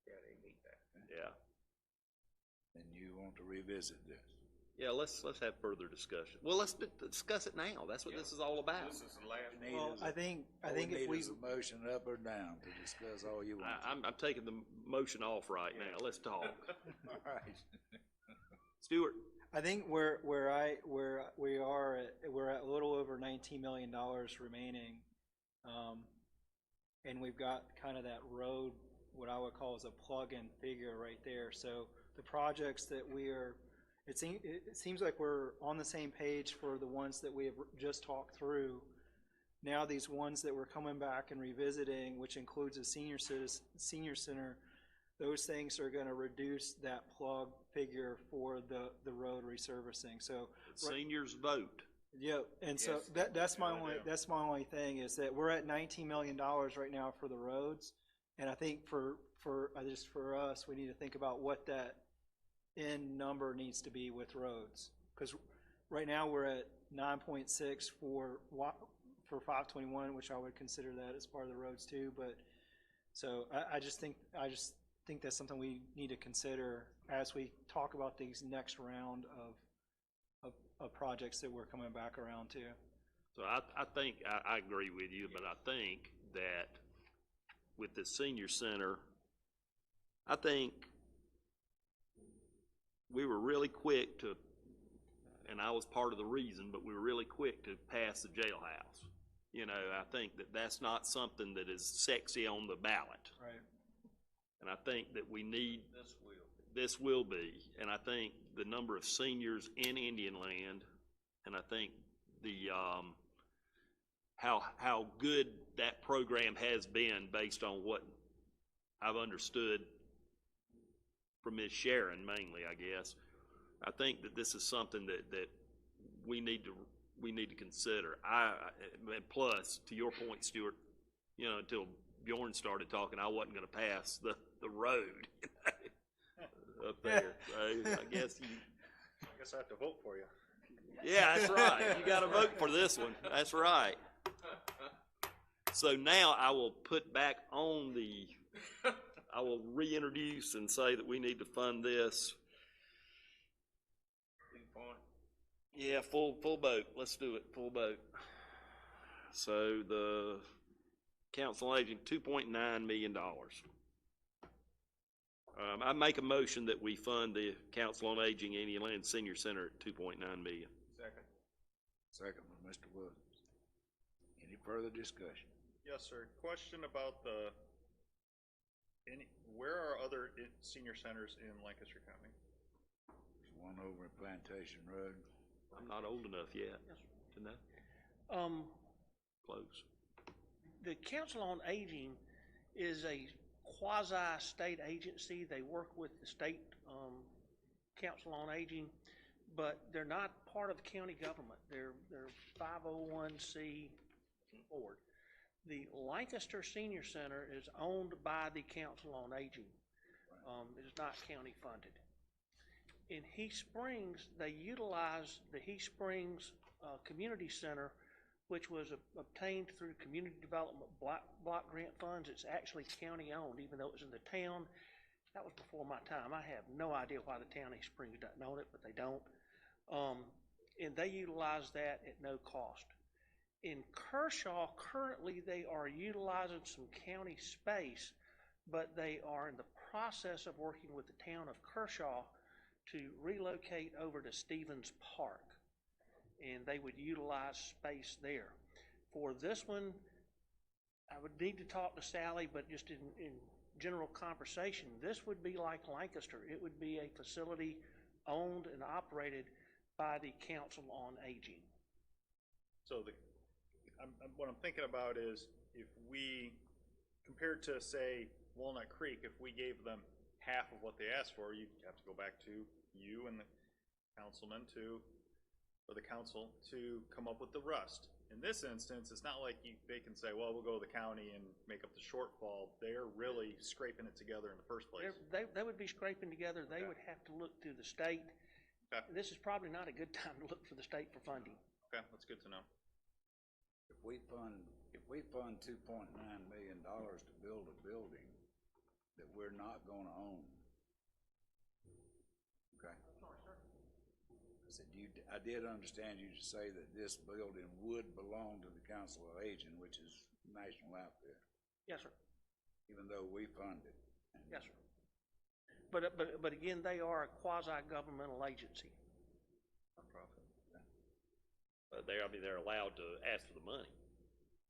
Yeah, they need that.
Yeah.
And you want to revisit this?
Yeah, let's have further discussion. Well, let's discuss it now. That's what this is all about.
This is the last
Need
Well,
is
I
a-
think
all
if
need
we,
is a motion up or down to discuss all you want.
I'm taking the motion off right now. Let's talk.
All right.
Stuart?
I think where we are, we're at a little over $19 million remaining. And we've got kind of that road, what I would call as a plug-in figure right there. So the projects that we are, it seems like we're on the same page for the ones that we have just talked through. Now these ones that we're coming back and revisiting, which includes a senior center, those things are going to reduce that plug figure for the road resurfacing. So
Seniors vote.
yeah, and so
Yes.
that's my
Yeah,
only
yeah.
that's my only thing is that we're at $19 million right now for the roads, and I think for us we need to think about what that end number needs to be with roads, because right now we're at 9.6 for 521, which I would consider that as part of the roads too. But so I just think that's something we need to consider as we talk about these next round of projects that we're coming back around to.
So I think, I agree with you, but I think that with the senior center, I think we were really quick to, and I was part of the reason, but we were really quick to pass the jailhouse. You know, I think that that's not something that is sexy on the ballot.
Right.
And I think that we need,
This will.
this will be, and I think the number of seniors in Indian Land, and I think the, how good that program has been based on what I've understood from Ms. Sharon mainly, I guess. I think that this is something that we need to consider. And plus, to your point, Stuart, you know, until Bjorn started talking, I wasn't gonna pass the road up there. So I guess
I have to vote for you.
yeah, that's right. You gotta vote for this one. That's right. So now I will put back on I will reintroduce and say that we need to fund this.
2 point.
Yeah, full boat. Let's do it, full boat. So the council on aging, $2.9 million. I make a motion that we fund the council on aging Indian Land Senior Center at $2.9 million.
Second.
Second by Mr. Williams. Any further discussion?
Yes, sir. Question about where are other senior centers in Lancaster County?
There's one over at Plantation Road.
I'm not old enough yet to know. Close.
The Council on Aging is a quasi-state agency. They work with the state Council on Aging, but they're not part of the county government. They're 501c board. The Lancaster Senior Center is owned by the Council on Aging. It is not county funded. In Heath Springs, they utilize the Heath Springs Community Center, which was obtained through community development block grant funds. It's actually county owned, even though it was in the town. That was before my time. I have no idea why the town of Heath Springs doesn't own it, but they don't. And they utilize that at no cost. In Kershaw, currently they are utilizing some county space, but they are in the process of working with the town of Kershaw to relocate over to Stevens Park. And they would utilize space there. For this one, I would need to talk to Sally, but just in general conversation, this would be like Lancaster. It would be a facility owned and operated by the Council on Aging.
So what I'm thinking about is if we, compared to say Walnut Creek, if we gave them half of what they asked for, you'd have to go back to you and the councilman to for the council to come up with the rest. In this instance, it's not like they can say, well, we'll go to the county and make up the shortfall. They're really scraping it together in the first place.
They would be scraping together, they would have to look to the state.
Okay.
This is probably not a good time to look for the state for funding.
Okay, that's good to know.
If we fund $2.9 million to build a building that we're not gonna own. Okay? I said, I did understand you to say that this building would belong to the Council of Aging, which is national outfit,
Yes, sir.
even though we fund it.
Yes, sir. But again, they are a quasi-governmental agency.
Nonprofit.
They're allowed to ask for the money.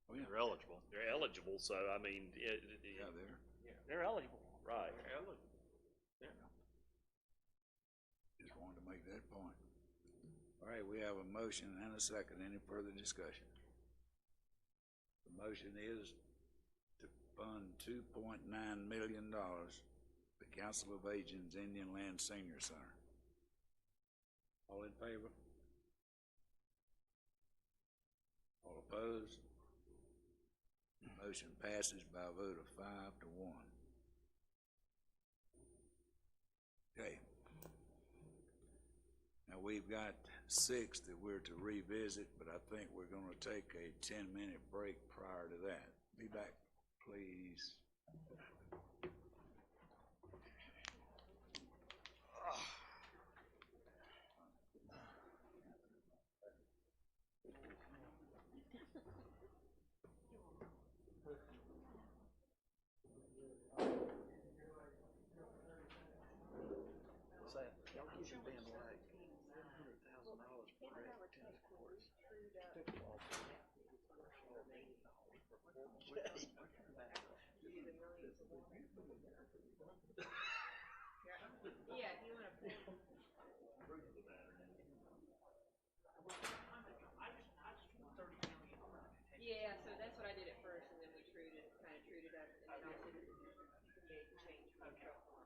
Oh, yeah.
They're eligible.
They're eligible, so I mean,
Yeah,
They're eligible.
right.
just wanted to make that point. All right, we have a motion and a second. Any further discussion? The motion is to fund $2.9 million, the Council of Aging's Indian Land Senior Center. All in favor? All opposed? Motion passes by a vote of 5-1. Okay. Now, we've got 6 that we're to revisit, but I think we're gonna take a 10-minute break prior to that. Be back, please.
Yeah, so that's what I did at first, and then we kind of trued it up, and then also made the change for the truck form.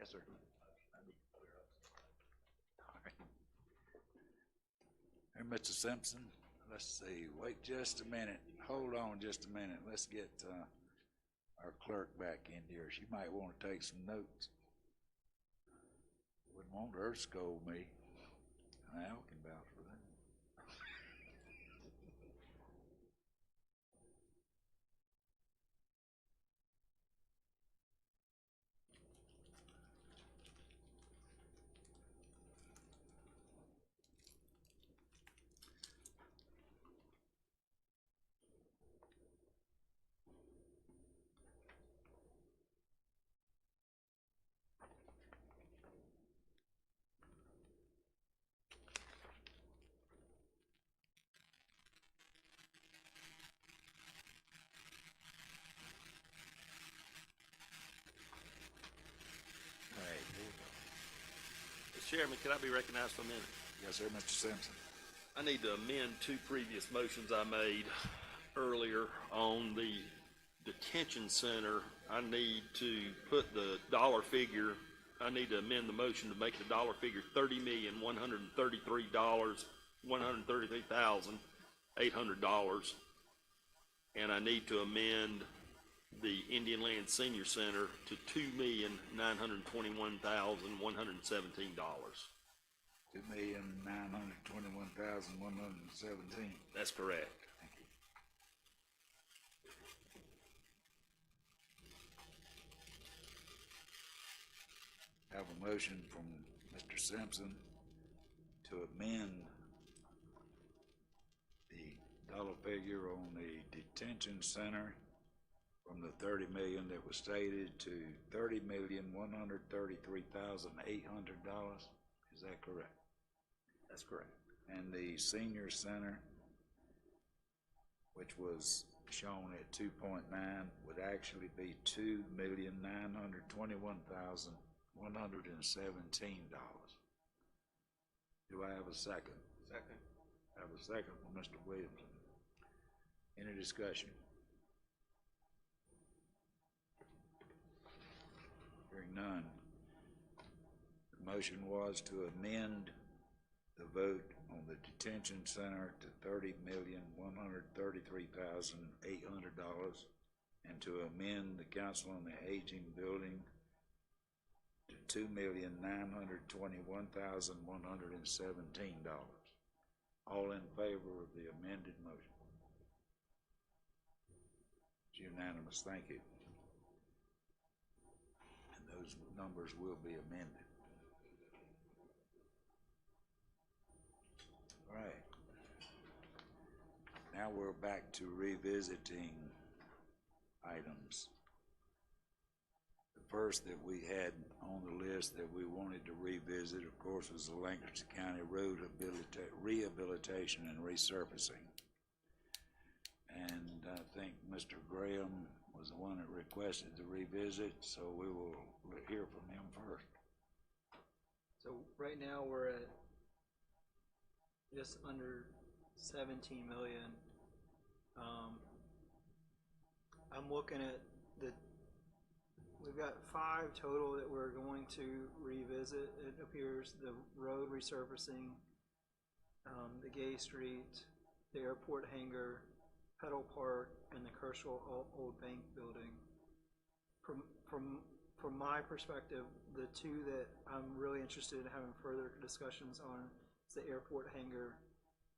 Yes, sir. Here, Mr. Simpson, let's see, wait just a minute, hold on just a minute, let's get, our clerk back in here, she might wanna take some notes. Wouldn't want her to scold me, Al can vouch for that. Hey, here we go.
Mr. Chairman, can I be recognized for a minute?
Yes, sir, Mr. Simpson.
I need to amend two previous motions I made earlier on the detention center. I need to put the dollar figure, I need to amend the motion to make the dollar figure $30,133,800. And I need to amend the Indian Land Senior Center to $2,921,117.
$2,921,117.
That's correct.
Thank you. Have a motion from Mr. Simpson to amend the dollar figure on the detention center from the 30 million that was stated to $30,133,800. Is that correct?
That's correct.
And the senior center, which was shown at 2.9, would actually be $2,921,117. Do I have a second?
Second.
I have a second from Mr. Williamson. Any discussion? Hearing none. The motion was to amend the vote on the detention center to $30,133,800 and to amend the Council on the Aging building to $2,921,117. All in favor of the amended motion? It's unanimous, thank you. And those numbers will be amended. All right. Now we're back to revisiting items. The first that we had on the list that we wanted to revisit, of course, was the Lancaster County Road Rehabilitation and Resurfacing. And I think Mr. Graham was the one that requested to revisit, so we will hear from him first.
So right now, we're at just under 17 million. I'm looking at we've got 5 total that we're going to revisit. It appears the road resurfacing, the Gay Street, the airport hangar, Pedal Park, and the Kershaw Old Bank building. From my perspective, the 2 that I'm really interested in having further discussions on is the airport hangar.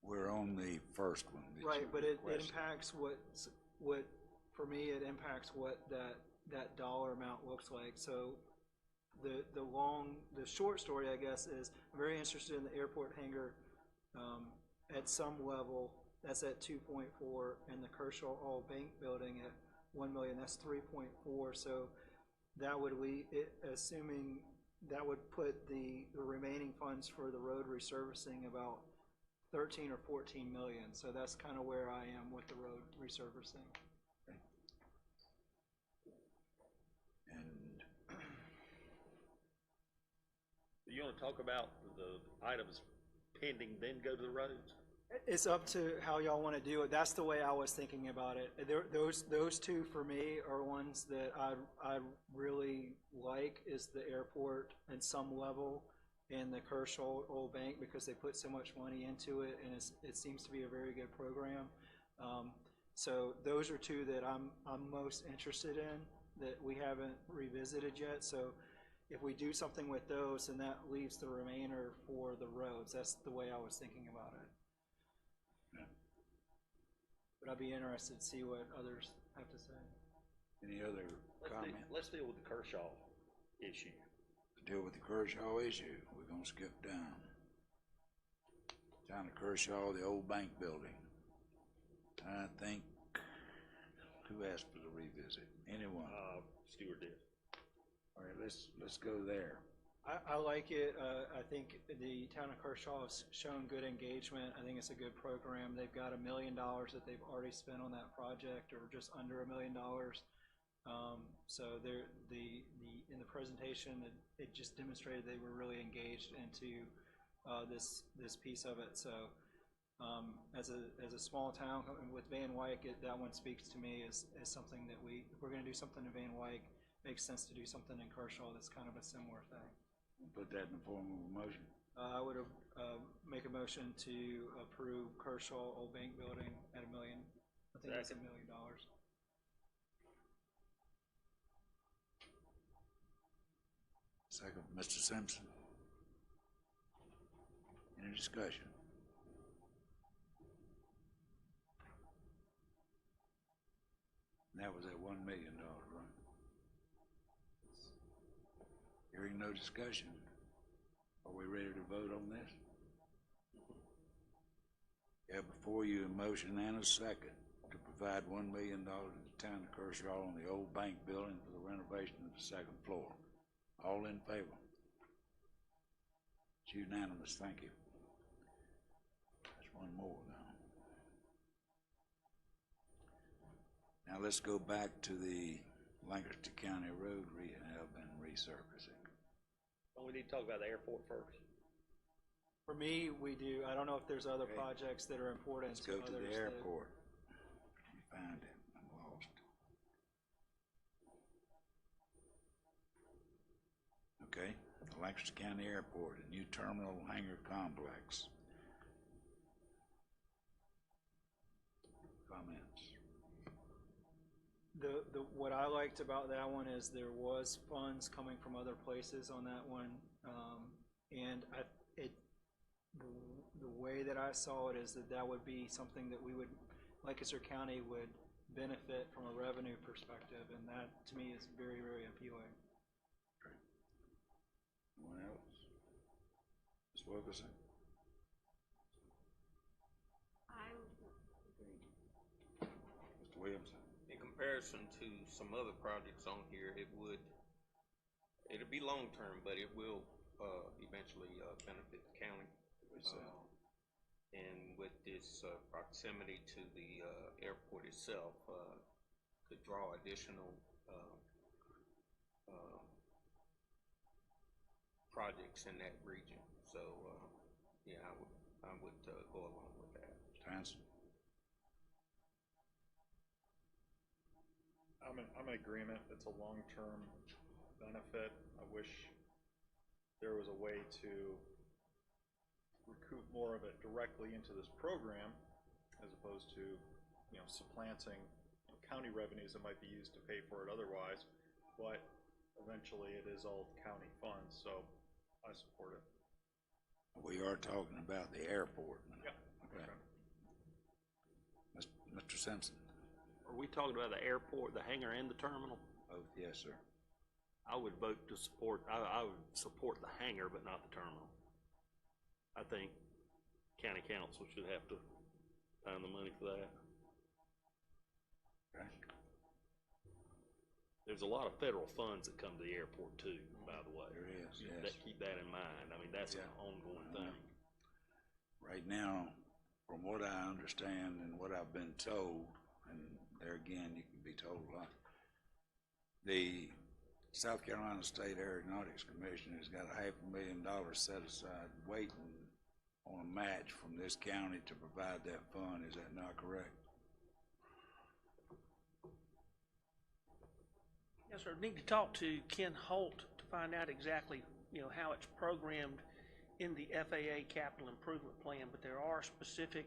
We're on the first one.
Right, but it impacts what for me it impacts what that dollar amount looks like. So the short story, I guess, is I'm very interested in the airport hangar at some level. That's at 2.4, and the Kershaw All Bank building at 1 million. That's 3.4. So that would assuming that would put the remaining funds for the road resurfacing about 13 or 14 million. So that's kind of where I am with the road resurfacing.
Okay. And
You want to talk about the items pending, then go to the roads?
It's up to how y'all want to do it. That's the way I was thinking about it. Those two for me are ones that I really like, is the airport at some level and the Kershaw Old Bank, because they put so much money into it, and it seems to be a very good program. So those are two that I'm most interested in that we haven't revisited yet. So if we do something with those, then that leaves the remainder for the roads. That's the way I was thinking about it. But I'd be interested to see what others have to say.
Any other comment?
Let's deal with the Kershaw issue.
To deal with the Kershaw issue, we're gonna skip down. Town of Kershaw, the old bank building. I think, who asked for the revisit? Anyone?
Stewart did.
All right, let's go there.
I like it. I think the town of Kershaw has shown good engagement. I think it's a good program. They've got $1 million that they've already spent on that project, or just under $1 million. So in the presentation, it just demonstrated they were really engaged into this piece of it. So as a small town with Van Wyck, that one speaks to me as something that if we're going to do something in Van Wyck, makes sense to do something in Kershaw that's kind of a similar thing.
Put that in the form of a motion.
I would make a motion to approve Kershaw Old Bank Building at $1 million. I think it's $1 million.
Second, Mr. Simpson. Any discussion? And that was at $1 million, right? Hearing no discussion, are we ready to vote on this? Yeah, before you, a motion and a second to provide $1 million to the town of Kershaw on the old bank building for the renovation of the second floor. All in favor? It's unanimous, thank you. There's one more now. Now let's go back to the Lancaster County Road rehab and resurfacing.
Well, we need to talk about the airport first.
For me, we do. I don't know if there's other projects that are important.
Let's go to the airport. You find it. I'm lost. Okay, the Lancaster County Airport, a new terminal hangar complex. Comments?
What I liked about that one is there was funds coming from other places on that one, and the way that I saw it is that would be something that Lancaster County would benefit from a revenue perspective, and that to me is very, very appealing.
Okay. Anyone else? Ms. Wilkerson?
I agree.
Mr. Williamson?
In comparison to some other projects on here, it'll be long-term, but it will eventually benefit the county. And with this proximity to the airport itself, could draw additional projects in that region. So, yeah, I would go along with that.
Hanson?
I'm in agreement. It's a long-term benefit. I wish there was a way to recoup more of it directly into this program, as opposed to, supplanting county revenues that might be used to pay for it otherwise. But eventually, it is all county funds, so I support it.
We are talking about the airport.
Yeah.
Okay. Mr. Simpson?
Are we talking about the airport, the hangar, and the terminal?
Both, yes, sir.
I would vote to support, I would support the hangar, but not the terminal. I think county council should have to find the money for that.
Okay.
There's a lot of federal funds that come to the airport too, by the way.
There is, yes.
Keep that in mind. I mean, that's an ongoing thing.
Right now, from what I understand and what I've been told, and there again, you can be told a lot, the South Carolina State Aeronautics Commission has got $500,000 set aside waiting on a match from this county to provide that fund. Is that not correct?
Yes, sir. Need to talk to Ken Holt to find out exactly, how it's programmed in the FAA capital improvement plan, but there are specific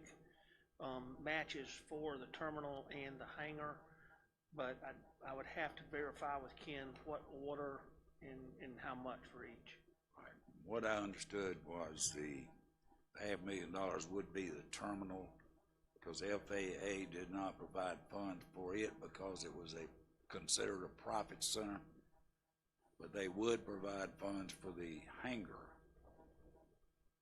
matches for the terminal and the hangar, but I would have to verify with Ken what order and how much for each.
Right. What I understood was the $500,000 would be the terminal, because FAA did not provide funds for it because it was considered a profit center, but they would provide funds for the hangar.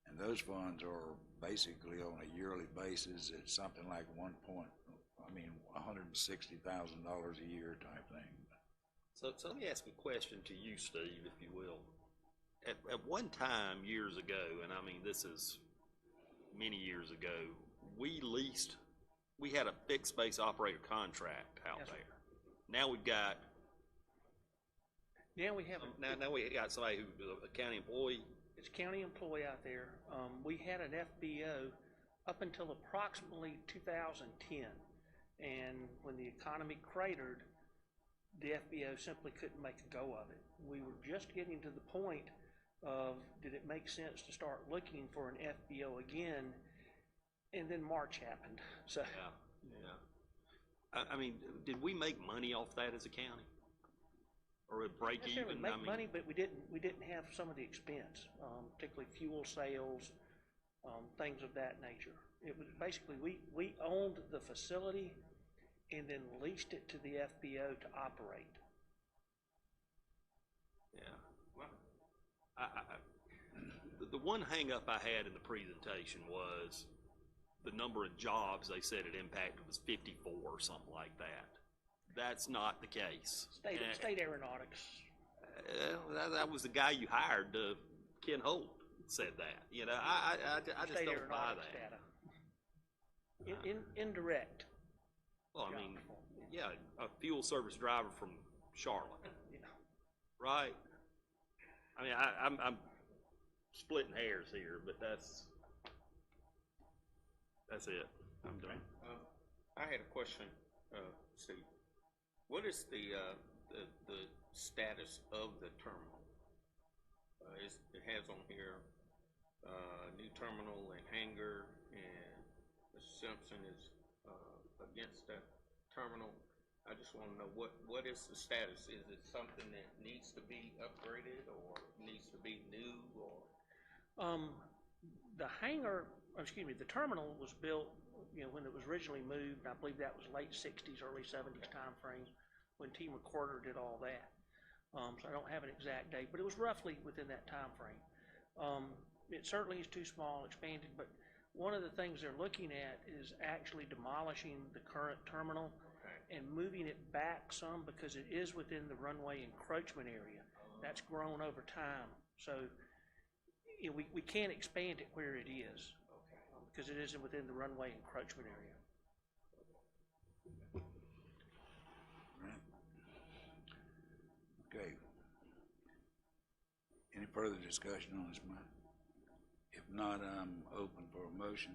And those funds are basically on a yearly basis. It's something like $160,000 a year type thing.
So let me ask a question to you, Steve, if you will. At one time, years ago, and I mean this is many years ago, we had a fixed base operator contract out
Yes, sir.
there. Now we've got.
Now we have
Now we got somebody who's a county employee.
It's a county employee out there. We had an FBO up until approximately 2010, and when the economy cratered, the FBO simply couldn't make a go of it. We were just getting to the point of, did it make sense to start looking for an FBO again? And then March happened. So
Yeah. I mean, did we make money off that as a county, or a break
we
even?
make money, but we didn't have some of the expense, particularly fuel sales, things of that nature. It was basically we owned the facility and then leased it to the FBO to operate.
Yeah. Well, the one hang up I had in the presentation was the number of jobs they said it impacted was 54 or something like that. That's not the case.
State aeronautics.
That was the guy you hired, Ken Holt said that. I just
State
don't buy
aeronautics
that.
data. Indirect.
Well, I mean, yeah, a fuel service driver from Charlotte, right? I mean, I'm splitting hairs here, but that's it. I'm done.
I had a question, Steve. What is the status of the terminal? It has on here, new terminal and hangar, and Mr. Simpson is, against the terminal. I just want to know what is the status? Is it something that needs to be upgraded or needs to be new, or?
The terminal was built, when it was originally moved. I believe that was late 60s, early 70s time frame when T. McQuarter did all that. So I don't have an exact date, but it was roughly within that time frame. It certainly is too small, expanded, but one of the things they're looking at is actually demolishing the current terminal and moving it back some, because it is within the runway encroachment area. That's grown over time. So we can't expand it where it is, because it isn't within the runway encroachment area.
Right. Okay. Any further discussion on this matter? If not, I'm open for a motion.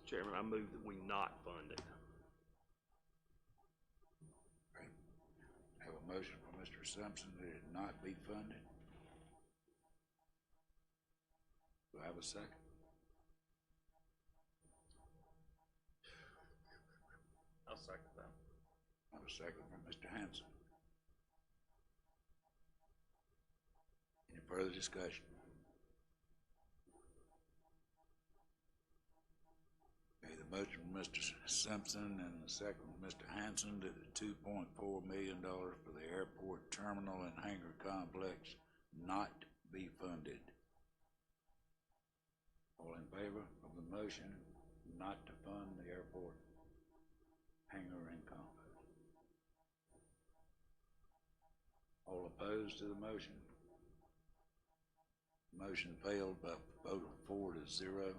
Chairman, I move that we not fund it.
Okay. Have a motion from Mr. Simpson that it not be funded. Do I have a second?
I'll second that.
I have a second from Mr. Hanson. Any further discussion? Okay, the motion from Mr. Simpson and the second from Mr. Hanson to the $2.4 million for the airport terminal and hangar complex not be funded. All in favor of the motion not to fund the airport hangar and complex? All opposed to the motion? Motion failed by a vote of 4-0.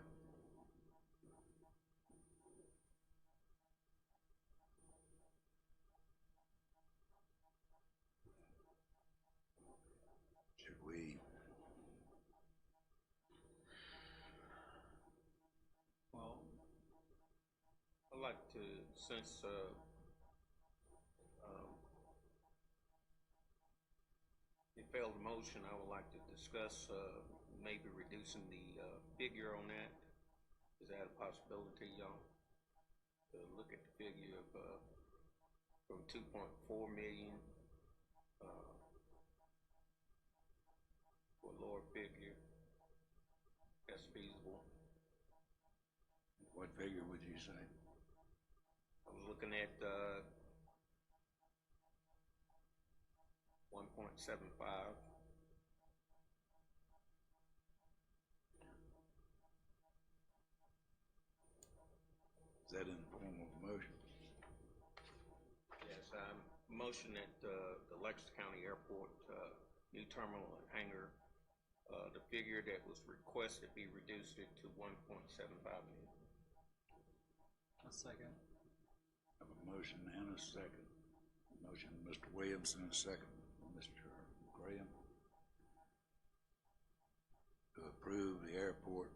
like to, since, it failed the motion, I would like to discuss, maybe reducing the, figure on that. Is that a possibility, y'all? To look at the figure of, from 2.4 million, for a lower figure. That's feasible.
What figure would you say?
I was looking at, 1.75.
Is that in the form of a motion?
Yes, motion that, the Lancaster County Airport, new terminal and hangar, the figure that was requested be reduced it to 1.75 million.
A second.
I have a motion and a second. Motion, Mr. Williamson, a second, Mr. Graham. To approve the airport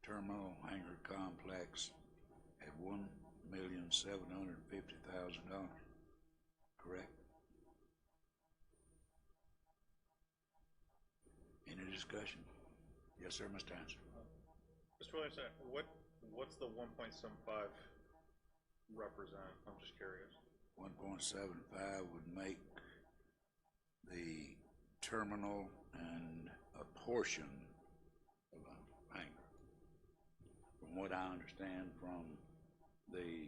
terminal hangar complex at $1,750,000. Correct? Any discussion? Yes, sir, Mr. Hanson.
Mr. Williamson, what's the 1.75 represent? I'm just curious.
1.75 would make the terminal and a portion of a hangar. From what I understand from the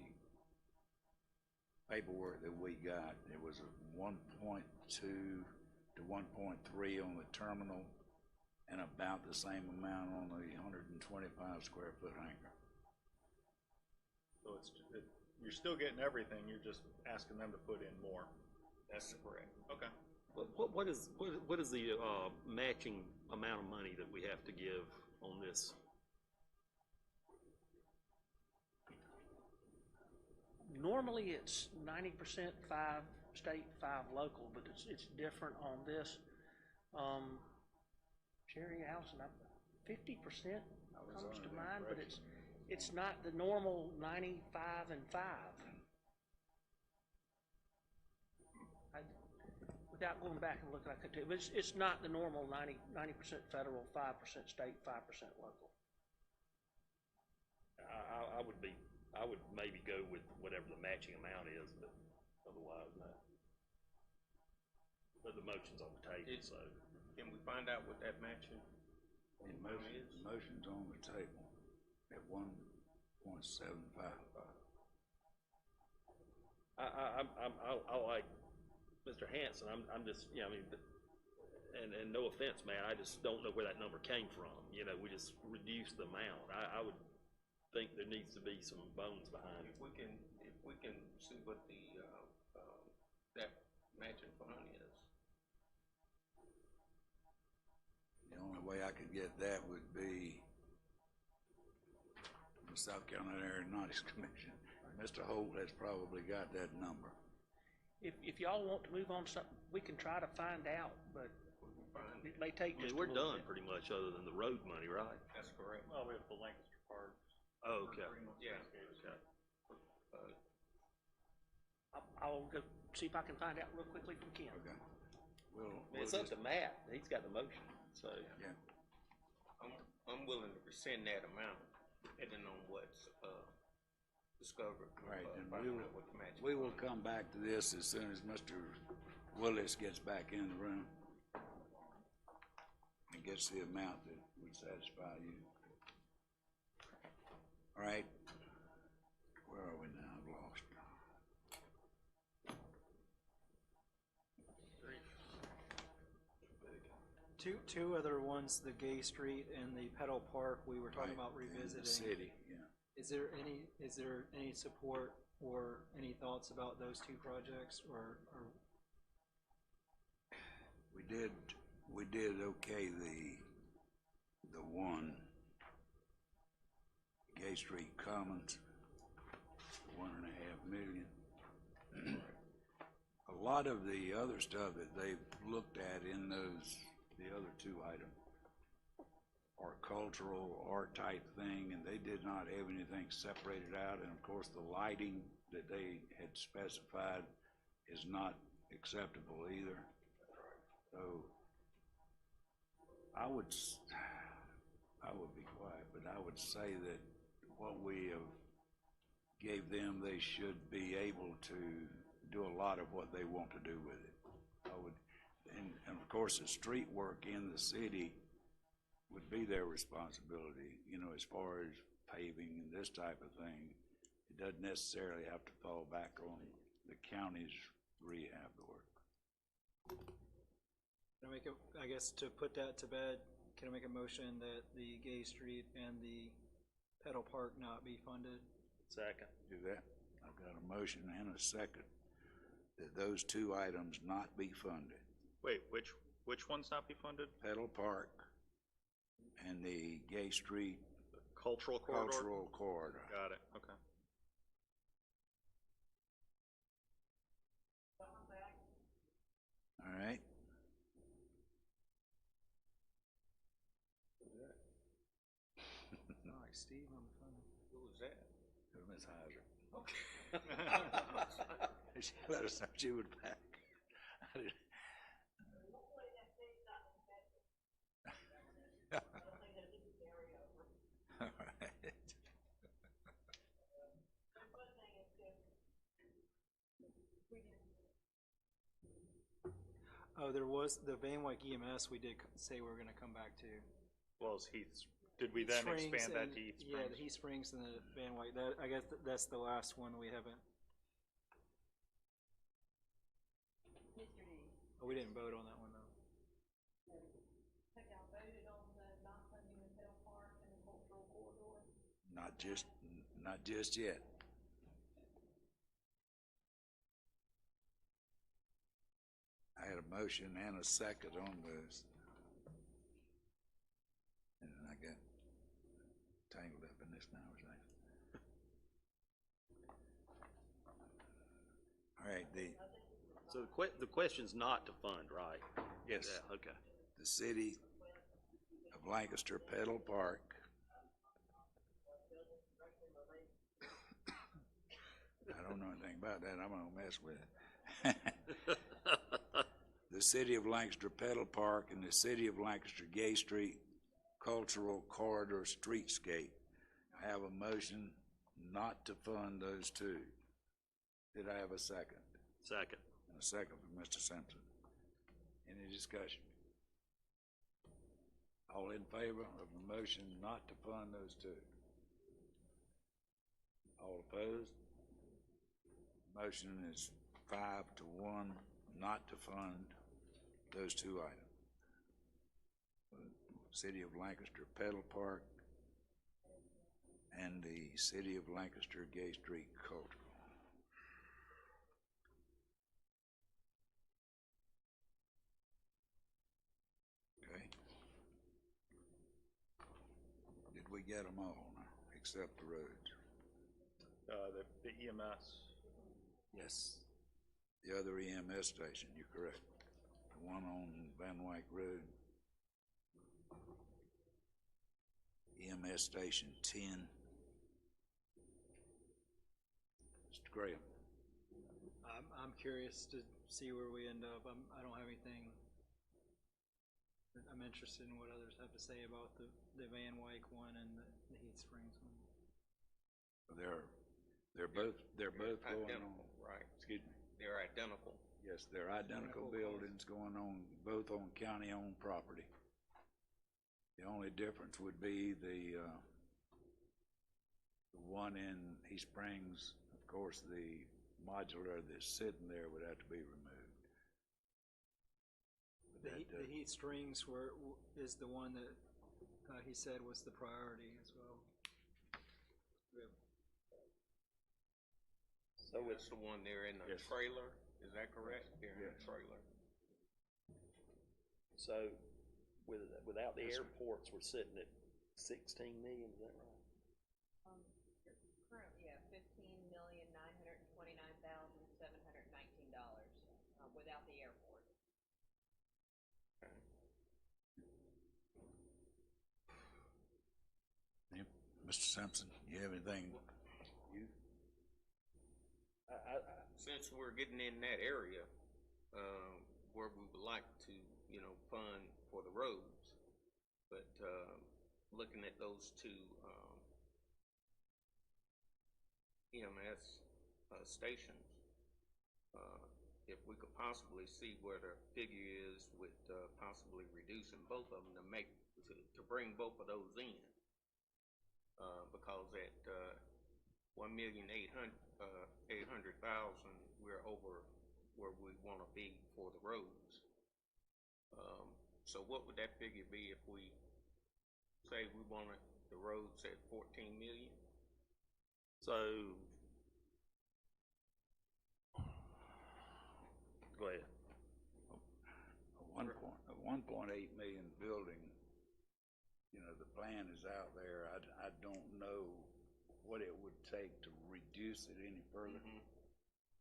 paperwork that we got, it was a 1.2 to 1.3 on the terminal and about the same amount on the 125 square foot hangar.
So you're still getting everything, you're just asking them to put in more.
That's correct.
Okay.
What is the, matching amount of money that we have to give on this?
Normally, it's 90% 5 state, 5 local, but it's different on this. Sherry, Allison, 50% comes to mind, but it's not the normal 95 and 5. Without going back and looking, I could tell you, but it's not the normal 90% federal, 5% state, 5% local.
I would maybe go with whatever the matching amount is, but otherwise, no. But the motion's on the table, so.
Can we find out what that matching amount is?
Motion's on the table at 1.75.
I like Mr. Hanson. I'm just, you know, I mean, and no offense, man, I just don't know where that number came from. You know, we just reduced the amount. I would think there needs to be some bones behind it.
If we can see what the, that matching fund is.
The only way I could get that would be the South Carolina Aeronautics Commission. Mr. Holt has probably got that number.
If y'all want to move on to something, we can try to find out, but it may take just a
We're
little
done
bit.
pretty much, other than the road money, right?
That's correct.
Well, we have the Lancaster part.
Oh, okay.
Yeah.
Okay.
I'll go see if I can find out real quickly from Ken.
Okay.
It's up to Matt. He's got the motion, so.
Yeah.
I'm willing to rescind that amount, depending on what's, discovered.
Right, and
finding out what the matching
we will
fund is.
come back to this as soon as Mr. Willis gets back in the room and gets the amount that would satisfy you. All right, where are we now? I've lost.
Two other ones, the Gay Street and the Pedal Park, we were talking about
Right, in
revisiting.
the city, yeah.
Is there any support or any thoughts about those two projects, or
We did okay the one Gay Street Commons, $1.5 million. A lot of the other stuff that they've looked at in the other two items or cultural art type thing, and they did not have anything separated out, and of course, the lighting that they had specified is not acceptable either. So, I would be quiet, but I would say that what we have gave them, they should be able to do a lot of what they want to do with it. And of course, the street work in the city would be their responsibility, as far as paving and this type of thing. It doesn't necessarily have to fall back on the county's rehab work.
Can I make I guess to put that to bed, can I make a motion that the Gay Street and the Pedal Park not be funded?
Second.
Do that. I've got a motion and a second that those two items not be funded.
Wait, which ones not be funded?
Pedal Park and the Gay Street
Cultural corridor?
Cultural Corridor.
Got it, okay.
All right.
Like Steve on the phone.
Who was that?
Miss Heiser. She let us know she was back. I didn't- All right.
Oh, there was the Van Wyck EMS we did say we were gonna come back to.
Well, as Heath, did we then
Springs
expand that
and-
to Heath Springs?
Yeah, the Heath Springs and the Van Wyck, I guess that's the last one we haven't,
Mr. D.
oh, we didn't vote on that one though.
Have y'all voted on the not funding the Pedal Park and the cultural corridor?
Not just yet. I had a motion and a second on those. And I got tangled up in this now, All right,
So the question's not to fund, right?
yes,
Yeah, okay.
the city of Lancaster Pedal Park. I don't know anything about that. I'm gonna mess with it. The city of Lancaster Pedal Park and the city of Lancaster Gay Street Cultural Corridor Streetscape. I have a motion not to fund those two. Did I have a second?
Second.
And a second from Mr. Simpson. Any discussion? All in favor of the motion not to fund those two? All opposed? Motion is 5-1 not to fund those two items. City of Lancaster Pedal Park and the City of Lancaster Gay Street Cultural. Okay. Did we get them all now, except the roads?
The EMS.
Yes. The other EMS station, you're correct. The one on Van Wyck Road. EMS Station 10. Mr. Graham.
I'm curious to see where we end up. I don't have anything. I'm interested in what others have to say about the Van Wyck one and the Heath Springs one.
They're both going on.
Identical, right?
Excuse me.
They're identical.
Yes, they're identical buildings going on, both on county-owned property. The only difference would be the one in East Springs, of course, the modular that's sitting there would have to be removed. But
The Heath Springs is the one that he said was the priority as well.
So it's the one there in the
Yes.
trailer, is that correct? They're in the
Yes.
trailer.
So without the
Yes, sir.
airports, we're sitting at 16 million, is that right?
Currently, yeah, $15,929,719, without the airport.
Mr. Simpson, you have anything?
Since we're getting in that area, where we would like to, fund for the roads, but, looking at those two, EMS, stations, if we could possibly see where the figure is with, possibly reducing both of them to bring both of those in. Because at, 1,800,000, we're over where we wanna be for the roads. So what would that figure be if we say we wanted the roads at 14 million?
So, go ahead.
A 1.8 million building, the plan is out there. I don't know what it would take to reduce it any further.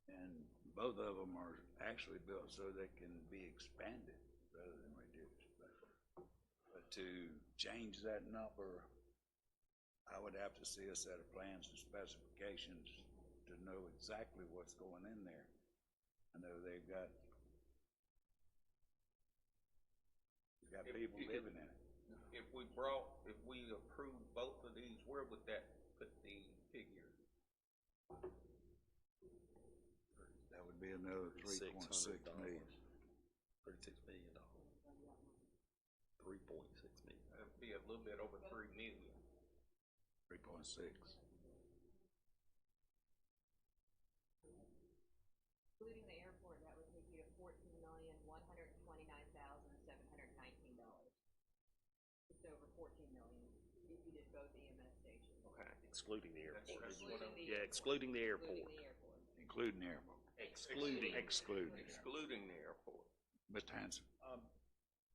And both of them are actually built so they can be expanded rather than reduced. But to change that number, I would have to see a set of plans and specifications to know exactly what's going in there. I know they've got people living in it.
If we approved both of these, where would that put the figure?
That would be another 3.6 million.
$36 million. 3.6 million.
That'd be a little bit over 3 million.
3.6.
Including the airport, that would take you to $14,129,719. Just over 14 million if you did both EMS stations.
Okay.
Excluding the airport.
Excluding the
Yeah,
airport.
excluding the airport.
Including the airport.
Excluding.
Excluding the airport.
Mr. Hanson.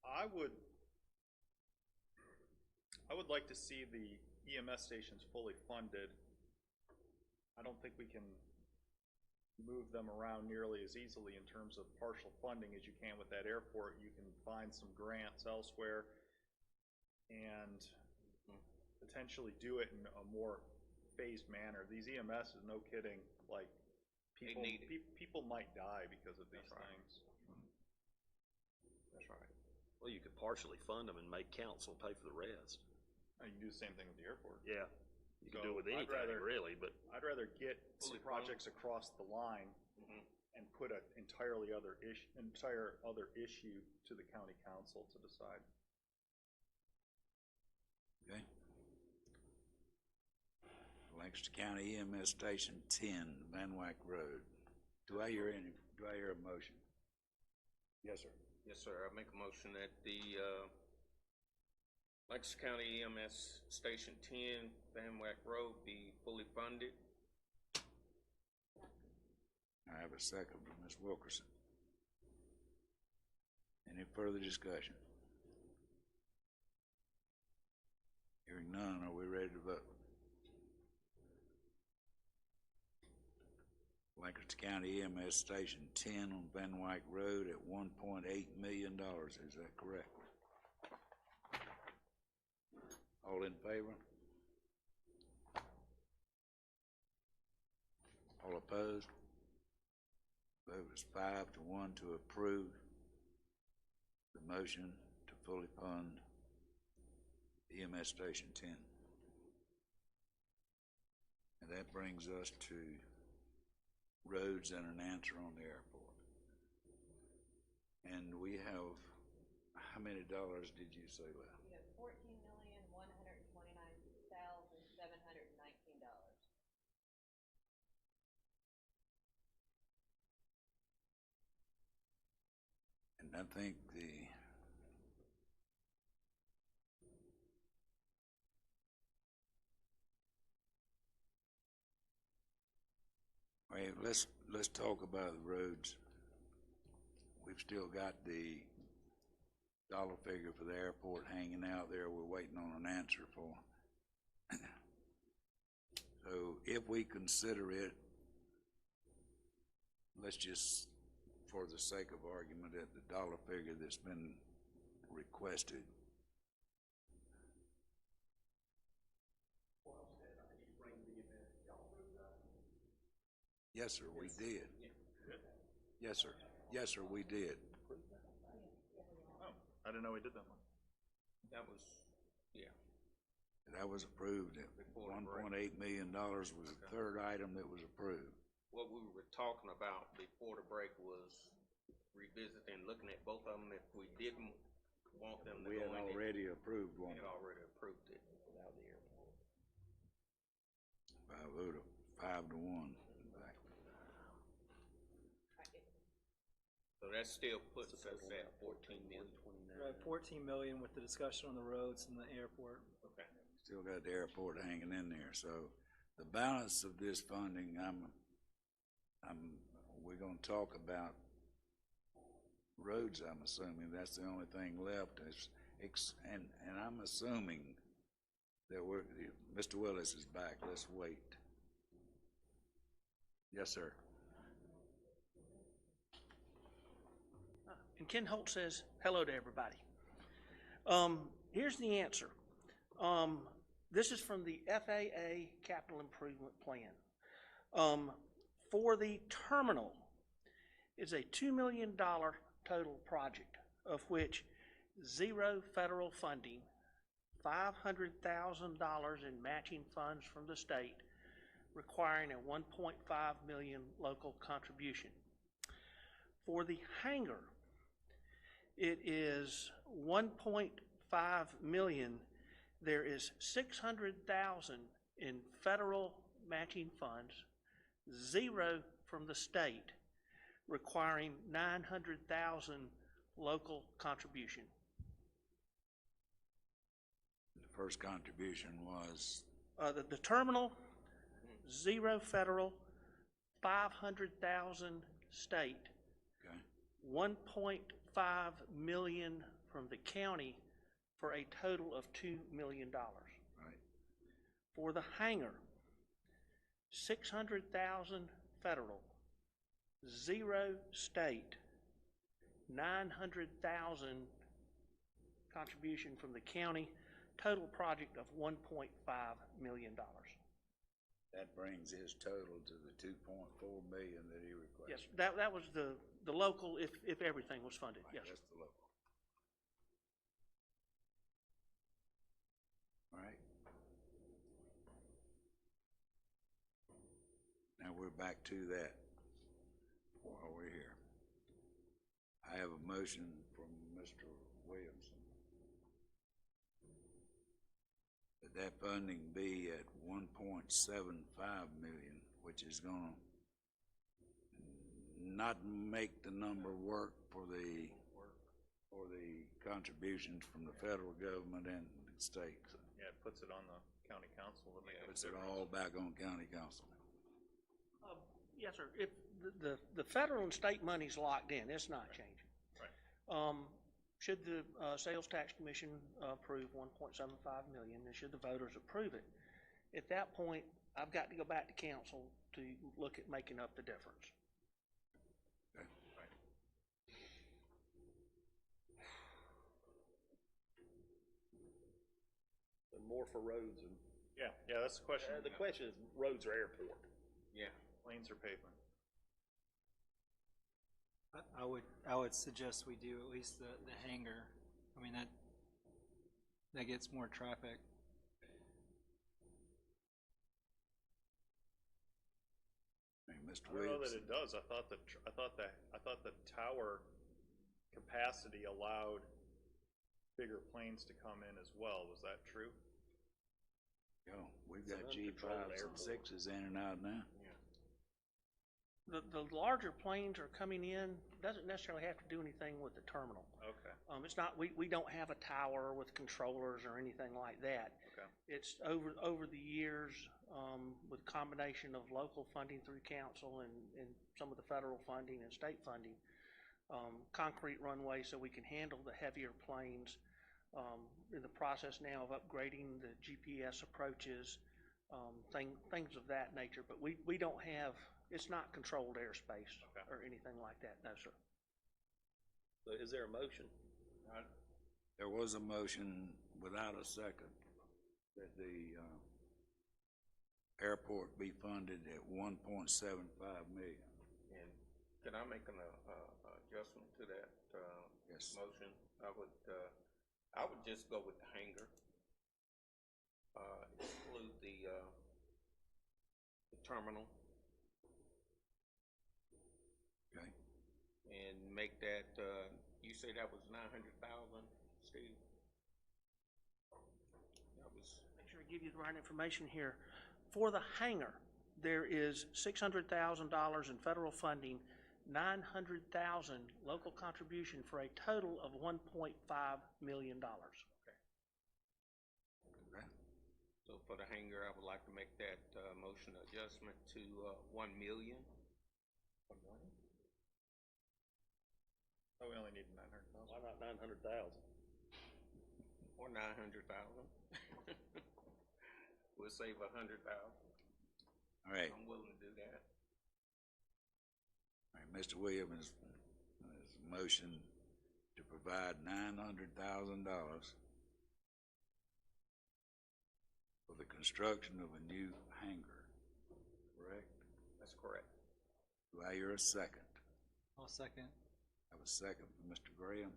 I would like to see the EMS stations fully funded. I don't think we can move them around nearly as easily in terms of partial funding as you can with that airport. You can find some grants elsewhere and potentially do it in a more phased manner. These EMS is no kidding, like people might die because of these things.
That's right.
Well, you could partially fund them and make council pay for the rest.
You can do the same thing with the airport.
Yeah, you can
So
do it with anything, really, but
I'd rather get some projects across the line and put an entire other issue to the county council to decide.
Okay. Lancaster County EMS Station 10, Van Wyck Road. Do I hear a motion? Yes, sir.
Yes, sir. I make a motion that the, Lancaster County EMS Station 10, Van Wyck Road be fully funded.
I have a second from Ms. Wilkerson. Any further discussion? Hearing none, are we ready to vote? Lancaster County EMS Station 10 on Van Wyck Road at $1.8 million. Is that correct? All in favor? All opposed? Vote is 5-1 to approve the motion to fully fund EMS Station 10. And that brings us to roads and an answer on the airport. And we have, how many dollars did you say left?
We have $14,129,719.
And I think let's talk about the roads. We've still got the dollar figure for the airport hanging out there. We're waiting on an answer for. So if we consider it, let's just, for the sake of argument, at the dollar figure that's been requested. Yes, sir, we did. Yes, sir. Yes, sir, we did.
Oh, I didn't know we did that one.
That was, yeah.
That was approved.
Before the break.
$1.8 million was the third item that was approved.
What we were talking about before the break was revisiting, looking at both of them, if we didn't want them to
We
go
had
in.
already approved one.
We had already approved it without the airport.
By a vote of 5-1.
So that still puts us at 14 million.
We're at 14 million with the discussion on the roads and the airport.
Okay.
Still got the airport hanging in there, so the balance of this funding, we're gonna talk about roads, I'm assuming, that's the only thing left, and I'm assuming that Mr. Willis is back, let's wait. Yes, sir.
And Ken Holt says, hello to everybody. Here's the answer. This is from the FAA Capital Improvement Plan. For the terminal, it's a $2 million total project, of which 0 federal funding, $500,000 in matching funds from the state, requiring a $1.5 million local contribution. For the hangar, it is $1.5 million. There is $600,000 in federal matching funds, 0 from the state, requiring $900,000 local contribution.
The first contribution was?
The terminal, 0 federal, 500,000 state.
Okay.
1.5 million from the county for a total of $2 million.
Right.
For the hangar, 600,000 federal, 0 state, 900,000 contribution from the county, total project of $1.5 million.
That brings his total to the 2.4 million that he requested.
Yes, that was the local, if everything was funded,
Right,
yes.
that's the local. All right. Now we're back to that while we're here. I have a motion from Mr. Williamson that funding be at 1.75 million, which is gonna not make the number work for the contributions from the federal government and the state.
Yeah, it puts it on the county council to make
Puts it all back on county council.
Yes, sir. If the federal and state money's locked in, it's not changing.
Right.
Should the Sales Tax Commission approve 1.75 million, and should the voters approve it, at that point, I've got to go back to council to look at making up the difference.
Okay.
Right.
And more for roads and.
Yeah, that's the question.
The question is roads or airport?
Yeah.
Lanes or pavement?
I would suggest we do at least the hangar. I mean, that gets more traffic.
Hey, Mr.
I don't know that
Williamson.
it does. I thought the tower capacity allowed bigger planes to come in as well. Was that true?
Yo, we've
It's
got
an
G5s
uncontrolled
and 6s in and out now.
The larger planes are coming in, doesn't necessarily have to do anything with the terminal.
Okay.
It's not, we don't have a tower with controllers or anything like that.
Okay.
It's over the years, with combination of local funding through council and some of the federal funding and state funding, concrete runway so we can handle the heavier planes. In the process now of upgrading the GPS approaches, things of that nature. But we don't have, it's not controlled airspace or anything like that, no, sir.
So is there a motion?
There was a motion without a second that the airport be funded at 1.75 million.
And can I make an, adjustment to that,
Yes.
motion? I would just go with the hangar. Exclude the terminal
Okay.
and make that, you say that was 900,000, Steve? That was,
Make sure I give you the right information here. For the hangar, there is $600,000 in federal funding, 900,000 local contribution for a total of $1.5 million.
Okay.
so for the hangar, I would like to make that, motion adjustment to, 1 million.
Oh, we only need 900,000.
Why not 900,000?
Or 900,000. We'll save 100,000.
All right.
I'm willing to do that.
All right, Mr. Williams has a motion to provide $900,000 for the construction of a new hangar, correct?
That's correct.
Do I hear a second?
I'll second.
I have a second from Mr. Graham.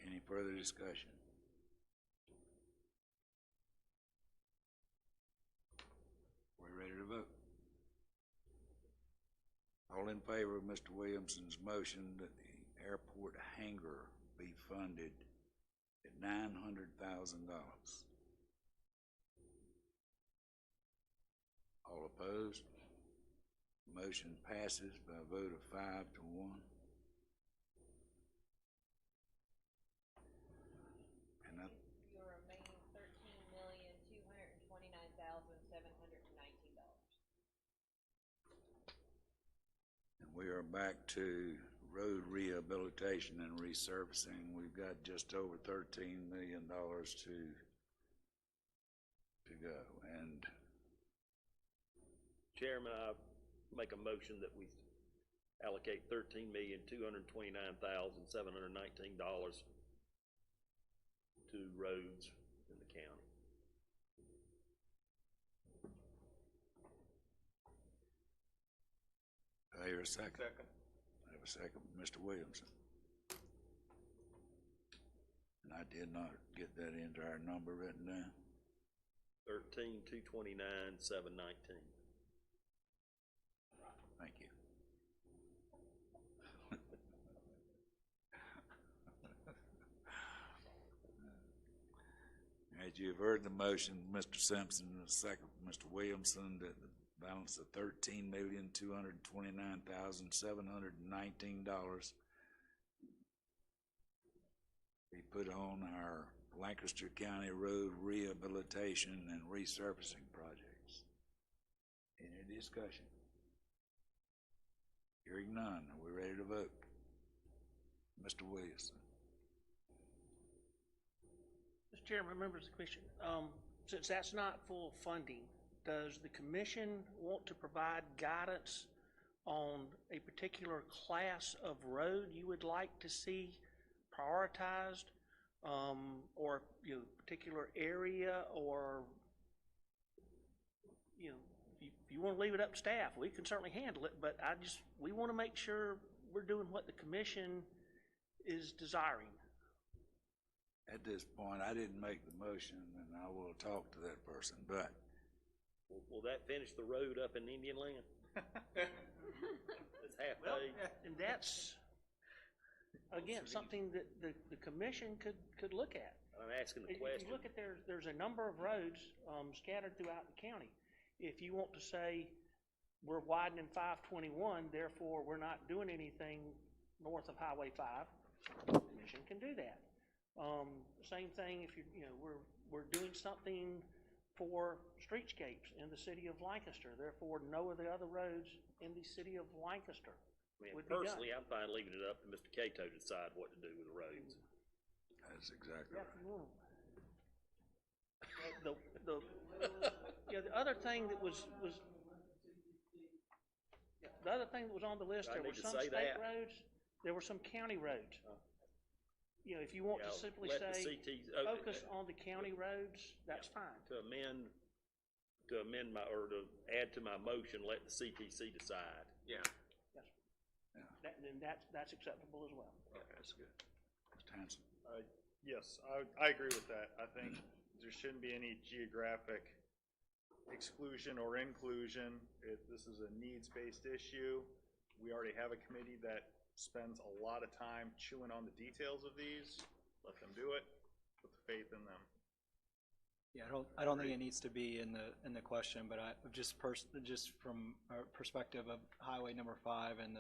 Any further discussion? We're ready to vote. All in favor of Mr. Williamson's motion that the airport hangar be funded at $900,000? All opposed? Motion passes by a vote of 5 to 1. And I,
Your remaining $13,229,719.
and we are back to road rehabilitation and resurfacing. We've got just over $13 million to go. And
Chairman, I make a motion that we allocate $13,229,719 to roads in the county.
I hear a second.
Second.
I have a second from Mr. Williamson. And I did not get that entire number written down.
13,229,719.
Thank you. As you have heard the motion, Mr. Simpson, and the second, Mr. Williamson, that the balance of $13,229,719 be put on our Lancaster County Road Rehabilitation and Resurfacing projects. Any discussion? Hearing none, are we ready to vote? Mr. Williamson.
Mr. Chairman, members of the commission, since that's not full funding, does the commission want to provide guidance on a particular class of road you would like to see prioritized, or, particular area, or, if you want to leave it up to staff, we can certainly handle it, but we want to make sure we're doing what the commission is desiring.
At this point, I didn't make the motion, and I will talk to that person, but
Will that finish the road up in Indian Land? It's half
Well,
paved.
and that's, again, something that the commission could look at.
I'm asking the
If
question.
you look at, there's a number of roads scattered throughout the county. If you want to say, we're widening 521, therefore we're not doing anything north of Highway 5, the commission can do that. Same thing if we're doing something for streetscapes in the city of Lancaster, therefore no of the other roads in the city of Lancaster would be done.
Personally, I'm fine leaving it up to Mr. Cato to decide what to do with the roads.
that's exactly
Yeah,
right.
if you want. The other thing that was the other thing that was on the list,
I
there were
need to
some
say
state
that.
roads, there were some county roads. you know, if you want to
Yeah,
simply
let the
say,
CT
focus on the county roads, that's fine.
To amend my, or to add to my motion, let the CTC decide.
Yeah.
Yes.
Yeah.
And that's acceptable as well.
Okay, that's good. Mr. Hanson?
Yes, I agree with that. I think there shouldn't be any geographic exclusion or inclusion. This is a needs-based issue. We already have a committee that spends a lot of time chewing on the details of these. Let them do it. Put the faith in them.
Yeah, I don't think it needs to be in the question, but just from a perspective of highway number 5 and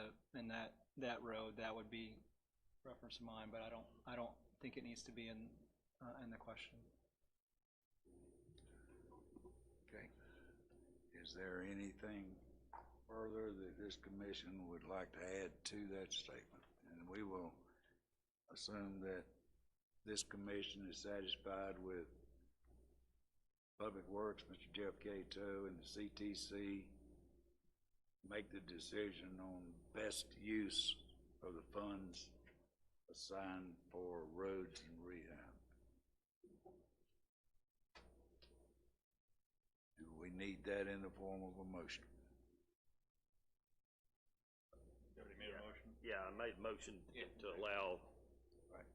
that road, that would be reference to mine, but I don't think it needs to be in the question.
Okay. Is there anything further that this commission would like to add to that statement? And we will assume that this commission is satisfied with Public Works, Mr. Jeff Cato, and the CTC make the decision on best use of the funds assigned for roads and rehab. Do we need that in the form of a motion?
You already made a motion?
Yeah, I made a motion to allow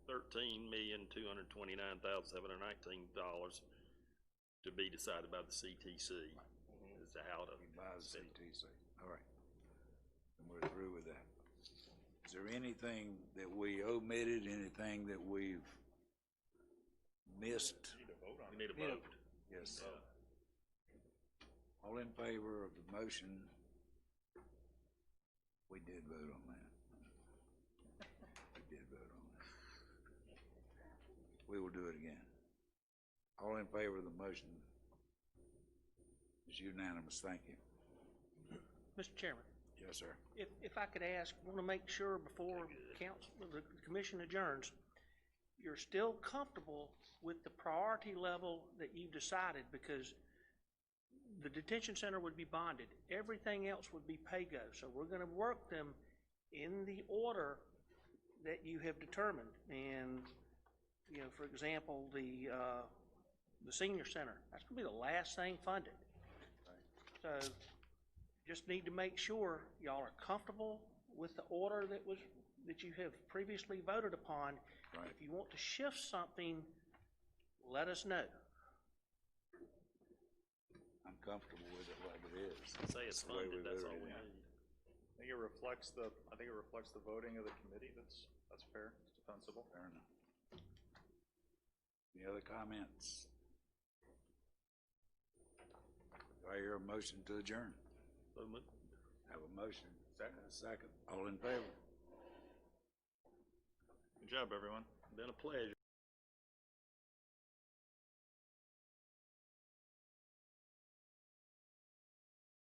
$13,229,719 to be decided by the CTC as to how to.
By the CTC. All right. And we're through with that. Is there anything that we omitted, anything that we've missed?
You need to vote on
We
it.
need a vote.
Yes. All in favor of the motion? We did vote on that. We did vote on that. We will do it again. All in favor of the motion? It's unanimous. Thank you.
Mr. Chairman,
Yes, sir.
if I could ask, I want to make sure before the commission adjourns, you're still comfortable with the priority level that you've decided, because the detention center would be bonded. Everything else would be pay-go. So we're going to work them in the order that you have determined. And, you know, for example, the senior center, that's going to be the last thing funded. So just need to make sure y'all are comfortable with the order that you have previously voted upon.
Right.
If you want to shift something, let us know.
I'm comfortable with it like it is.
Say it's
That's the way
funded,
we
that's
voted
all we
it.
need.
I think it reflects the voting of the committee. That's fair. It's defensible.
Fair enough. Any other comments? Do I hear a motion to adjourn?
So moved.
Have a motion. Second. All in favor?
Good job, everyone.
Been a pleasure.